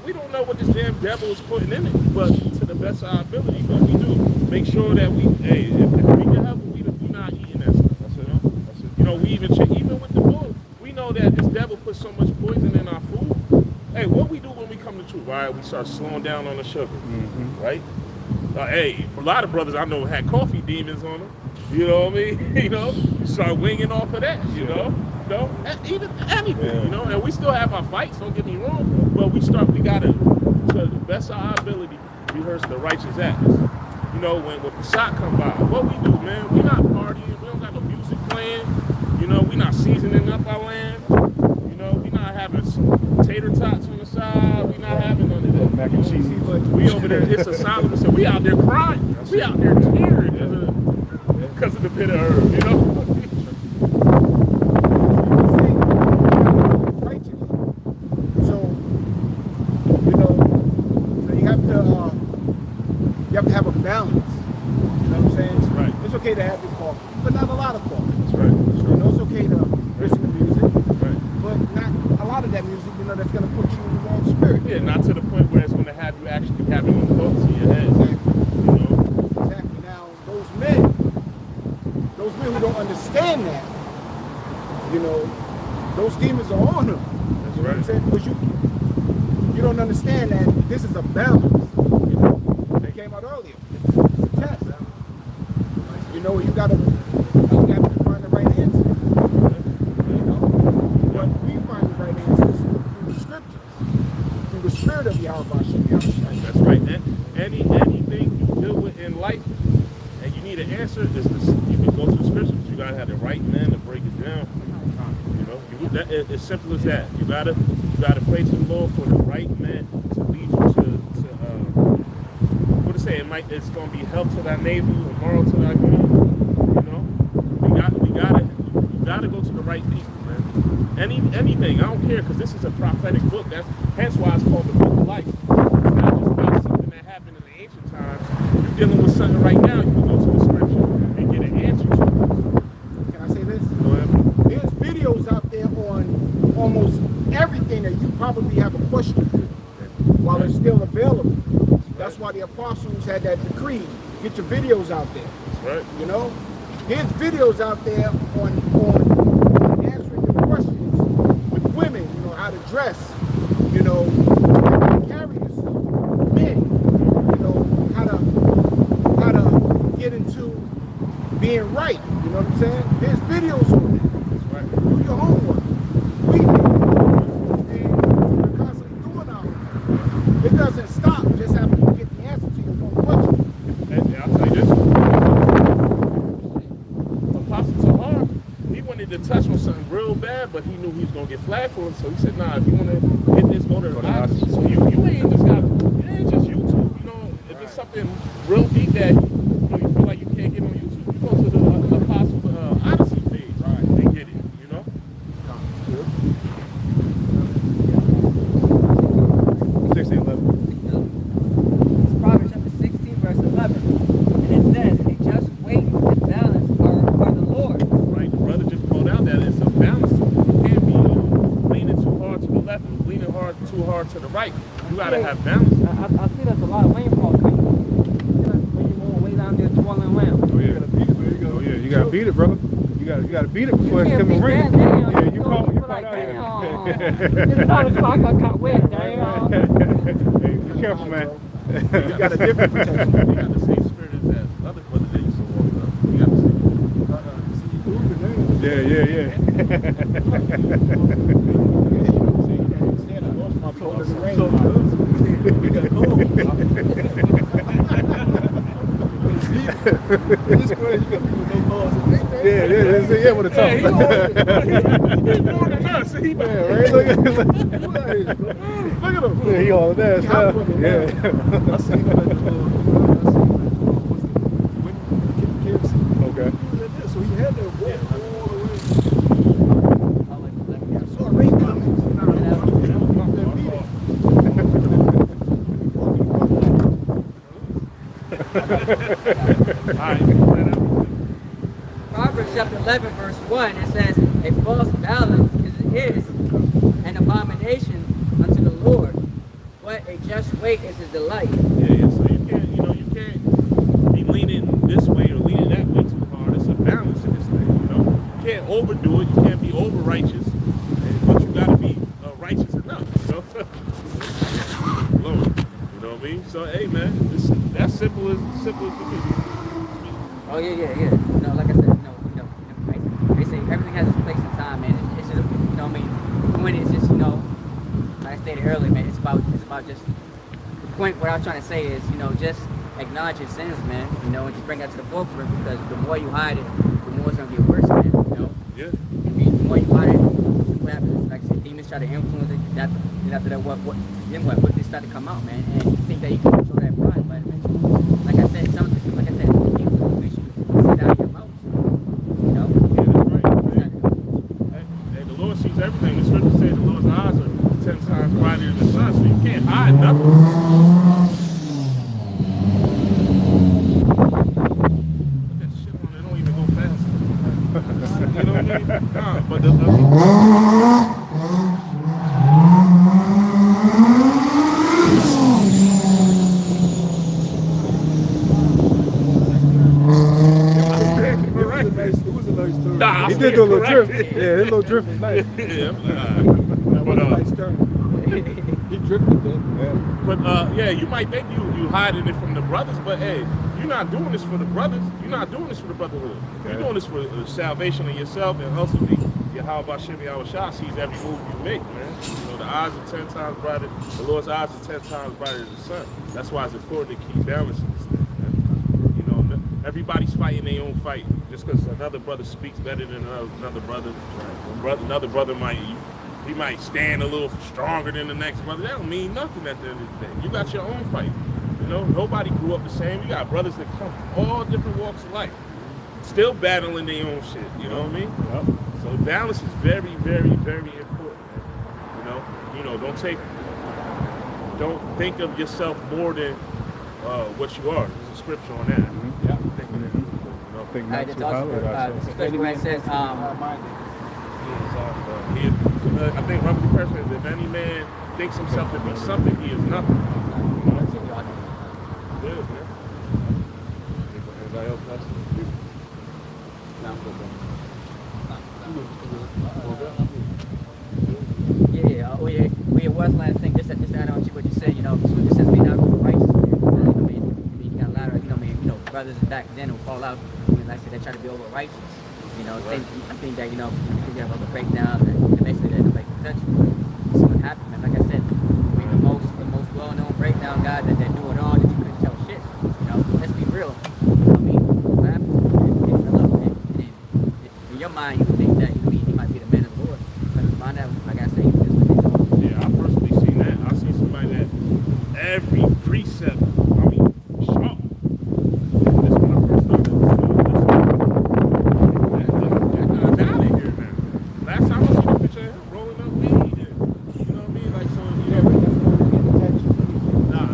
We don't know what this damn devil is putting in it, but to the best of our ability, but we do make sure that if we can help it, we're not eating that stuff. That's it. We even check, even with the bull, we know that this devil puts so much poison in our food. Hey, what we do when we come to truth, right? We start slowing down on the sugar, right? Hey, a lot of brothers I know had coffee demons on them. You know what I mean? You start winging off of that, even anything, and we still have our fights, don't get me wrong, but we gotta, to the best of our ability, rehearse the righteous acts. When Pesach come by, what we do, man, we not partying, we don't got no music playing, we not seasoning up our land, we not having some tater tots on the side, we not having none of that. Mac and cheese. We over there, it's a Solomon, so we out there crying, we out there tearing because of the bitter herb, You have to have a balance. You know what I'm saying? That's right. It's okay to have your coffee, but not a lot of coffee. That's right. It's okay to listen to music, Right. but not a lot of that music, that's going to put you in the wrong spirit. Yeah, not to the point where it's going to have you actually having them thoughts in your head. Exactly. Exactly. Now, those men who don't understand that, those demons are on them. That's You know what I'm right. saying? Because you don't understand that this is a balance. They came out earlier. It's a test. You got to find the right answer. But we find the right answers through the scriptures, through the spirit of Yahweh. That's right. Anything you deal with in life and you need an answer, you can go to the scriptures. You gotta have the right man to break it down. It's simple as that. You gotta pray to the Lord for the right man to lead you to what to say. It's gonna be help to thy neighbor, and moral to thy God. You gotta go to the right people, man. Anything, I don't care, because this is a prophetic book. Hence why it's called the Book of Life. It's not just about something that happened in the ancient times. You're dealing with something right now. You can go to the scripture and get an answer to it. Can I say this? Go ahead. There's videos out there on almost everything that you probably have a question while it's still available. That's why the apostles had that decree. Get your videos out there. Right. There's videos out there on answering the questions with women, how to dress, how to carry yourself, men, how to get into being right. You know what I'm saying? There's videos on that. That's right. Do your homework. Read it. And we're constantly doing our homework. It doesn't stop just after you get the answer to your one question. And I'll tell you this. Apostle Tahar, he wanted to touch on something real bad, but he knew he was going to get flagged for it. So he said, nah, if you want to hit this, go to the Bible. So you ain't just got, it ain't just YouTube. If it's something real deep that you feel like you can't get on YouTube, you go to to the right. You gotta have balance. I see there's a lot of rainfall coming. When you go way down there twirling around. Oh yeah. Oh yeah. You gotta beat it, brother. You gotta beat it before it's coming rain. Damn, Yeah, you call like, out here. damn. It's 9 o'clock, I got wet, damn. Hey, be careful, man. You got a different protection. You got the same spirit as that other brother that used to walk up. You got the same. It's crazy. You got people with no cars and Yeah, with a Hey, he's more than us. He right? Look at him. Yeah, he all of that stuff. Yeah. I seen him at the KFC. Okay. So he had that walk all the way. Saw rain coming. Proverbs chapter 11, verse 1, it says, a false balance is an abomination unto the Lord, but a just weight is his delight. Yeah. So you can't be leaning this way or leaning that way too hard. It's a balance in this thing. You can't overdo it. You can't be over righteous, but you gotta be righteous enough. Lord, you know what I mean? So hey, man, that's simple as it can be. Oh yeah. Like I said, they say everything has its place and time, man. It's just, when it's just, like I stated earlier, man, it's about just, the point what I was trying to say is, just acknowledge your sins, man, and just bring that to the forefront, because the more you hide it, the more it's gonna get worse, man, Yeah. The more you hide it, what happens, like I said, demons try to influence it, after that, what they start to come out, man, and you think that you can control that pride, but eventually, like I said, you should sit out your mouth, Yeah, that's right. Hey, the Lord sees everything. The scripture says the Lord's eyes are 10 times brighter than the sun, so you can't hide nothing. Look at shit on it, don't even go fast. You know what I mean? Nah, but It was a nice turn. Nah, He did do a little drift. Yeah, his little drift was nice. yeah, That was a nice turn. He drifted then. But you might think you hiding it from the brothers, but hey, you're not doing this for the brothers. You're not doing this for the brotherhood. You're doing this for the salvation of yourself, and ultimately, Yahweh Shem Yahweh Shah sees every move you make, man. The eyes are 10 times brighter. The Lord's eyes are 10 times brighter than the sun. That's why it's important to keep balancing this thing, man. Everybody's fighting their own fight. Just because another brother speaks better than another brother, another brother might stand a little stronger than the next brother. That don't mean nothing at the end of the day. You got your own fight. Nobody grew up the same. You got brothers that come from all different walks of life, still battling their own shit. You know what I mean? Yep. So balance is very, very, very important, man. Don't think of yourself more than what you are. There's a scripture on that. Yeah. Think of that. Think Alright, not it's too also, highly of ourselves. especially where it says, I think roughly person is, if any man thinks himself to be something, he is nothing. Good, man. Anybody else got something? One last thing, just add on to what you said, Scripture says be not righteous. You got a lot of, brothers back then who fall out, like I said, they try to be over righteous. Right. I think that, you have other breakdowns and basically that nobody can touch you. So what happened, man, like I said, the most well-known breakdown guy that do it all, that you couldn't tell shit. Let's be real. What happens? In your mind, you think that he might be the man of the Lord. But find out, like I say, Yeah, I personally seen that. I seen somebody that every precept, sharp. That's when I first started. That guy's out of here, man. Last time I seen a picture of him rolling up weed, and, you know what I mean? Like, so, Yeah, but that's not getting attention. nah.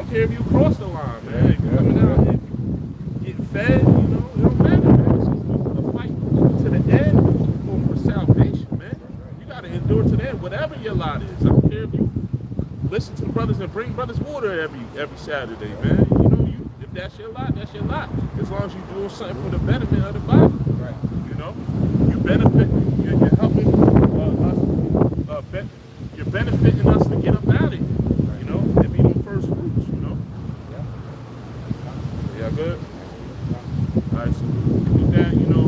don't care if you cross the line, man. If you're coming out and getting fed, you know, it don't matter, man. It's just the fight to the end for salvation, man. You got to endure to the end, whatever your lot is. I don't care if you listen to the brothers and bring brothers water every Saturday, man. You know, if that's your lot, that's your lot. As long as you're doing something for the benefit of the body, right? You know, you benefit, you're helping us, you're benefiting us to get up out of here, you know, and be them first fruits, you know. Yeah, good. All right, so with that, you know,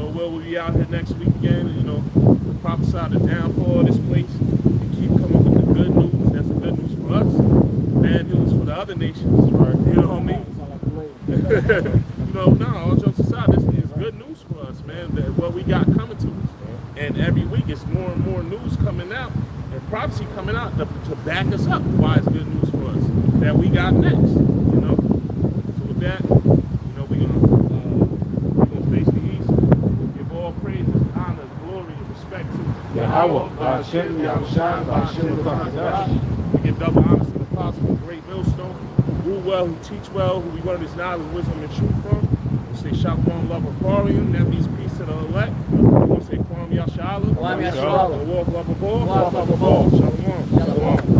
we'll be out here next week again, you know, prophesy the downfall of this place and keep coming with the good news. That's the good news for us. Bad news for the other nations, right? You know what I mean? You know, no, all jokes aside, this is good news for us, man. That what we got coming to us. And every week it's more and more news coming out and prophecy coming out to back us up. Why it's good news for us that we got next, you know? So with that, you know, we're gonna face the east. Give all praises, honor, glory, and respect to Yahweh, Hashem, Yahushua, Hashem, Bahadash. we give double honors to the apostle, the great millstone, who rule well, who teach well, who we learn his knowledge, wisdom, and truth from. We say Shalom, love, Aquarium. That means peace to the elect. We say Kwam Yashala. Kwam Yashala. Walk, love, ball. Walk, love, ball. Shalom. Shalom.